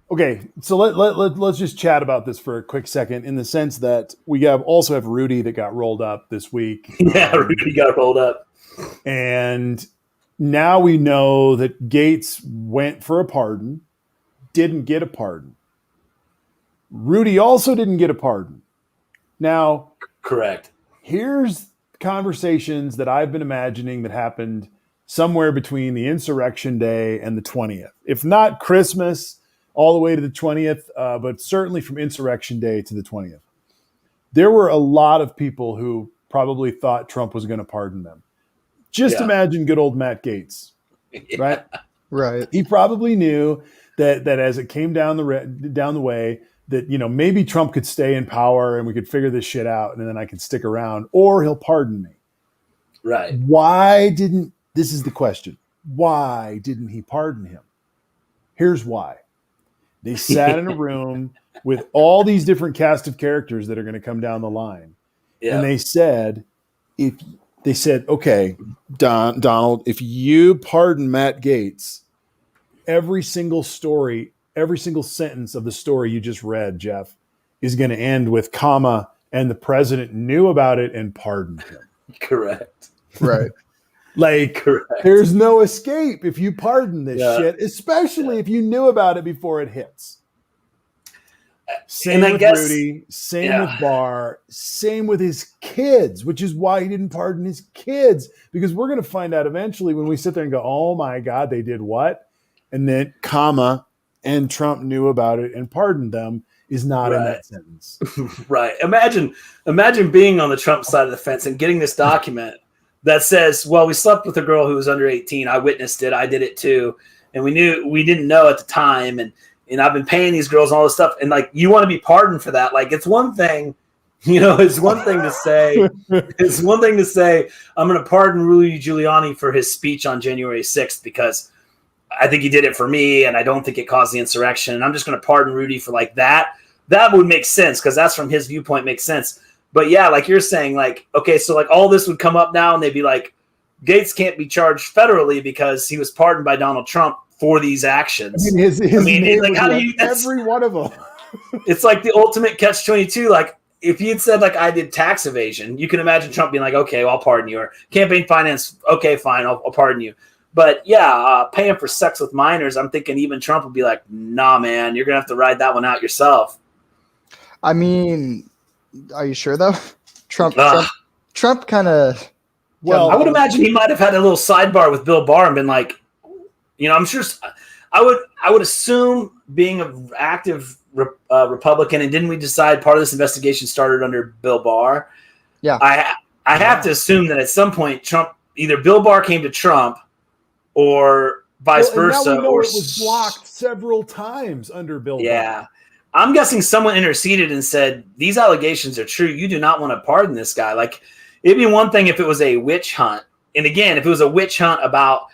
Okay, so let's just chat about this for a quick second, in the sense that we also have Rudy that got rolled up this week. Yeah, Rudy got rolled up. And now we know that Gates went for a pardon, didn't get a pardon. Rudy also didn't get a pardon. Now, correct. Here's conversations that I've been imagining that happened somewhere between the Insurrection Day and the 20th. If not Christmas, all the way to the 20th, but certainly from Insurrection Day to the 20th. There were a lot of people who probably thought Trump was going to pardon them. Just imagine good old Matt Gaetz, right? Right. He probably knew that as it came down the way, that, you know, maybe Trump could stay in power and we could figure this shit out and then I could stick around, or he'll pardon me. Right. This is the question. Why didn't he pardon him? Here's why. They sat in a room with all these different cast of characters that are going to come down the line. Yeah. And they said, okay, Donald, if you pardon Matt Gaetz, every single story, every single sentence of the story you just read, Jeff, is going to end with comma, and the president knew about it and pardoned him. Correct. Right. Correct. There's no escape if you pardon this shit, especially if you knew about it before it hits. Same with Rudy, same with Barr, same with his kids, which is why he didn't pardon his kids, because we're going to find out eventually when we sit there and go, oh my God, they did what? And then comma, and Trump knew about it and pardoned them is not in that sentence. Right. Imagine being on the Trump side of the fence and getting this document that says, well, we slept with a girl who was under 18. I witnessed it. I did it too. And we didn't know at the time. And I've been paying these girls and all this stuff. And like, you want to be pardoned for that. Like, it's one thing, it's one thing to say, I'm going to pardon Rudy Giuliani for his speech on January 6th, because I think he did it for me. And I don't think it caused the insurrection. And I'm just going to pardon Rudy for like that. That would make sense, because that's from his viewpoint, makes sense. But yeah, like you're saying, like, okay, so like all this would come up now and they'd be like, Gates can't be charged federally because he was pardoned by Donald Trump for these actions. How do you, every one of them. It's like the ultimate catch-22. Like, if you'd said like I did tax evasion, you can imagine Trump being like, okay, well, I'll pardon you. Or campaign finance, okay, fine, I'll pardon you. But yeah, paying for sex with minors, I'm thinking even Trump would be like, nah, man, you're gonna have to ride that one out yourself. I mean, are you sure though? Trump kind of. Well, I would imagine he might have had a little sidebar with Bill Barr and been like, I'm sure. I would assume, being an active Republican, and didn't we decide part of this investigation started under Bill Barr? Yeah. I have to assume that at some point Trump, either Bill Barr came to Trump or vice versa. Now we know or it was blocked several times under Bill Barr. Yeah. I'm guessing someone interceded and said, these allegations are true. You do not want to pardon this guy. Like, it'd be one thing if it was a witch hunt. And again, if it was a witch hunt about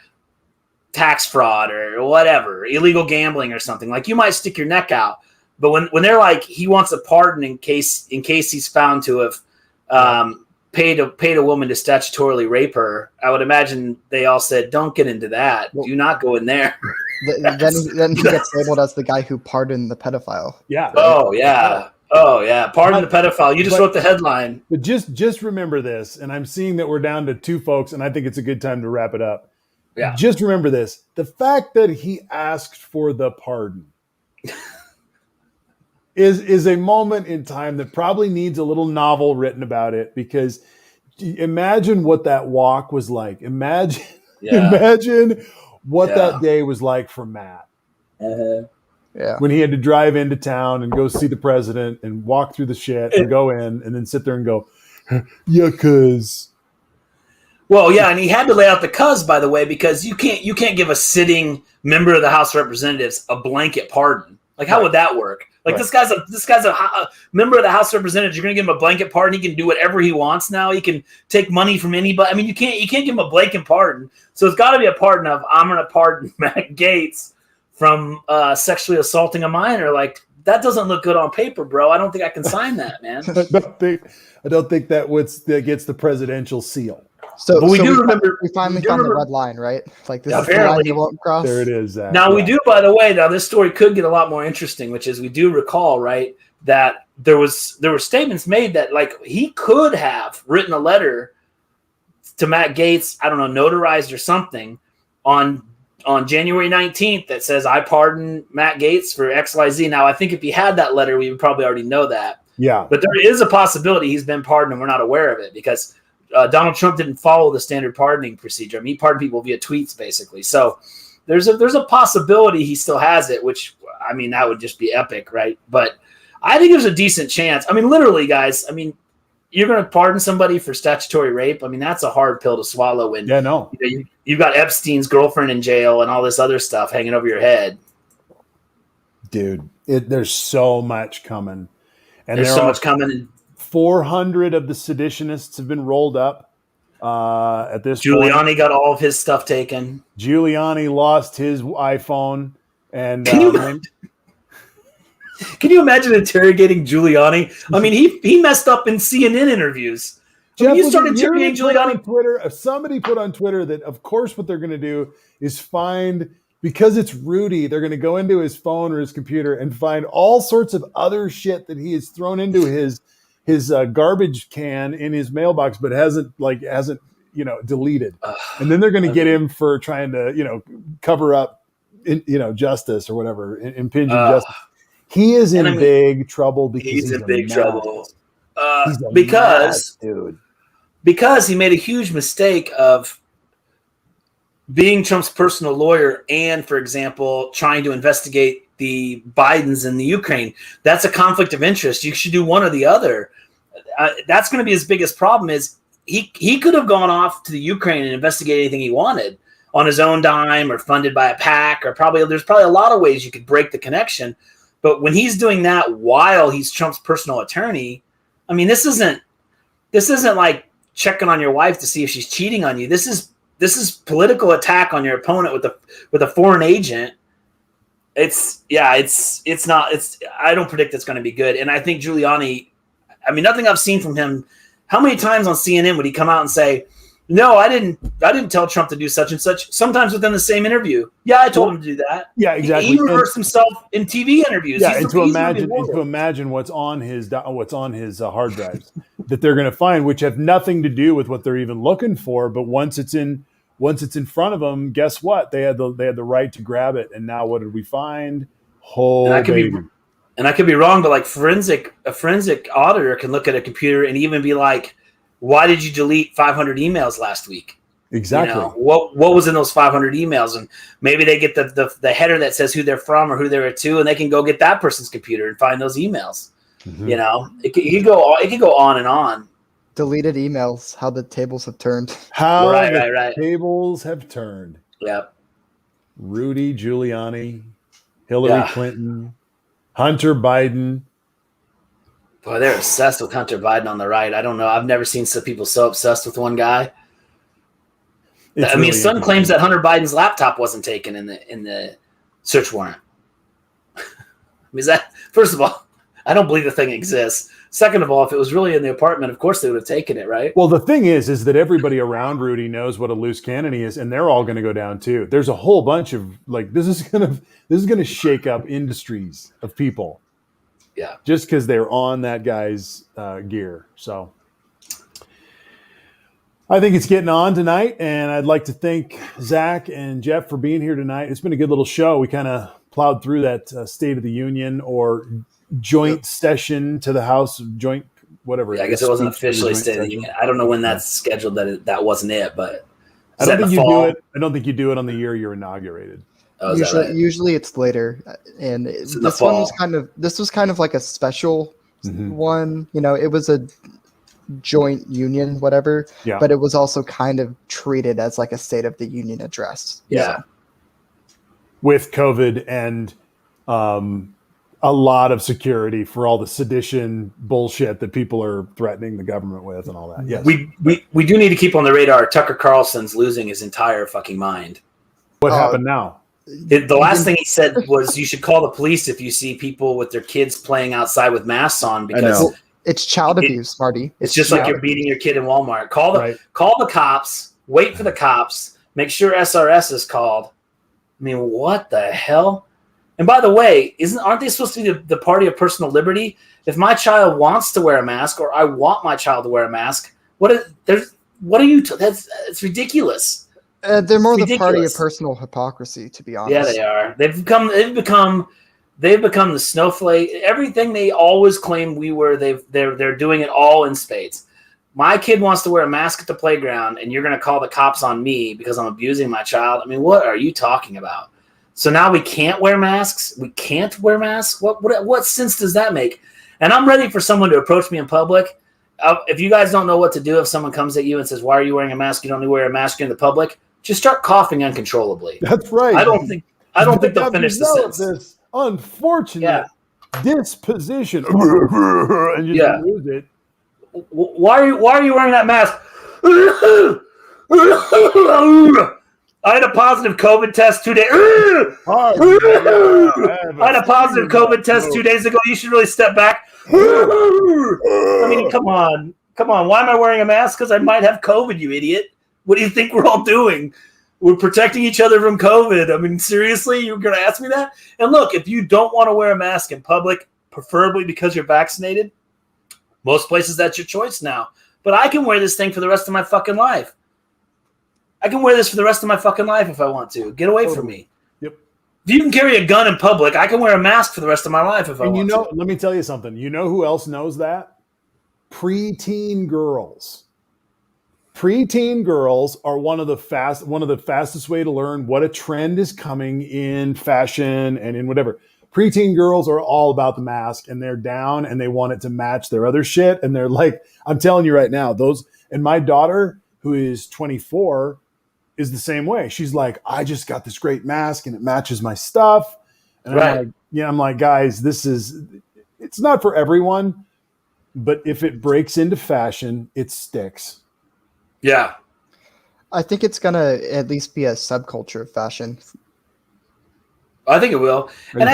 tax fraud or whatever, illegal gambling or something, like, you might stick your neck out. But when they're like, he wants a pardon in case he's found to have paid a woman to statutorily rape her, I would imagine they all said, don't get into that. Do not go in there. Then he gets labeled as the guy who pardoned the pedophile. Yeah. Oh yeah. Pardon the pedophile. You just wrote the headline. But just remember this, and I'm seeing that we're down to 2 folks, and I think it's a good time to wrap it up. Yeah. Just remember this: the fact that he asked for the pardon is a moment in time that probably needs a little novel written about it, because imagine what that walk was like. Imagine what that day was like for Matt. Yeah. When he had to drive into town and go see the president and walk through the shit and go in and then sit there and go, yeah, cuz. Well, yeah, and he had to lay out the cuz, by the way, because you can't give a sitting member of the House of Representatives a blanket pardon. Like, how would that work? Like, this guy's a member of the House of Representatives. You're going to give him a blanket pardon. He can do whatever he wants now. He can take money from anybody. I mean, you can't give him a blanket pardon. So it's got to be a pardon of, I'm going to pardon Matt Gaetz from sexually assaulting a minor. Like, that doesn't look good on paper, bro. I don't think I can sign that, man. I don't think that gets the presidential seal. So, but we so do remember. we finally do found remember- the red line, right? Like this is the Apparently. line you won't cross. There it is, Zach. Now we do, by the way. Now this story could get a lot more interesting, which is we do recall, right, that there were statements made that like he could have written a letter to Matt Gaetz, I don't know, notarized or something on January 19th that says I pardon Matt Gaetz for XYZ. Now I think if he had that letter, we would probably already know that. Yeah. But there is a possibility he's been pardoned and we're not aware of it because Donald Trump didn't follow the standard pardoning procedure. I mean, he pardoned people via tweets, basically. So there's a possibility he still has it, which, I mean, that would just be epic, right? But I think there's a decent chance. I mean, literally, guys, I mean, you're going to pardon somebody for statutory rape. I mean, that's a hard pill to swallow when you've got Epstein's girlfriend in jail and all this other stuff hanging over your head. Dude, there's so much coming. And there's so much coming. 400 of the seditionists have been rolled up at this Giuliani point. got all of his stuff taken. Giuliani lost his iPhone. And can you imagine interrogating Giuliani? I mean, he messed up in CNN interviews. Jeff, you started interrogating Giuliani. Twitter. Somebody put on Twitter that, of course, what they're going to do is find, because it's Rudy, they're going to go into his phone or his computer and find all sorts of other shit that he has thrown into his garbage can in his mailbox, but hasn't deleted. And then they're going to get him for trying to cover up justice or whatever, impinging justice. He is in big trouble because he's in big trouble because he made a huge mistake of being Trump's personal lawyer and, for example, trying to investigate the Bidens in the Ukraine. That's a conflict of interest. You should do one or the other. That's going to be his biggest problem is he could have gone off to the Ukraine and investigated anything he wanted on his own dime or funded by a PAC, or there's probably a lot of ways you could break the connection. But when he's doing that while he's Trump's personal attorney, I mean, this isn't like checking on your wife to see if she's cheating on you. This is political attack on your opponent with a foreign agent. I don't predict it's going to be good. And I think Giuliani, I mean, nothing I've seen from him. How many times on CNN would he come out and say, no, I didn't tell Trump to do such and such, sometimes within the same interview. Yeah, I told him to do that. Yeah, exactly. He reversed himself in TV interviews. Yeah, and to imagine what's on his hard drives that they're going to find, which have nothing to do with what they're even looking for. But once it's in front of them, guess what? They had the right to grab it. And now what did we find? And I could be wrong, but like a forensic auditor can look at a computer and even be like, why did you delete 500 emails last week? Exactly. What was in those 500 emails? And maybe they get the header that says who they're from or who they're to, and they can go get that person's computer and find those emails. Mm-hmm. It could go on and on. Deleted emails, how the tables have turned. Tables have turned. Yep. Rudy Giuliani, Hillary Clinton, Hunter Biden. Boy, they're obsessed with Hunter Biden on the right. I don't know. I've never seen some people so obsessed with one guy. His son claims that Hunter Biden's laptop wasn't taken in the search warrant. First of all, I don't believe the thing exists. Second of all, if it was really in the apartment, of course they would have taken it, right? Well, the thing is that everybody around Rudy knows what a loose cannon he is, and they're all going to go down too. There's a whole bunch of this is going to shake up industries of people. Yeah, just because they're on that guy's gear. So I think it's getting on tonight, and I'd like to thank Zach and Jeff for being here tonight. It's been a good little show. We kind of plowed through that State of the Union or joint session to the House, joint whatever. Yeah, I guess it wasn't officially State of the Union. I don't know when that's scheduled. That wasn't it, but I don't think you do it. I don't think you do it on the year you're inaugurated. Oh, usually it's later, and this was kind of like a special one. It was a joint union, whatever. Yeah. But it was also kind of treated as like a State of the Union address. Yeah. So. With COVID and a lot of security for all the sedition bullshit that people are threatening the government with and all that. Yes. We do need to keep on the radar. Tucker Carlson's losing his entire fucking mind. What happened now? The last thing he said was you should call the police if you see people with their kids playing outside with masks on, because It's child abuse, Marty. It's just like you're beating your kid in Walmart. Call the cops. Wait for the cops. Make sure SRS is called. I mean, what the hell? And by the way, aren't they supposed to be the party of personal liberty? If my child wants to wear a mask, or I want my child to wear a mask, it's ridiculous. They're more the party of personal hypocrisy, to be honest. Yeah, they are. They've become the snowflake. Everything they always claimed we were, they're doing it all in spades. My kid wants to wear a mask at the playground, and you're going to call the cops on me because I'm abusing my child. I mean, what are you talking about? So now we can't wear masks. We can't wear masks. What sense does that make? And I'm ready for someone to approach me in public. If you guys don't know what to do, if someone comes at you and says, "Why are you wearing a mask? You don't need to wear a mask in the public." Just start coughing uncontrollably. That's right. I don't think they'll finish the sentence. This unfortunate disposition, and you lose it. Why are you wearing that mask? I had a positive COVID test 2 days. I had a positive COVID test 2 days ago. You should really step back. I mean, come on. Why am I wearing a mask? Because I might have COVID, you idiot. What do you think we're all doing? We're protecting each other from COVID. I mean, seriously, you're going to ask me that? And look, if you don't want to wear a mask in public, preferably because you're vaccinated, most places that's your choice now. But I can wear this thing for the rest of my fucking life. I can wear this for the rest of my fucking life if I want to. Get away from me. Yep. If you can carry a gun in public, I can wear a mask for the rest of my life if I want to. Let me tell you something. You know who else knows that? Preteen girls. Preteen girls are one of the fastest way to learn what a trend is coming in fashion and in whatever. Preteen girls are all about the mask, and they're down and they want it to match their other shit. And they're like, I'm telling you right now, and my daughter, who is 24, is the same way. She's like, I just got this great mask and it matches my stuff. And I'm like, guys, it's not for everyone, but if it breaks into fashion, it sticks. Yeah. I think it's going to at least be a subculture of fashion. I think it will. And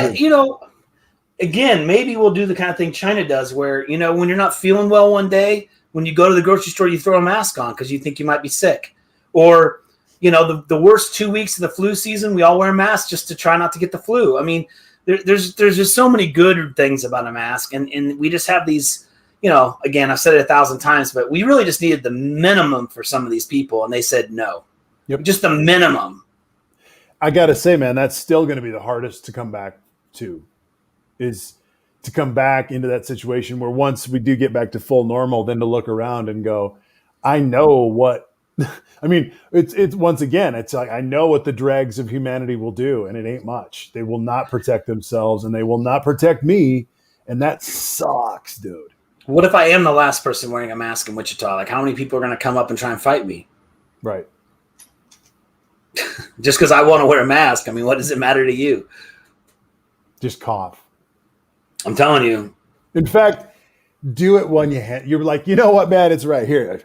again, maybe we'll do the kind of thing China does where, when you're not feeling well one day, when you go to the grocery store, you throw a mask on because you think you might be sick. Or, the worst 2 weeks of the flu season, we all wear masks just to try not to get the flu. I mean, there's just so many good things about a mask. And we just have these, again, I've said it 1,000 times, but we really just needed the minimum for some of these people. And they said no. Yep. Just the minimum. I got to say, man, that's still going to be the hardest to come back to, is to come back into that situation where once we do get back to full normal, then to look around and go, I know what, I mean, it's once again, it's like, I know what the dregs of humanity will do, and it ain't much. They will not protect themselves, and they will not protect me. And that sucks, dude. What if I am the last person wearing a mask in Wichita? Like, how many people are going to come up and try and fight me? Right. Just because I want to wear a mask. I mean, what does it matter to you? Just cough. I'm telling you. In fact, do it when you're like, you know what, man, it's right here.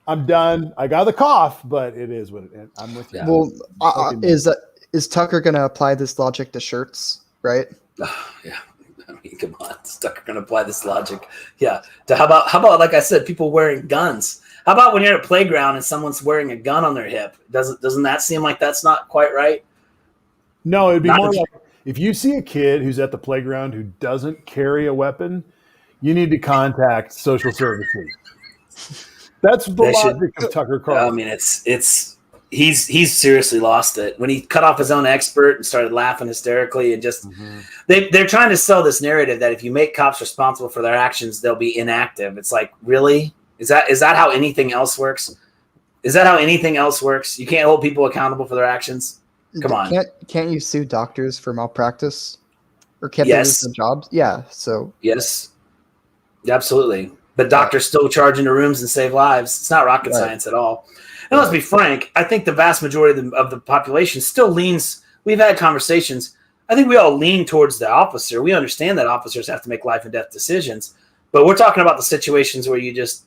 I'm done. I got the cough, but it is what it is. I'm with you. Well, is Tucker going to apply this logic to shirts, right? Yeah. I mean, come on. Is Tucker going to apply this logic? Yeah. How about, like I said, people wearing guns? How about when you're at a playground and someone's wearing a gun on their hip? Doesn't that seem like that's not quite right? No, it'd be more like if you see a kid who's at the playground who doesn't carry a weapon, you need to contact social services. That's the logic of Tucker Carlson. I mean, he's seriously lost it. When he cut off his own expert and started laughing hysterically and just they're trying to sell this narrative that if you make cops responsible for their actions, they'll be inactive. It's like, really? Is that how anything else works? Is that how anything else works? You can't hold people accountable for their actions? Come on. Can't you sue doctors for malpractice? Or can't they lose their jobs? Yeah, so. Yes, absolutely. But doctors still charge into rooms and save lives. It's not rocket science at all. And let's be frank, I think the vast majority of the population still leans, we've had conversations, I think we all lean towards the officer. We understand that officers have to make life and death decisions. But we're talking about the situations where you just,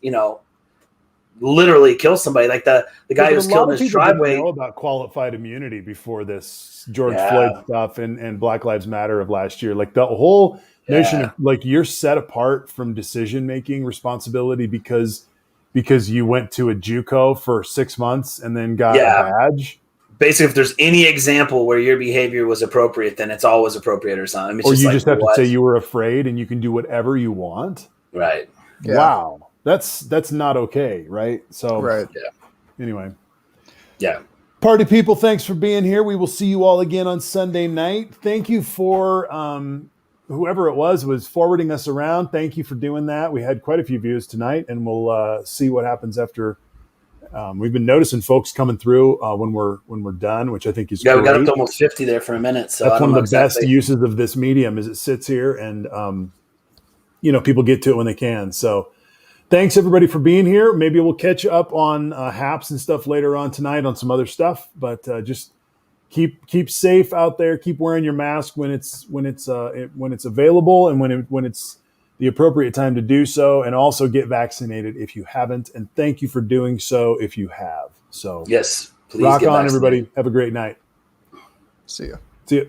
literally kill somebody. Like the guy who was killed in his driveway. Didn't know about qualified immunity before this George Floyd stuff and Black Lives Matter of last year. Like the whole notion of like you're set apart from decision making responsibility because you went to a JUCO for 6 months and then got a badge. Basically, if there's any example where your behavior was appropriate, then it's always appropriate or something. I mean, or you just have to say you were afraid and you can do whatever you want. Right. Yeah. Wow. That's not okay, right? So Right. Anyway. Yeah. Party people, thanks for being here. We will see you all again on Sunday night. Thank you for whoever it was forwarding us around. Thank you for doing that. We had quite a few views tonight, and we'll see what happens after. We've been noticing folks coming through when we're done, which I think is great. We got up to almost 50 there for a minute. So that's one of the best uses of this medium is it sits here and people get to it when they can. So thanks everybody for being here. Maybe we'll catch up on haps and stuff later on tonight on some other stuff, but just keep safe out there. Keep wearing your mask when it's available and when it's the appropriate time to do so, and also get vaccinated if you haven't. And thank you for doing so if you have. So yes, please rock on, everybody. Have a great night. See ya. See ya.